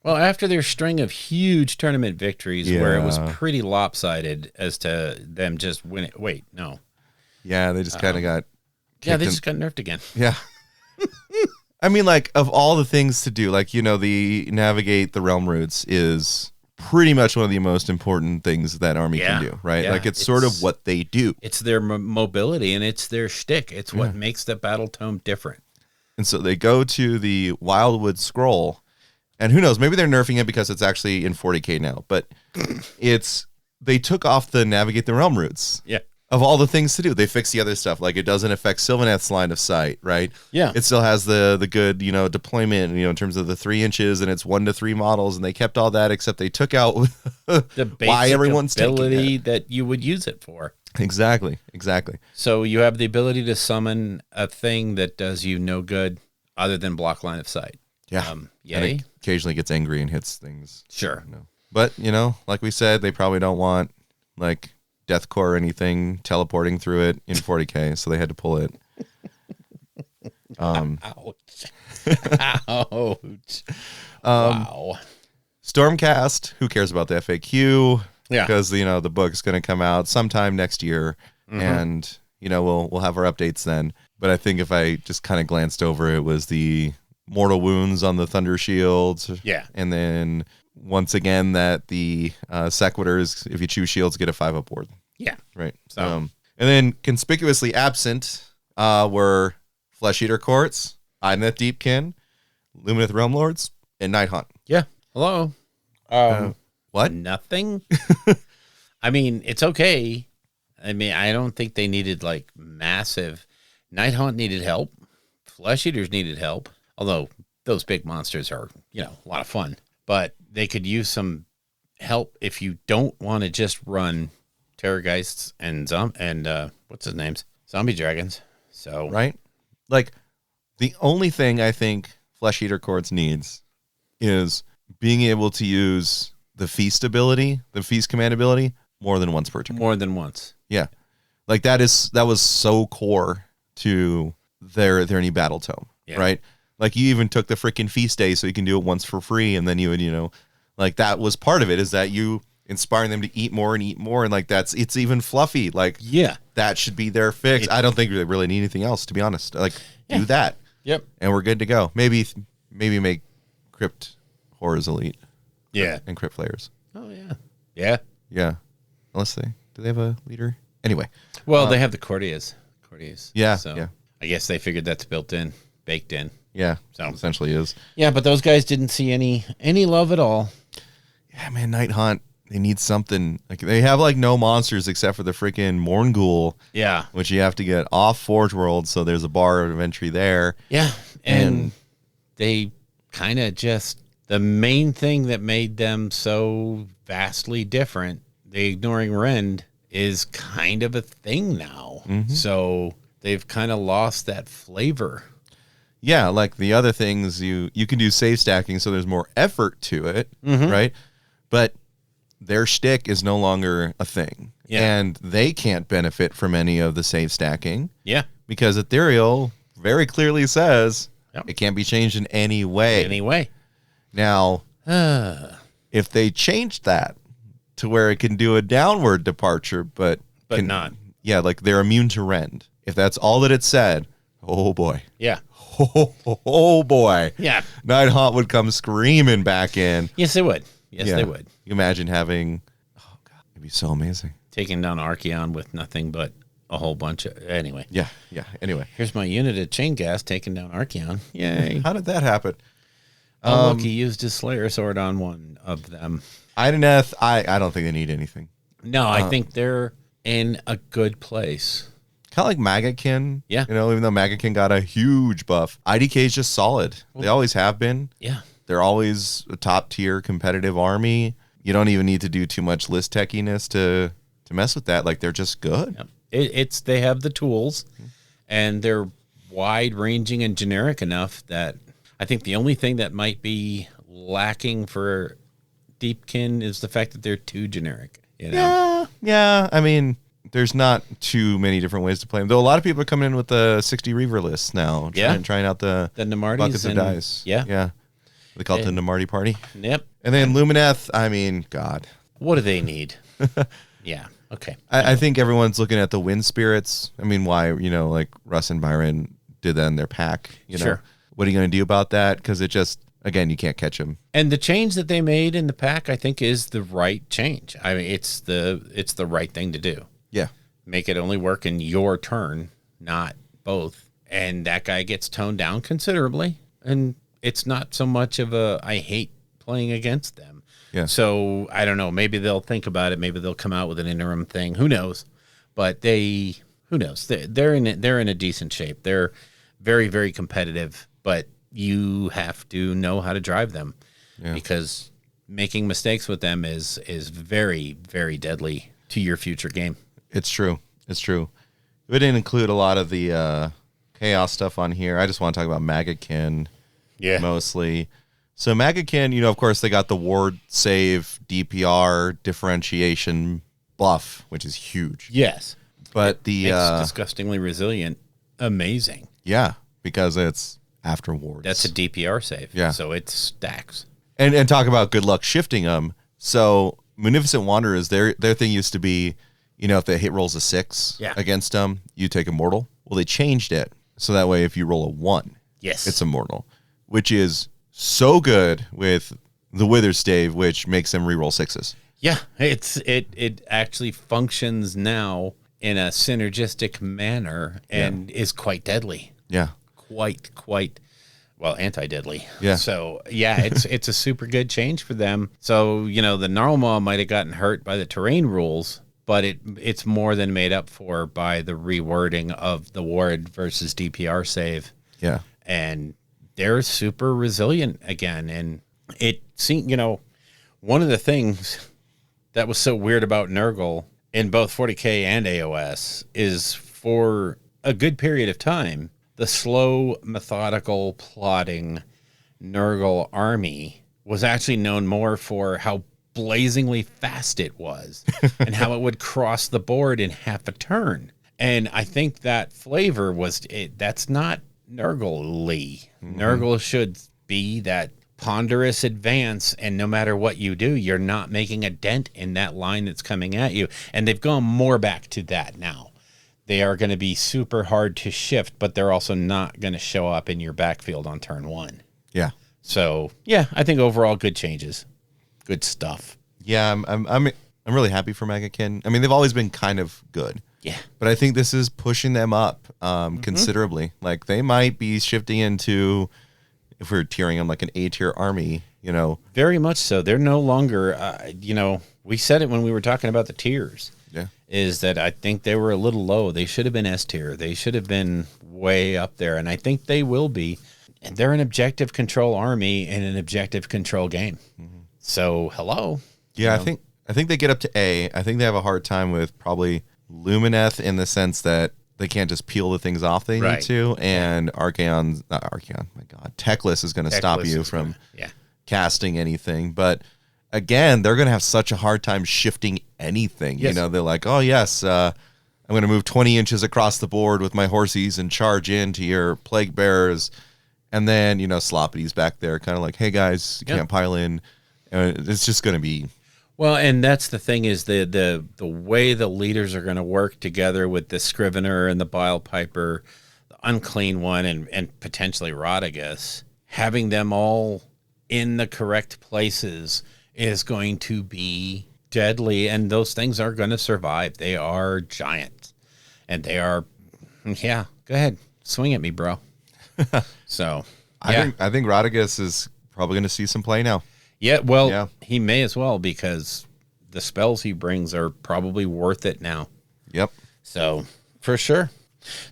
Well, after their string of huge tournament victories where it was pretty lopsided as to them just winning. Wait, no. Yeah, they just kind of got... Yeah, they just got nerfed again. Yeah. I mean, like, of all the things to do, like, the navigate the realm routes is pretty much one of the most important things that army can do, right? Yeah, like, it's sort of what they do. It's their mobility, and it's their shtick. It's what makes the battle tome different. And so they go to the Wildwood Scroll, and who knows, maybe they're nerfing it because it's actually in 40k now, but they took off the navigate the realm routes. Yeah. Of all the things to do, they fixed the other stuff. Like, it doesn't affect Sylvaneth's line of sight, right? Yeah. It still has the good, deployment, in terms of the 3 inches, and it's 1 to 3 models, and they kept all that, except they took out the basic why everyone's ability that you would use it for. Exactly. So you have the ability to summon a thing that does you no good other than block line of sight. Yeah. Yay. And it occasionally gets angry and hits things. Sure. But, like we said, they probably don't want, like... Deathcore or anything teleporting through it in 40k, so they had to pull it. Ouch. Ouch. Wow. Stormcast, who cares about the FAQ? Yeah. Because, the book's going to come out sometime next year, and, we'll have our updates then. But I think if I just kind of glanced over, it was the mortal wounds on the Thunder Shields. Yeah. And then... once again, that the sequiturs, if you choose shields, get a 5-up ward. Yeah. Right. So. And then conspicuously absent were Flesh Eater Courts, Idoneth Deepkin, Lumineth Realm Lords, and Night Hunt. Yeah. Hello. What? Nothing? I mean, it's okay. I mean, I don't think they needed, like, massive... Night Hunt needed help. Flesh Eaters needed help. Although, those big monsters are, a lot of fun. But they could use some help if you don't want to just run Terrorgeists and what's his names? Zombie dragons. So right? Like, the only thing I think Flesh Eater Courts needs is being able to use the feast ability, the feast command ability, more than once per turn. More than once. Yeah. Like, that was so core to their new battle tome, right? Like, you even took the freaking feast day so you can do it once for free, and then you would, like, that was part of it, is that you inspiring them to eat more, and like, it's even fluffy. Like, that should be their fix. I don't think they really need anything else, to be honest. Like, do that. Yep. And we're good to go. Maybe make Crypt Horrors elite. Yeah. And Crypt Flayers. Oh, yeah. Yeah. Yeah. Unless do they have a leader? Anyway. Well, they have the Courtiers. Yeah. So yeah. I guess they figured that's baked in. Yeah, so essentially is. Yeah, but those guys didn't see any love at all. Yeah, man, Night Hunt, they need something. Like, they have, like, no monsters except for the freaking Morngul. Yeah. Which you have to get off Forge World, so there's a bar of entry there. Yeah, and they kind of just... The main thing that made them so vastly different, the Ignoring Rend, is kind of a thing now. Mm-hmm. So they've kind of lost that flavor. Yeah, like the other things, you can do save stacking, so there's more effort to it, right? But their shtick is no longer a thing. Yeah. And they can't benefit from any of the save stacking. Yeah. Because Ethereal very clearly says Yep. it can't be changed in any way. Anyway. Now, if they changed that to where it can do a downward departure, but not. Yeah, like they're immune to rend. If that's all that it said, oh boy. Yeah. Oh boy. Yeah. Nighthaunt would come screaming back in. Yes, they would. Yes, Yeah. they would. You imagine having, oh God, it'd be so amazing. Taking down Archeon with nothing but a whole bunch of, anyway. Yeah. Anyway. Here's my unit of chain gas taking down Archeon. Yay. How did that happen? Oh, look, he used his Slayer Sword on one of them. Ideneth, I don't think they need anything. No, I think they're in a good place. Kind of like Magakin. Yeah. You know, even though Magakin got a huge buff, IDK is just solid. They always have been. Yeah. They're always a top tier competitive army. You don't even need to do too much list techiness to mess with that. Like, they're just good. Yep. They have the tools, and they're wide ranging and generic enough that I think the only thing that might be lacking for Deepkin is the fact that they're too generic. You know? Yeah. I mean, there's not too many different ways to play them. Though a lot of people are coming in with the 60 Reaver lists now. Trying out the Namartis buckets of dice. Yeah. They call it the Namarti party. Yep. And then Lumineth, I mean, God. What do they need? Yeah. Okay. I think everyone's looking at the wind spirits. I mean, why, like Russ and Byron did that in their pack. Sure. What are you going to do about that? Because it just, again, you can't catch them. And the change that they made in the pack, I think, is the right change. I mean, it's the right thing to do. Yeah. Make it only work in your turn, not both. And that guy gets toned down considerably. And it's not so much of a, I hate playing against them. Yeah. So I don't know. Maybe they'll think about it. Maybe they'll come out with an interim thing. Who knows? But who knows? They're in a decent shape. They're very, very competitive, but you have to know how to drive them because making mistakes with them is very, very deadly to your future game. It's true. We didn't include a lot of the chaos stuff on here. I just want to talk about Magakin mostly. So Magakin, of course, they got the ward save, DPR, differentiation buff, which is huge. Yes. But it's disgustingly resilient. Amazing. Yeah, because it's after wards. That's a DPR save. Yeah. So it stacks. And talk about good luck shifting them. So Munificent Wanderers, their thing used to be, if the hit rolls a 6 against them, you take Immortal. Well, they changed it. So that way, if you roll a 1, it's Immortal, which is so good with the Wither Stave, which makes them reroll 6s. Yeah, it actually functions now in a synergistic manner and is quite deadly. Yeah. Quite well, anti-deadly. Yeah. So it's a super good change for them. So, the Gnarlmaw might have gotten hurt by the terrain rules, but it's more than made up for by the rewording of the ward versus DPR save. Yeah. And they're super resilient again. And it seemed, one of the things that was so weird about Nurgle in both 40K and AOS is for a good period of time, the slow, methodical, plodding Nurgle army was actually known more for how blazingly fast it was and how it would cross the board in half a turn. And I think that flavor that's not Nurgle-ly. Nurgle should be that ponderous advance, and no matter what you do, you're not making a dent in that line that's coming at you. And they've gone more back to that now. They are going to be super hard to shift, but they're also not going to show up in your backfield on turn 1. Yeah. So, I think overall good changes. Good stuff. Yeah, I'm really happy for Magakin. I mean, they've always been kind of good. Yeah. But I think this is pushing them up considerably. Like, they might be shifting into, if we're tiering them like an A-tier army, Very much so. They're no longer, we said it when we were talking about the tiers. Yeah. Is that I think they were a little low. They should have been S tier. They should have been way up there. And I think they will be. And they're an objective control army in an objective control game. Mm-hmm. So, hello. Yeah, I think they get up to A. I think they have a hard time with probably Lumineth in the sense that they can't just peel the things off they need to. And not Archeon, my God, Techless is going to stop you from casting anything. But again, they're going to have such a hard time shifting anything. Yes. You know, they're like, oh, yes, I'm going to move 20 inches across the board with my horsies and charge into your plague bearers. And then, you know, Sloppy's back there kind of like, hey, guys, you can't pile in. It's just going to be. Well, and that's the thing is the way the leaders are going to work together with the Scrivener and the Bile Piper, the Unclean One, and potentially Rodriguez, having them all in the correct places is going to be deadly, and those things are going to survive. They are giant, and they are, go ahead, swing at me, bro. So, I think Rodriguez is probably going to see some play now. Yeah, well, he may as well because the spells he brings are probably worth it now. Yep. So, for sure.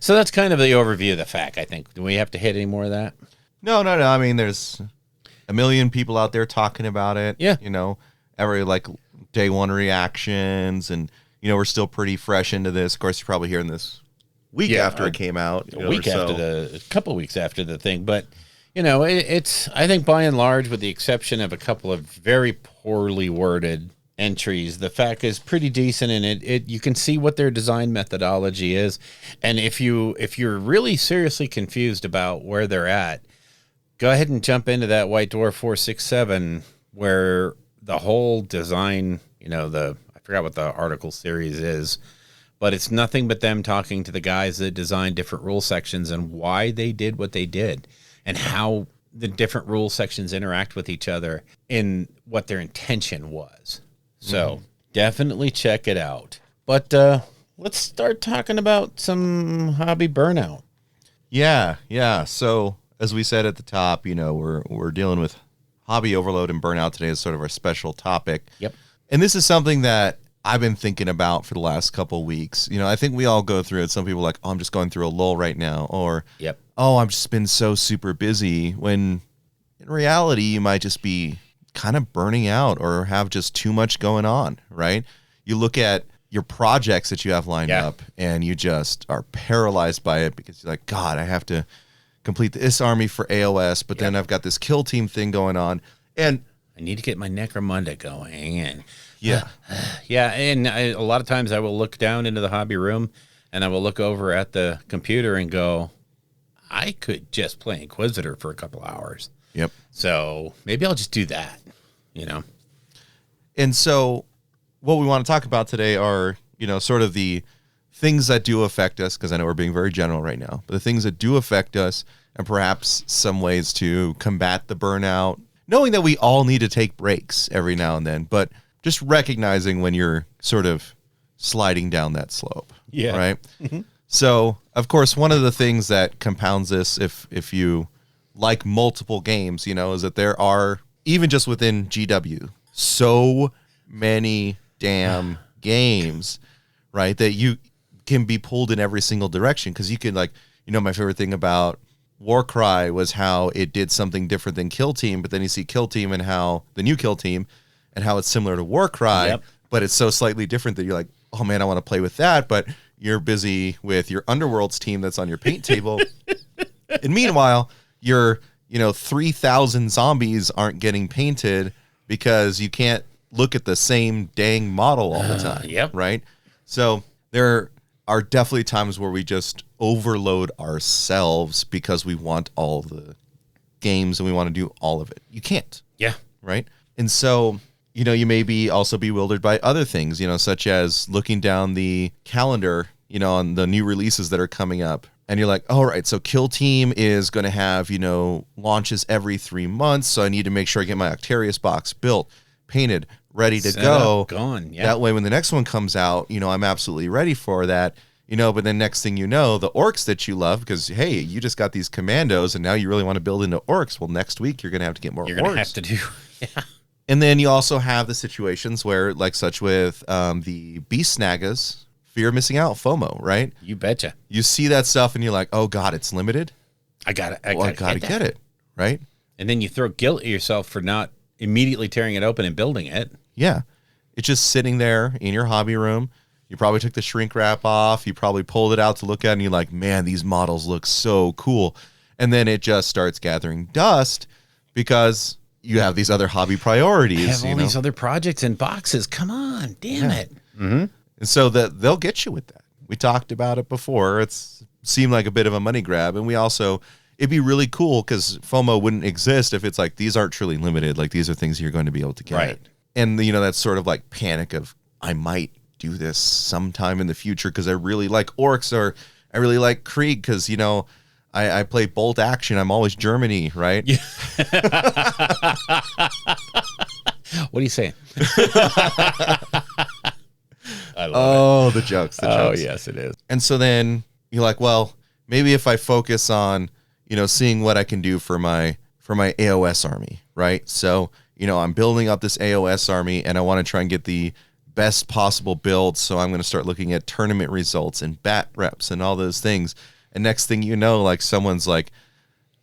So that's kind of the overview of the FAQ, I think. Do we have to hit any more of that? No. I mean, there's a million people out there talking about it. Yeah. You know, every like day one reactions, and you know, we're still pretty fresh into this. Of course, you're probably hearing this week after it came out. A couple of weeks after the thing, but you know, it's I think by and large, with the exception of a couple of very poorly worded entries, the FAQ is pretty decent, and it you can see what their design methodology is. And if you're really seriously confused about where they're at, go ahead and jump into that White Dwarf 467, where the whole design, you know, I forgot what the article series is, but it's nothing but them talking to the guys that designed different rule sections and why they did what they did and how the different rule sections interact with each other and what their intention was. So definitely check it out. But let's start talking about some hobby burnout. Yeah. So as we said at the top, you know, we're dealing with hobby overload and burnout today as sort of our special topic. Yep. And this is something that I've been thinking about for the last couple of weeks. You know, I think we all go through it. Some people are like, oh, I'm just going through a lull right now. Or, oh, I've just been so super busy. When in reality, you might just be kind of burning out or have just too much going on, right? You look at your projects that you have lined up and you just are paralyzed by it because you're like, God, I have to complete this army for AOS, but then I've got this kill team thing going on. And I need to get my Necromunda going. And and a lot of times I will look down into the hobby room and I will look over at the computer and go, I could just play Inquisitor for a couple hours. Yep. So maybe I'll just do that, you know. And so what we want to talk about today are, you know, sort of the things that do affect us, because I know we're being very general right now, but the things that do affect us and perhaps some ways to combat the burnout, knowing that we all need to take breaks every now and then, but just recognizing when you're sort of sliding down that slope. Yeah. Right. Mm-hmm. So, of course, one of the things that compounds this, if you like multiple games, you know, is that there are, even just within GW, so many damn games, right, that you can be pulled in every single direction. Because you can, like, you know, my favorite thing about Warcry was how it did something different than Kill Team, but then you see Kill Team and how the new Kill Team and how it's similar to Warcry, but it's so slightly different that you're like, oh man, I want to play with that, but you're busy with your Underworlds team that's on your paint table. And meanwhile, your, you know, 3,000 zombies aren't getting painted because you can't look at the same dang model all the time. Right? So there are definitely times where we just overload ourselves because we want all the games and we want to do all of it. You can't. Yeah. Right? And so, you know, you may be also bewildered by other things, you know, such as looking down the calendar, you know, on the new releases that are coming up. And you're like, all right, so Kill Team is going to have, you know, launches every 3 months. So I need to make sure I get my Octarius box built, painted, ready to go. Gone. Yeah. That way, when the next one comes out, you know, I'm absolutely ready for that. You know, but then next thing you know, the orcs that you love, because, hey, you just got these commandos and now you really want to build into orcs. Well, next week you're going to have to get more orcs. You're going to have to do. Yeah. And then you also have the situations where, like such with the Beast Snagas, fear of missing out, FOMO, right? You betcha. You see that stuff and you're like, oh, God, it's limited. I got it. I got to get it, right? And then you throw guilt at yourself for not immediately tearing it open and building it. Yeah. It's just sitting there in your hobby room. You probably took the shrink wrap off. You probably pulled it out to look at it, and you're like, man, these models look so cool. And then it just starts gathering dust because you have these other hobby priorities. I have all these other projects in boxes. Come on, damn it. Mm-hmm. And so that they'll get you with that. We talked about it before. It's seemed like a bit of a money grab. And we also, it'd be really cool because FOMO wouldn't exist if it's like, these aren't truly limited. Like, these are things you're going to be able to get. Right. And, that's sort of like panic of, I might do this sometime in the future because I really like orcs, or I really like Krieg because, I play bolt action. I'm always Germany, right? Yeah. What are you saying? I love the jokes. Oh, yes, it is. And so then you're like, well, maybe if I focus on, seeing what I can do for my AOS army, right? So, I'm building up this AOS army and I want to try and get the best possible build. So I'm going to start looking at tournament results and bat reps and all those things. And next thing you know, like someone's like,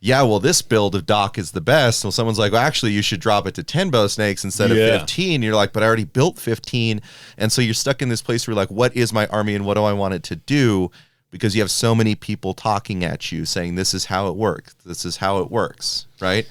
yeah, well, this build of Doc is the best. So someone's like, well, actually, you should drop it to 10 bow snakes instead of 15. You're like, but I already built 15. And so you're stuck in this place where you're like, what is my army and what do I want it to do? Because you have so many people talking at you saying, this is how it works. This is how it works, right?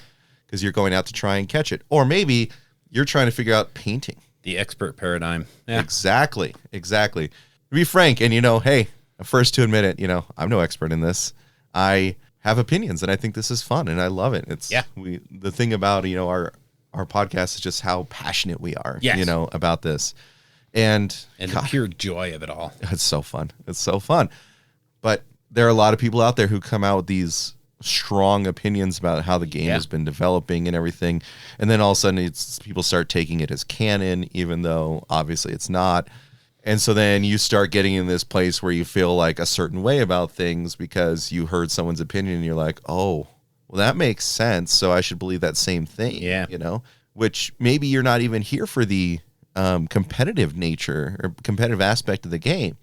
Because you're going out to try and catch it. Or maybe you're trying to figure out painting. The expert paradigm. Yeah. Exactly. To be frank, and hey, I'm first to admit it, I'm no expert in this. I have opinions and I think this is fun and I love it. It's the thing about, our podcast is just how passionate we are, about this. And the pure joy of it all. It's so fun. But there are a lot of people out there who come out with these strong opinions about how the game has been developing and everything. And then all of a sudden people start taking it as canon, even though obviously it's not. And so then you start getting in this place where you feel like a certain way about things because you heard someone's opinion and you're like, oh, well, that makes sense. So I should believe that same thing, which maybe you're not even here for the competitive nature or competitive aspect of the game,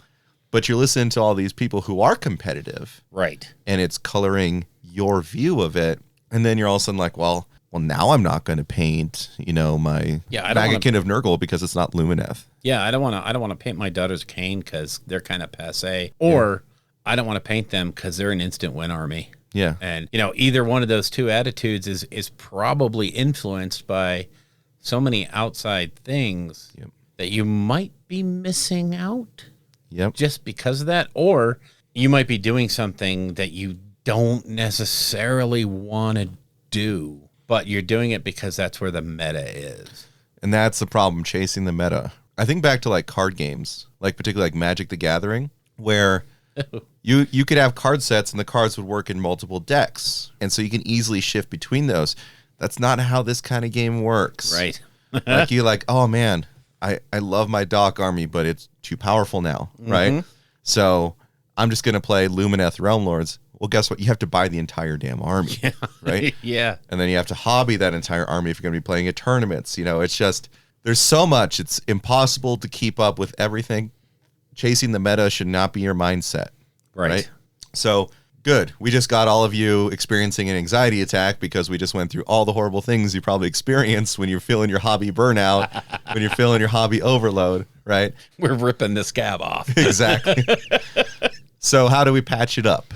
but you're listening to all these people who are competitive. Right. And it's coloring your view of it. And then you're all of a sudden like, well, now I'm not going to paint, my Magakin of Nurgle because it's not Lumineth. Yeah, I don't want to paint my Daughters of Cain because they're kind of passé, or I don't want to paint them because they're an instant win army. Yeah, and either one of those two attitudes is probably influenced by so many outside things that you might be missing out. Yep, just because of that, or you might be doing something that you don't necessarily want to do. But you're doing it because that's where the meta is. And that's the problem, chasing the meta. I think back to like card games, like particularly like Magic the Gathering, where you could have card sets and the cards would work in multiple decks. And so you can easily shift between those. That's not how this kind of game works. Right. Like you're like, oh man, I love my Doc army, but it's too powerful now, right? So I'm just going to play Lumineth Realm Lords. Well, guess what? You have to buy the entire damn army, right? Yeah. And then you have to hobby that entire army if you're going to be playing at tournaments. It's just, there's so much. It's impossible to keep up with everything. Chasing the meta should not be your mindset. Right? So, good. We just got all of you experiencing an anxiety attack because we just went through all the horrible things you probably experienced when you're feeling your hobby burnout, when you're feeling your hobby overload, right? We're ripping the scab off. Exactly. So, how do we patch it up?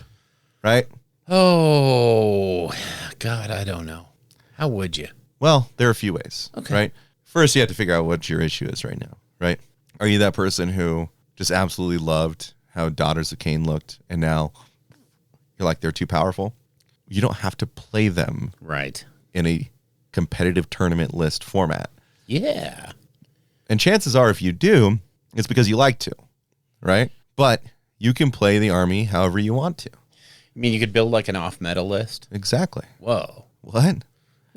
Right? Oh, God, I don't know. How would you? Well, there are a few ways, okay. Right? First, you have to figure out what your issue is right now, right? Are you that person who just absolutely loved how Daughters of Cain looked, and now you're like, they're too powerful? You don't have to play them in a competitive tournament list format. Yeah. And chances are, if you do, it's because you like to, right? But you can play the army however you want to. You mean you could build like an off-meta list? Exactly. Whoa. What?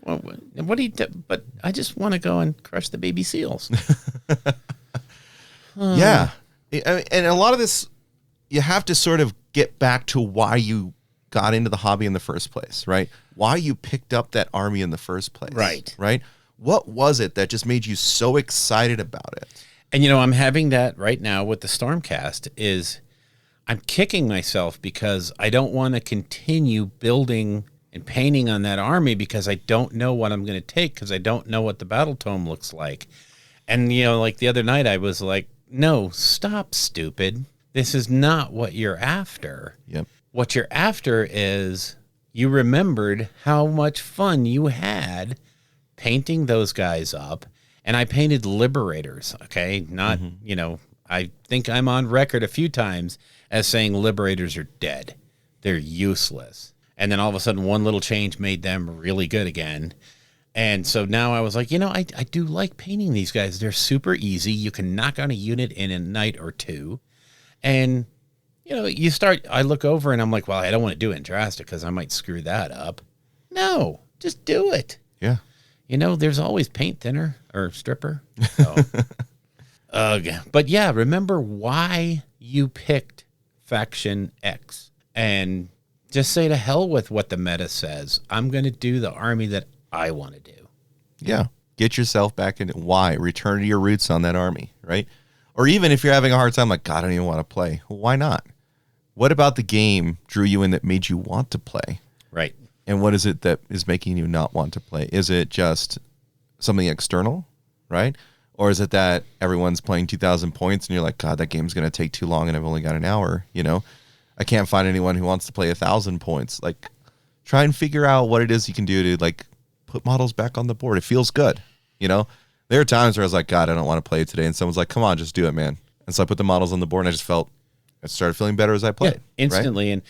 Well, what do you do? But I just want to go and crush the baby seals. Yeah. And a lot of this, you have to sort of get back to why you got into the hobby in the first place, right? Why you picked up that army in the first place. Right? What was it that just made you so excited about it? And, I'm having that right now with the Stormcast is I'm kicking myself because I don't want to continue building and painting on that army because I don't know what I'm going to take because I don't know what the battle tome looks like. And, like the other night I was like, no, stop, stupid. This is not what you're after. Yep. What you're after is you remembered how much fun you had painting those guys up. And I painted liberators, okay? Not, I think I'm on record a few times as saying liberators are dead. They're useless. And then all of a sudden, one little change made them really good again. And so now I was like, I do like painting these guys. They're super easy. You can knock on a unit in a night or two. And, I look over and I'm like, well, I don't want to do it in drastic because I might screw that up. No, just do it. Yeah. There's always paint thinner or stripper. So. But yeah, remember why you picked Faction X and just say to hell with what the meta says. I'm going to do the army that I want to do. Yeah. Get yourself back in it. Why? Return to your roots on that army, right? Or even if you're having a hard time, like, God, I don't even want to play. Well, why not? What about the game drew you in that made you want to play? Right. And what is it that is making you not want to play? Is it just something external, right? Or is it that everyone's playing 2,000 points and you're like, God, that game's going to take too long and I've only got an hour, I can't find anyone who wants to play 1,000 points. Like, try and figure out what it is you can do to, like, put models back on the board. It feels good, There are times where I was like, God, I don't want to play today. And someone's like, come on, just do it, man. And so I put the models on the board and I started feeling better as I played. Yeah, instantly. Right? And,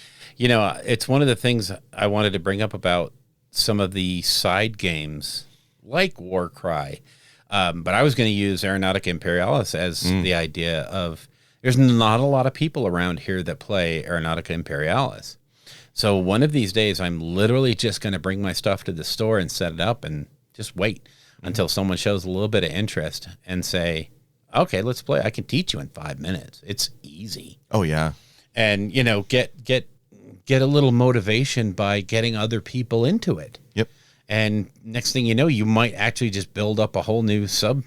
it's one of the things I wanted to bring up about some of the side games like Warcry. But I was going to use Aeronautica Imperialis as the idea of there's not a lot of people around here that play Aeronautica Imperialis. So one of these days, I'm literally just going to bring my stuff to the store and set it up and just wait until someone shows a little bit of interest and say, okay, let's play. I can teach you in 5 minutes. It's easy. Oh, yeah. And, get a little motivation by getting other people into it. Yep. And next thing you know, you might actually just build up a whole new sub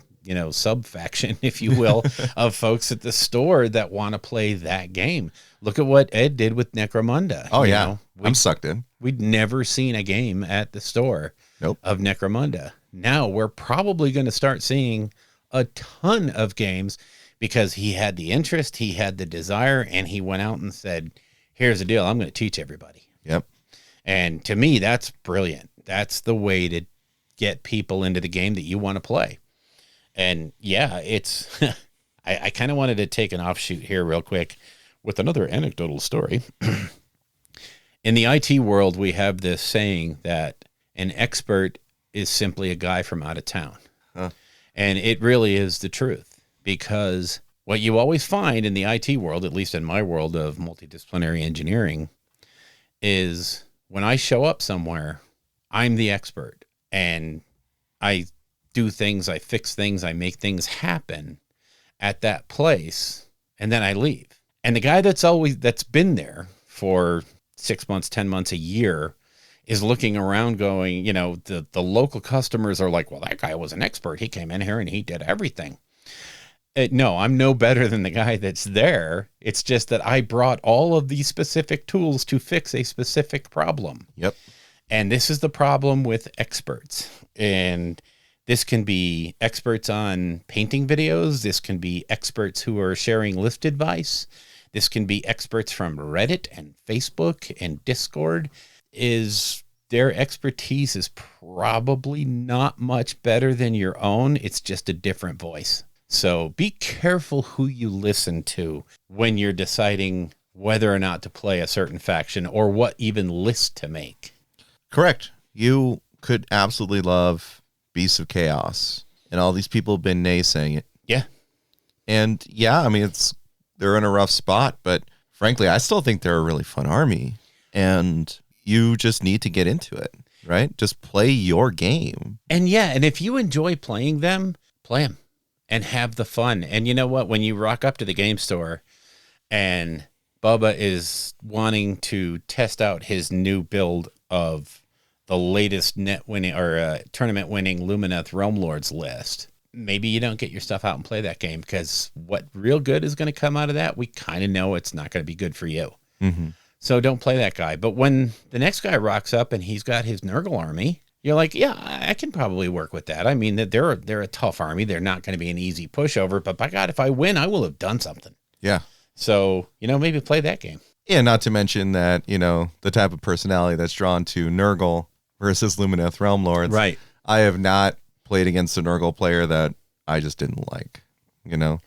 faction, if you will, of folks at the store that want to play that game. Look at what Ed did with Necromunda. Oh, yeah. I'm sucked in. We'd never seen a game at the store of Necromunda. Now we're probably going to start seeing a ton of games because he had the interest, he had the desire, and he went out and said, here's the deal. I'm going to teach everybody. Yep. And to me, that's brilliant. That's the way to get people into the game that you want to play. And yeah, it's, I kind of wanted to take an offshoot here real quick with another anecdotal story. In the IT world, we have this saying that an expert is simply a guy from out of town. Huh. And it really is the truth, because what you always find in the IT world, at least in my world of multidisciplinary engineering, is when I show up somewhere, I'm the expert and I do things, I fix things, I make things happen at that place, and then I leave. And the guy that's been there for 6 months, 10 months, a year is looking around going, the local customers are like, well, that guy was an expert. He came in here and he did everything. No, I'm no better than the guy that's there. It's just that I brought all of these specific tools to fix a specific problem. Yep. And this is the problem with experts. And this can be experts on painting videos. This can be experts who are sharing lift advice. This can be experts from Reddit and Facebook and Discord. Their expertise is probably not much better than your own. It's just a different voice. So be careful who you listen to when you're deciding whether or not to play a certain faction or what even list to make. Correct. You could absolutely love Beasts of Chaos, and all these people have been naysaying it. Yeah. And yeah, I mean, they're in a rough spot, but frankly, I still think they're a really fun army, and you just need to get into it, right? Just play your game. And yeah, and if you enjoy playing them, play them and have the fun. And you know what? When you rock up to the game store and Bubba is wanting to test out his new build of the latest net winning or tournament winning Lumineth Realm Lords list, maybe you don't get your stuff out and play that game, because what real good is going to come out of that, we kind of know it's not going to be good for you. Mm-hmm. So don't play that guy. But when the next guy rocks up and he's got his Nurgle army you're like, yeah, I can probably work with that. I mean, that they're a tough army. They're not going to be an easy pushover, but by God, if I win, I will have done something. Yeah. So, maybe play that game. Yeah, not to mention that, the type of personality that's drawn to Nurgle versus Lumineth Realm Lords. Right. I have not played against a Nurgle player that I just didn't like, Yeah,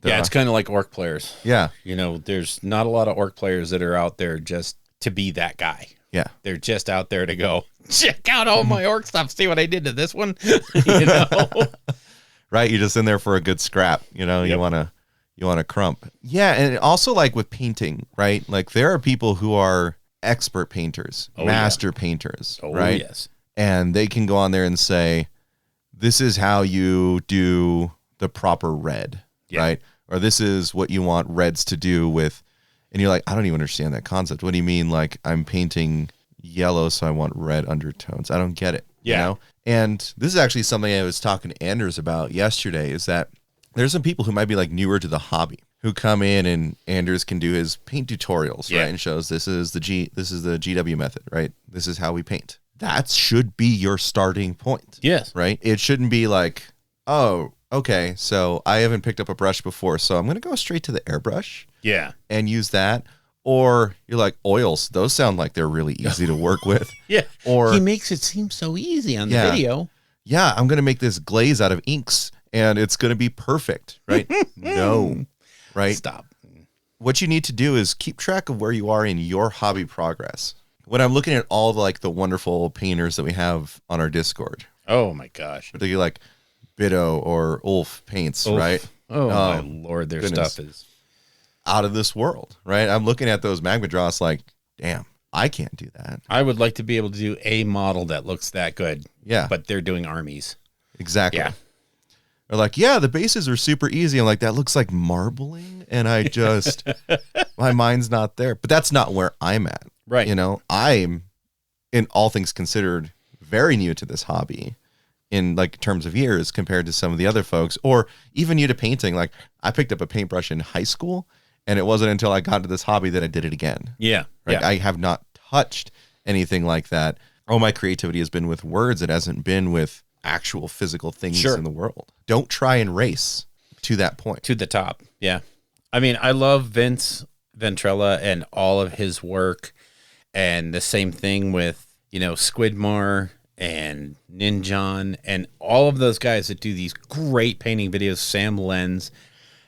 it's kind of like orc players. Yeah. There's not a lot of orc players that are out there just to be that guy. Yeah. They're just out there to go, check out all my orc stuff. See what I did to this one? Right. You're just in there for a good scrap. Yep. You want to crump. Yeah. And also like with painting, right? Like there are people who are expert painters, master painters, right? Yes. And they can go on there and say, this is how you do the proper red, right? Or this is what you want reds to do with, and you're like, I don't even understand that concept. What do you mean? Like I'm painting yellow, so I want red undertones. I don't get it. Yeah. And this is actually something I was talking to Anders about yesterday, is that there's some people who might be like newer to the hobby who come in, and Anders can do his paint tutorials, right? And shows this is the GW method, right? This is how we paint. That should be your starting point. Yes. Right? It shouldn't be like, oh, okay, so I haven't picked up a brush before, so I'm going to go straight to the airbrush. Yeah. And use that. Or you're like, oils, those sound like they're really easy to work with. Yeah. Or he makes it seem so easy on the video. Yeah, I'm going to make this glaze out of inks and it's going to be perfect, right? No. Right? Stop. What you need to do is keep track of where you are in your hobby progress. When I'm looking at all the wonderful painters that we have on our Discord. Oh my gosh. Particularly like Biddo or Ulf paints, right? Oh my Lord, their stuff is out of this world, right? I'm looking at those magma draws like, damn, I can't do that. I would like to be able to do a model that looks that good. Yeah. But they're doing armies. Exactly. Yeah. They're like, yeah, the bases are super easy. I'm like, that looks like marbling. And I just, my mind's not there. But that's not where I'm at. Right. I'm, in all things considered, very new to this hobby in terms of years compared to some of the other folks, or even new to painting. Like I picked up a paintbrush in high school, and it wasn't until I got into this hobby that I did it again. Yeah. Right. Yeah. I have not touched anything like that. All my creativity has been with words. It hasn't been with actual physical things in the world. Don't try and race to that point. To the top. Yeah. I mean, I love Vince Ventrella and all of his work, and the same thing with, Squidmar and Ninjon and all of those guys that do these great painting videos, Sam Lenz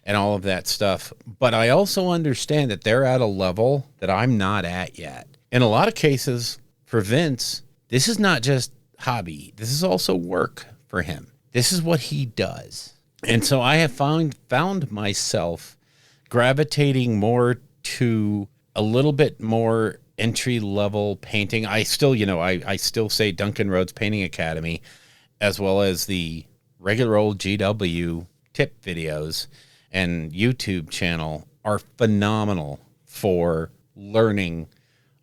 and all of that stuff. But I also understand that they're at a level that I'm not at yet. In a lot of cases for Vince, this is not just hobby. This is also work for him. This is what he does. And so I have found myself gravitating more to a little bit more entry-level painting. I still, I still say Duncan Rhodes Painting Academy, as well as the regular old GW tip videos and YouTube channel are phenomenal for learning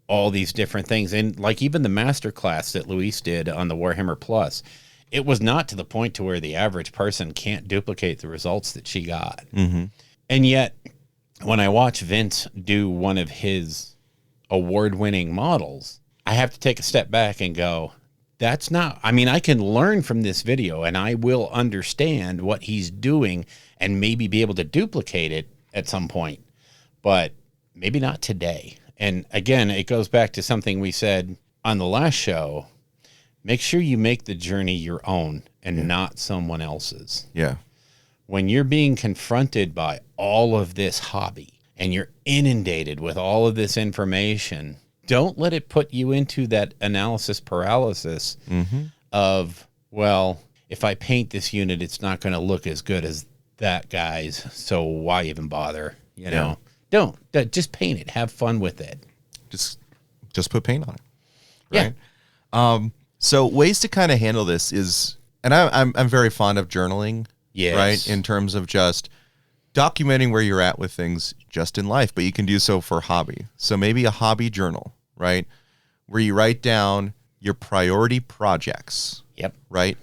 all these different things. And even the masterclass that Luis did on the Warhammer Plus, it was not to the point to where the average person can't duplicate the results that she got. Mm-hmm. And yet, when I watch Vince do one of his award-winning models, I have to take a step back and go, that's not, I can learn from this video and I will understand what he's doing and maybe be able to duplicate it at some point, but maybe not today. And again, it goes back to something we said on the last show. Make sure you make the journey your own and not someone else's. Yeah. When you're being confronted by all of this hobby and you're inundated with all of this information, don't let it put you into that analysis paralysis of, well, if I paint this unit, it's not going to look as good as that guy's, so why even bother? Don't just paint it. Have fun with it. Just put paint on it. Right. Yeah. So ways to kind of handle this is, and I'm very fond of journaling. Yes. Right. In terms of just documenting where you're at with things just in life, but you can do so for hobby. So maybe a hobby journal, right? Where you write down your priority projects. Yep. Right.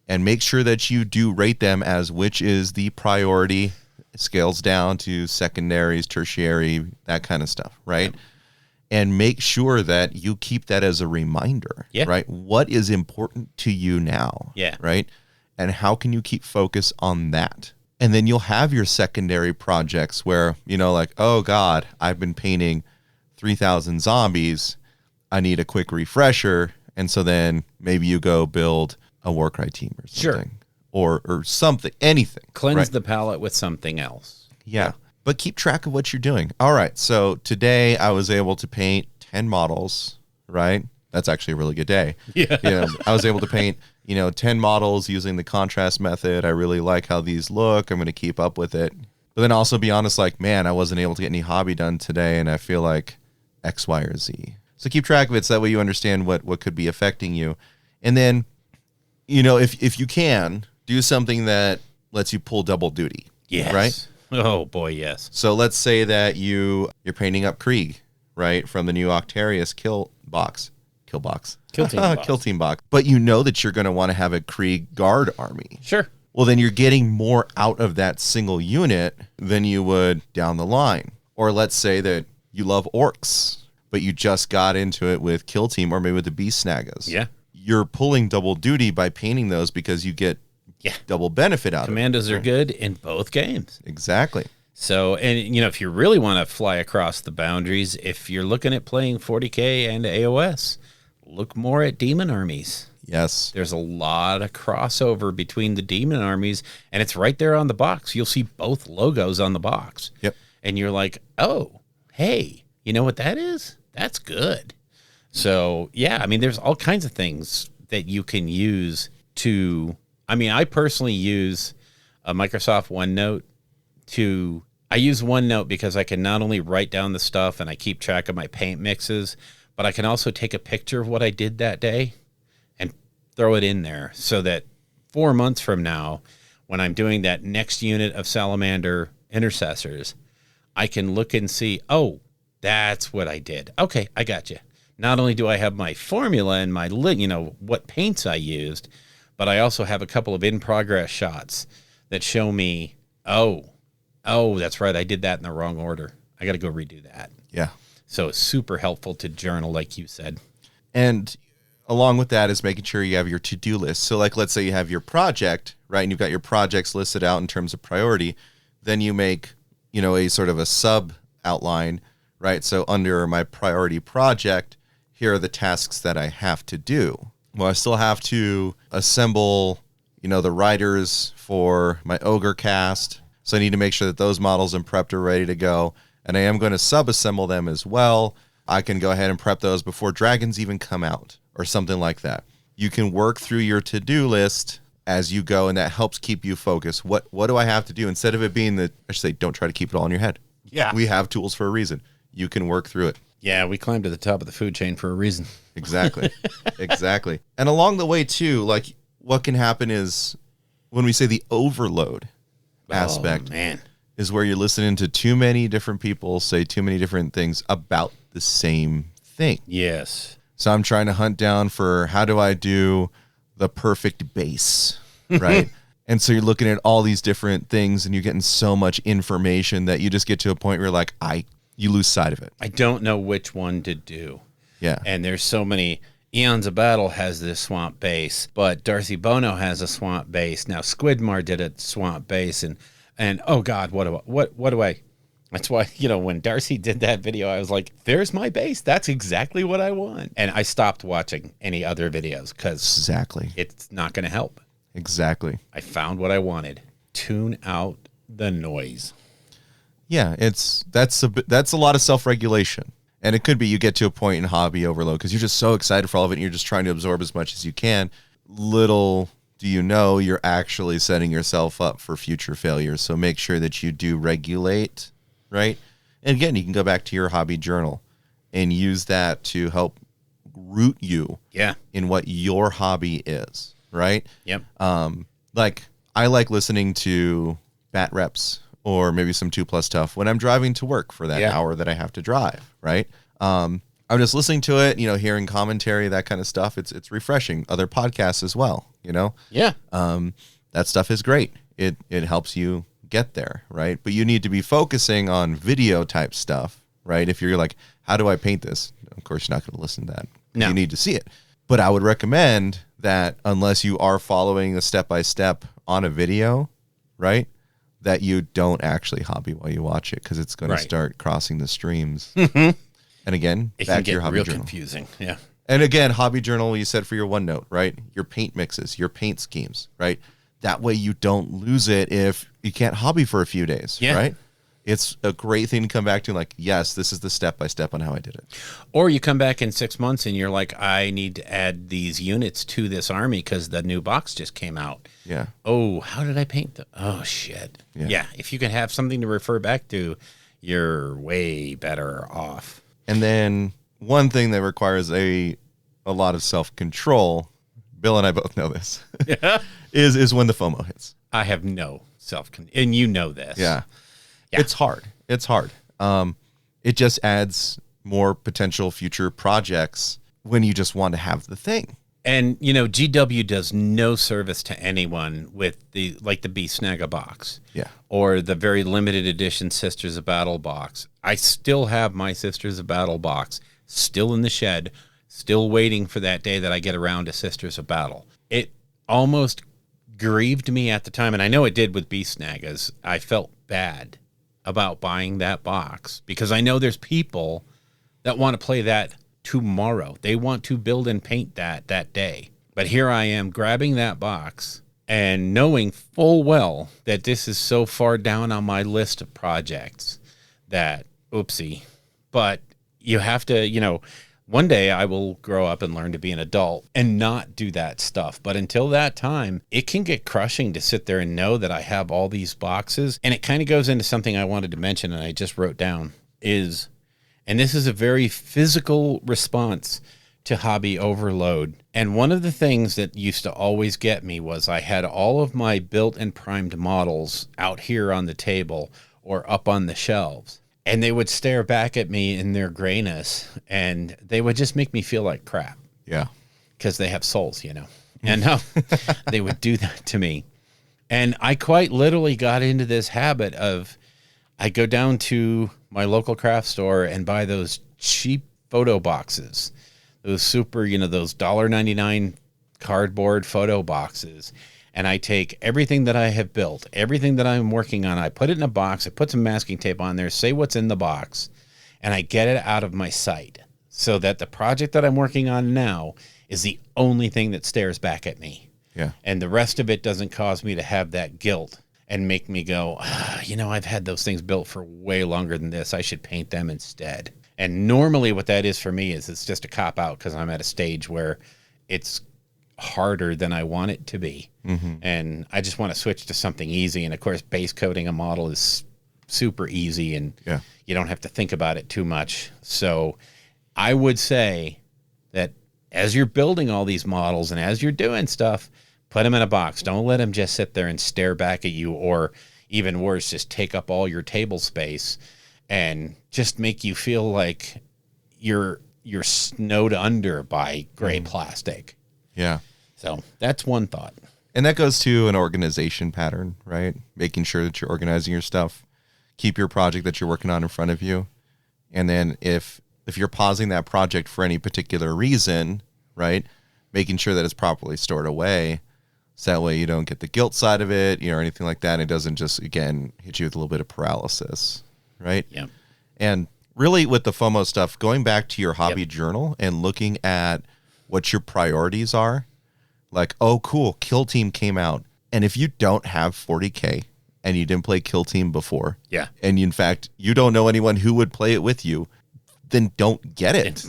And make sure that you do rate them as which is the priority. Scales down to secondaries, tertiary, that kind of stuff, right? Yep. and make sure that you keep that as a reminder, right? What is important to you now, right? And how can you keep focus on that? And then you'll have your secondary projects where, you know, like, oh God, I've been painting 3,000 zombies. I need a quick refresher. And so then maybe you go build a Warcry team or something. Or something, anything. Cleanse the palette with something else. Yeah. But keep track of what you're doing. All right. So today I was able to paint 10 models, right? That's actually a really good day. Yeah. You know, I was able to paint, 10 models using the contrast method. I really like how these look. I'm going to keep up with it. But then also be honest, like, man, I wasn't able to get any hobby done today, and I feel like X, Y, or Z. So keep track of it so that way you understand what could be affecting you. And then, if you can, do something that lets you pull double duty. Yes. Right? Oh, boy, yes. So let's say that you're painting up Krieg, right, from the new Octarius Kill Team box. But you know that you're going to want to have a Krieg guard army. Sure. Well, then you're getting more out of that single unit than you would down the line. Or let's say that you love orcs, but you just got into it with Kill Team or maybe with the Beast Snagas. Yeah. You're pulling double duty by painting those because you get double benefit out Commandos of it. are good in both games. Exactly. So, and if you really want to fly across the boundaries, if you're looking at playing 40K and AOS, look more at demon armies. Yes. There's a lot of crossover between the demon armies, and it's right there on the box. You'll see both logos on the box. Yep. And you're like, oh, hey, you know what that is? That's good. So, yeah, I mean, there's all kinds of things that you can use to, I personally use a Microsoft OneNote I use OneNote because I can not only write down the stuff and I keep track of my paint mixes, but I can also take a picture of what I did that day and throw it in there so that 4 months from now, when I'm doing that next unit of Salamander Intercessors, I can look and see, oh, that's what I did. Okay, I got you. Not only do I have my formula and my, what paints I used, but I also have a couple of in-progress shots that show me, oh, that's right, I did that in the wrong order. I got to go redo that. Yeah. So it's super helpful to journal, like you said. And along with that is making sure you have your to-do list. So like, let's say you have your project, right? And you've got your projects listed out in terms of priority. Then you make, a sort of a sub outline, right? So under my priority project, here are the tasks that I have to do. Well, I still have to assemble, the riders for my Ogre cast. So I need to make sure that those models and prepped are ready to go. And I am going to sub-assemble them as well. I can go ahead and prep those before dragons even come out or something like that. You can work through your to-do list as you go, and that helps keep you focused. What do I have to do? Instead of it being don't try to keep it all in your head. Yeah. We have tools for a reason. You can work through it. Yeah, we climbed to the top of the food chain for a reason. Exactly. Exactly. And along the way, too, like what can happen is when we say the overload aspect is where you're listening to too many different people say too many different things about the same thing. Yes. So I'm trying to hunt down for how do I do the perfect base, right? And so you're looking at all these different things and you're getting so much information that you just get to a point where you're like, you lose sight of it. I don't know which one to do. Yeah. And there's so many. Eons of Battle has this swamp base, but Darcy Bono has a swamp base. Now Squidmar did a swamp base, and oh God, what do I? That's why, when Darcy did that video, I was like, there's my base. That's exactly what I want. And I stopped watching any other videos because exactly it's not going to help. Exactly. I found what I wanted. Tune out the noise. Yeah, that's a lot of self-regulation. And it could be you get to a point in hobby overload because you're just so excited for all of it and you're just trying to absorb as much as you can. Little do you know you're actually setting yourself up for future failures. So make sure that you do regulate, right? And again, you can go back to your hobby journal and use that to help root you in what your hobby is, right? Yep. Like I like listening to bat reps or maybe some 2+ stuff when I'm driving to work for that hour that I have to drive, right? I'm just listening to it, hearing commentary, that kind of stuff. It's refreshing. Other podcasts as well, Yeah. That stuff is great. It helps you get there, right? But you need to be focusing on video type stuff, right? If you're like, how do I paint this? Of course, you're not going to listen to that. No. You need to see it. But I would recommend that unless you are following the step-by-step on a video, right, that you don't actually hobby while you watch it, because it's going to start crossing the streams. And again, It back can to your get hobby real journal. confusing. Yeah. And again, hobby journal, you said for your OneNote, right? Your paint mixes, your paint schemes, right? That way you don't lose it if you can't hobby for a few days, right? It's a great thing to come back to, like, yes, this is the step-by-step on how I did it. Or you come back in 6 months and you're like, I need to add these units to this army because the new box just came out. Yeah. Oh, how did I paint them? Oh, shit. Yeah. If you can have something to refer back to, you're way better off. And then one thing that requires a lot of self-control, Bill and I both know this, is when the FOMO hits. I have no self-control, and you know this. Yeah. It's hard. It's hard. It just adds more potential future projects when you just want to have the thing. And, you know, GW does no service to anyone with the Beast Snagga box. Yeah. Or the very limited edition Sisters of Battle box. I still have my Sisters of Battle box still in the shed, still waiting for that day that I get around to Sisters of Battle. It almost grieved me at the time, and I know it did with Beast Snaggas. I felt bad about buying that box because I know there's people that want to play that tomorrow. They want to build and paint that day. But here I am grabbing that box and knowing full well that this is so far down on my list of projects that, oopsie. But you have to, you know, one day I will grow up and learn to be an adult and not do that stuff. But until that time, it can get crushing to sit there and know that I have all these boxes. And it kind of goes into something I wanted to mention and I just wrote down is, and this is a very physical response to hobby overload. And one of the things that used to always get me was I had all of my built and primed models out here on the table or up on the shelves. And they would stare back at me in their grayness, and they would just make me feel like crap. Yeah. Because they have souls, you know. And they would do that to me. And I quite literally got into this habit of, I go down to my local craft store and buy those cheap photo boxes. Those super, you know, those $1.99 cardboard photo boxes. And I take everything that I have built, everything that I'm working on, I put it in a box, I put some masking tape on there, say what's in the box, and I get it out of my sight so that the project that I'm working on now is the only thing that stares back at me. Yeah. And the rest of it doesn't cause me to have that guilt and make me go, you know, I've had those things built for way longer than this. I should paint them instead. And normally what that is for me is it's just a cop out because I'm at a stage where it's harder than I want it to be. Mm-hmm. And I just want to switch to something easy. And of course, base coating a model is super easy and you don't have to think about it too much. So I would say that as you're building all these models and as you're doing stuff, put them in a box. Don't let them just sit there and stare back at you, or even worse, just take up all your table space and just make you feel like you're snowed under by gray plastic. Yeah. So that's one thought. And that goes to an organization pattern, right? Making sure that you're organizing your stuff. Keep your project that you're working on in front of you. And then if you're pausing that project for any particular reason, right, making sure that it's properly stored away, so that way you don't get the guilt side of it, you know, or anything like that. And it doesn't just, again, hit you with a little bit of paralysis, right? Yeah. And really with the FOMO stuff, going back to your hobby journal and looking at what your priorities are, like, oh, cool, Kill Team came out. And if you don't have 40K and you didn't play Kill Team before, and in fact, you don't know anyone who would play it with you, then don't get it.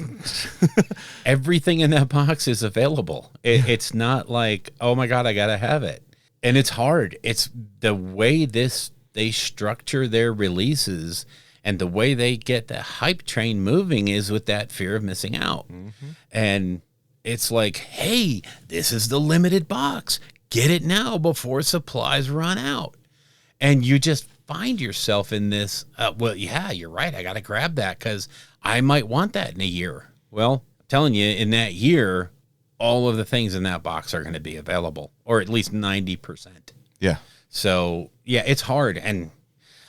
Everything in that box is available. It's not like, oh my God, I got to have it. And it's hard. It's the way they structure their releases and the way they get the hype train moving is with that fear of missing out. Mm-hmm. And it's like, hey, this is the limited box. Get it now before supplies run out. And you just find yourself in this, well, yeah, you're right. I got to grab that because I might want that in a year. Well, I'm telling you, in that year, all of the things in that box are going to be available, or at least 90%. Yeah. So, yeah, it's hard. And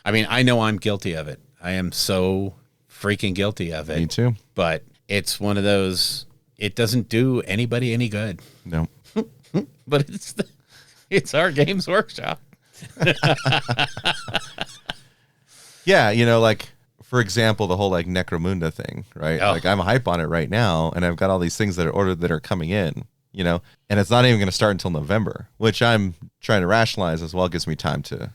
I mean, I know I'm guilty of it. I am so freaking guilty of it. Me too. But it's one of those, it doesn't do anybody any good. No. But it's our Games Workshop. Yeah, you know, like, for example, the whole, like, Necromunda thing, right? Oh. Like, I'm hype on it right now, and I've got all these things that are ordered that are coming in, you know? And it's not even going to start until November, which I'm trying to rationalize as well. It gives me time to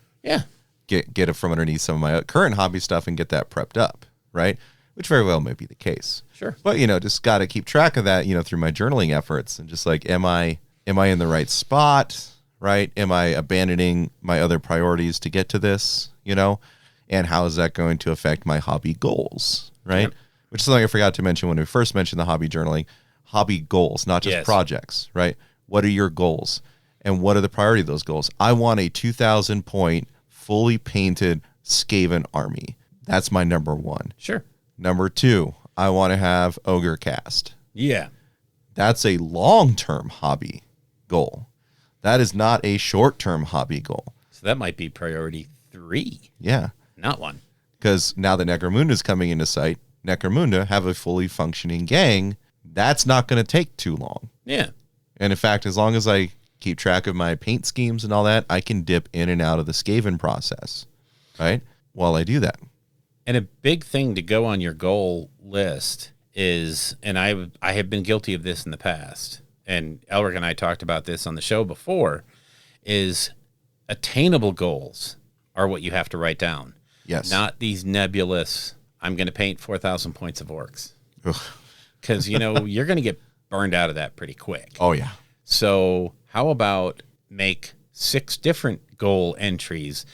get it from underneath some of my current hobby stuff and get that prepped up, right? Which very well may be the case. Sure. But, you know, just got to keep track of that, you know, through my journaling efforts. And just like, am I in the right spot, right? Am I abandoning my other priorities to get to this, you know? And how is that going to affect my hobby goals, right? Yep. Which is something I forgot to mention when we first mentioned the hobby journaling. Hobby goals, not just projects, right? What are your goals? And what are the priority of those goals? I want a 2,000 point, fully painted Skaven army. That's my number one. Sure. Number two, I want to have Ogre Cast. Yeah. That's a long-term hobby goal. That is not a short-term hobby goal. So that might be priority 3. Yeah. Not 1. Because now that Necromunda is coming into sight, Necromunda have a fully functioning gang. That's not going to take too long. Yeah. And in fact, as long as I keep track of my paint schemes and all that, I can dip in and out of the Skaven process, right? While I do that. And a big thing to go on your goal list is, and I have been guilty of this in the past, and Elric and I talked about this on the show before, is attainable goals are what you have to write down. Yes. Not these nebulous, I'm going to paint 4,000 points of orcs. Because, you know, you're going to get burned out of that pretty quick. Oh, yeah. So how about make 6 different goal entries?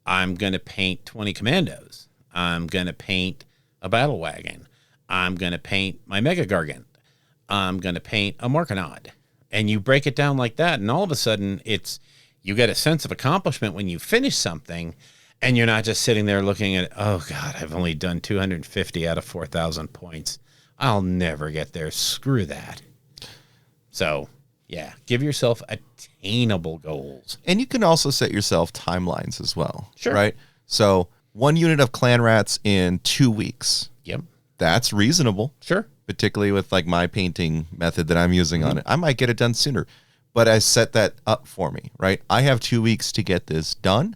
I'm going to paint 20 commandos. I'm going to paint a battle wagon. I'm going to paint my Mega Gargant. I'm going to paint a Morkanaud. And you break it down like that, and all of a sudden you get a sense of accomplishment when you finish something, and you're not just sitting there looking at, oh, God, I've only done 250 out of 4,000 points. I'll never get there. Screw that. So, yeah, give yourself attainable goals. And you can also set yourself timelines as well. Sure. Right? So 1 unit of clan rats in 2 weeks. Yep. That's reasonable. Sure. Particularly with like my painting method that I'm using on it. I might get it done sooner, but I set that up for me, right? I have 2 weeks to get this done,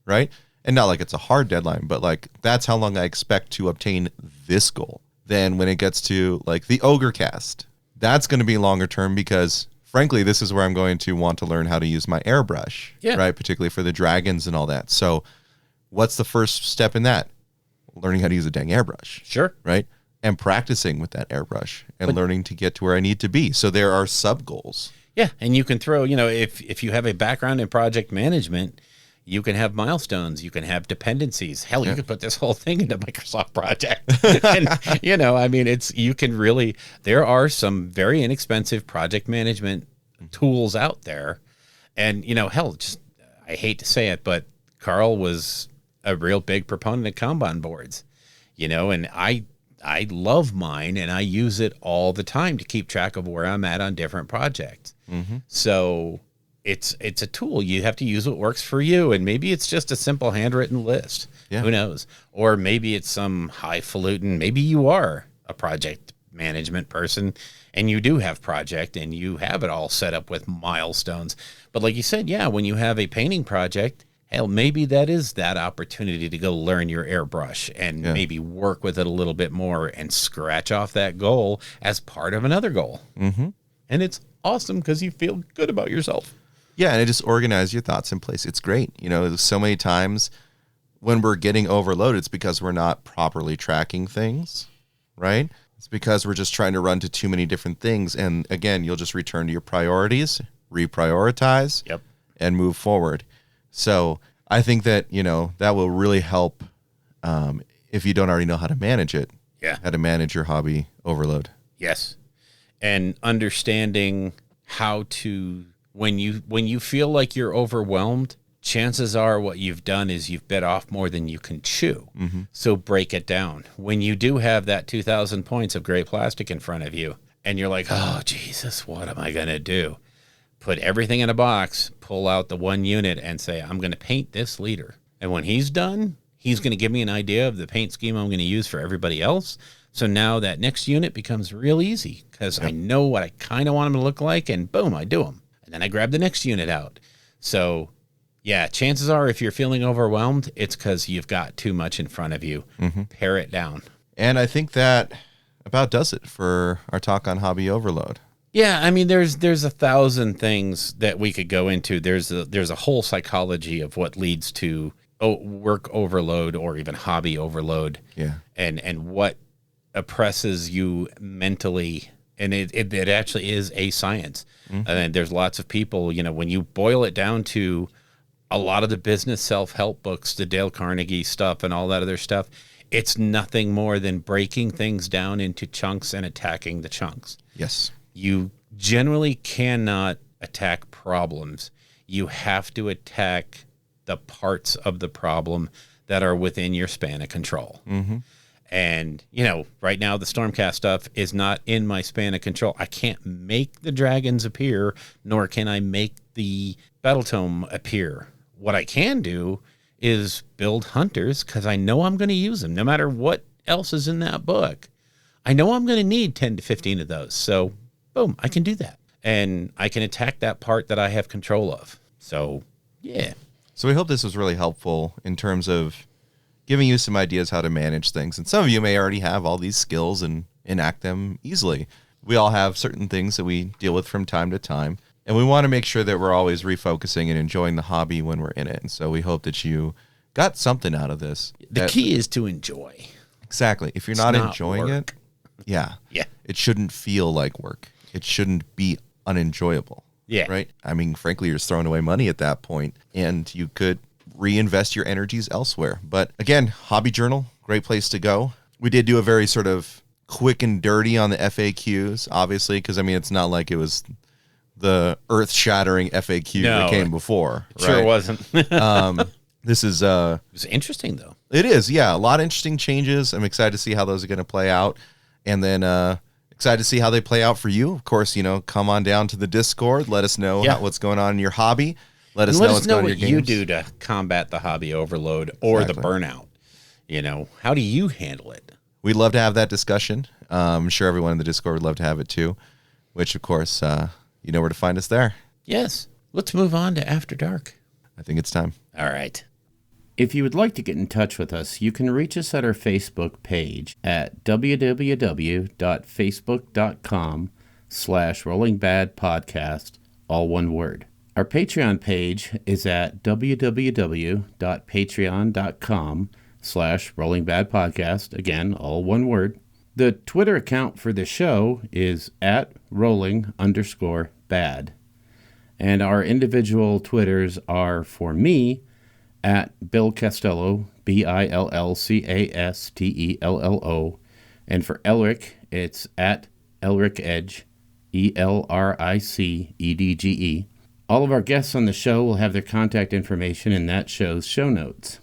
right? And not like it's a hard deadline, but like that's how long I expect to obtain this goal. Then when it gets to like the Ogre Cast, that's going to be longer term because frankly, this is where I'm going to want to learn how to use my airbrush, right? Particularly for the dragons and all that. So what's the first step in that? Learning how to use a dang airbrush. Sure. Right? And practicing with that airbrush and learning to get to where I need to be. So there are sub goals. Yeah. And you can throw, you know, if you have a background in project management, you can have milestones, you can have dependencies. Hell, you could put this whole thing into Microsoft Project. And, you know, I mean, there are some very inexpensive project management tools out there. And, you know, hell, I hate to say it, but Carl was a real big proponent of Kanban boards, you know, and I love mine and I use it all the time to keep track of where I'm at on different projects. Mm-hmm. So it's a tool. You have to use what works for you. And maybe it's just a simple handwritten list. Yeah. Who knows? Or maybe it's some highfalutin. Maybe you are a project management person and you do have project and you have it all set up with milestones. But like you said, yeah, when you have a painting project, hell, maybe that is that opportunity to go learn your airbrush and maybe work with it a little bit more and scratch off that goal as part of another goal. Mm-hmm. And it's awesome because you feel good about yourself. Yeah, and it just organizes your thoughts in place. It's great. You know, there's so many times when we're getting overloaded, it's because we're not properly tracking things, right? It's because we're just trying to run to too many different things. And again, you'll just return to your priorities, reprioritize, and move forward. So I think that, you know, that will really help if you don't already know how to manage it. Yeah. How to manage your hobby overload. Yes. And understanding how to, when you feel like you're overwhelmed, chances are what you've done is you've bit off more than you can chew. Mm-hmm. So break it down. When you do have that 2,000 points of gray plastic in front of you and you're like, oh, Jesus, what am I going to do? Put everything in a box, pull out the 1 unit and say, I'm going to paint this leader. And when he's done, He's going to give me an idea of the paint scheme I'm going to use for everybody else. So now that next unit becomes real easy because I know what I kind of want them to look like, and boom, I do them. And then I grab the next unit out. So, yeah, chances are if you're feeling overwhelmed, it's because you've got too much in front of you. Pare it down. And I think that about does it for our talk on hobby overload. Yeah, I mean, there's 1,000 things that we could go into. There's a whole psychology of what leads to work overload or even hobby overload. Yeah, and what oppresses you mentally, and it actually is a science. And there's lots of people, when you boil it down to a lot of the business self-help books, the Dale Carnegie stuff and all that other stuff, it's nothing more than breaking things down into chunks and attacking the chunks. Yes. You generally cannot attack problems. You have to attack the parts of the problem that are within your span of control. And, right now the Stormcast stuff is not in my span of control. I can't make the dragons appear, nor can I make the battle tome appear. What I can do is build hunters because I know I'm going to use them no matter what else is in that book. I know I'm going to need 10 to 15 of those. So, boom, I can do that. And I can attack that part that I have control of. So, yeah. So we hope this was really helpful in terms of giving you some ideas how to manage things. And some of you may already have all these skills and enact them easily. We all have certain things that we deal with from time to time. And we want to make sure that we're always refocusing and enjoying the hobby when we're in it. And so we hope that you got something out of this. The key is to enjoy. Exactly. If you're not enjoying it, yeah, it shouldn't feel like work. It shouldn't be unenjoyable. Yeah. Right? I mean, frankly, you're throwing away money at that point, and you could reinvest your energies elsewhere. But again, Hobby Journal, great place to go. We did do a very sort of quick and dirty on the FAQs, obviously, because, I mean, it's not like it was the earth-shattering FAQ that came before. It sure wasn't. This is... it was interesting, though. It is, yeah. A lot of interesting changes. I'm excited to see how those are going to play out. And then excited to see how they play out for you. Of course, come on down to the Discord. Let us know what's going on in your hobby. Let us know what's going on in your games. What you do to combat the hobby overload or the burnout. How do you handle it? We'd love to have that discussion. I'm sure everyone in the Discord would love to have it too, which, of course, you know where to find us there. Yes. Let's move on to After Dark. I think it's time. All right. If you would like to get in touch with us, you can reach us at our Facebook page at www.facebook.com/rollingbadpodcast, all one word. Our Patreon page is at www.patreon.com/rollingbadpodcast, again, all one word. The Twitter account for the show is at rolling_bad. And our individual Twitters are, for me, at Bill Castello, BILLCASTELLO, and for Elric, it's at Elric Edge, ELRICEDGE. All of our guests on the show will have their contact information in that show's show notes.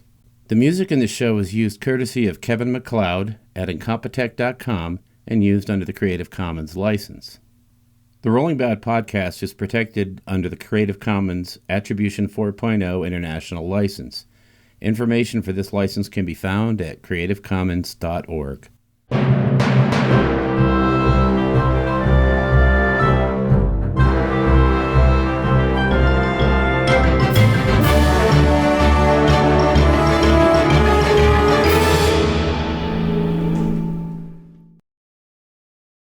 The music in the show is used courtesy of Kevin MacLeod at Incompetech.com and used under the Creative Commons license. The Rolling Bad podcast is protected under the Creative Commons Attribution 4.0 International License. Information for this license can be found at creativecommons.org.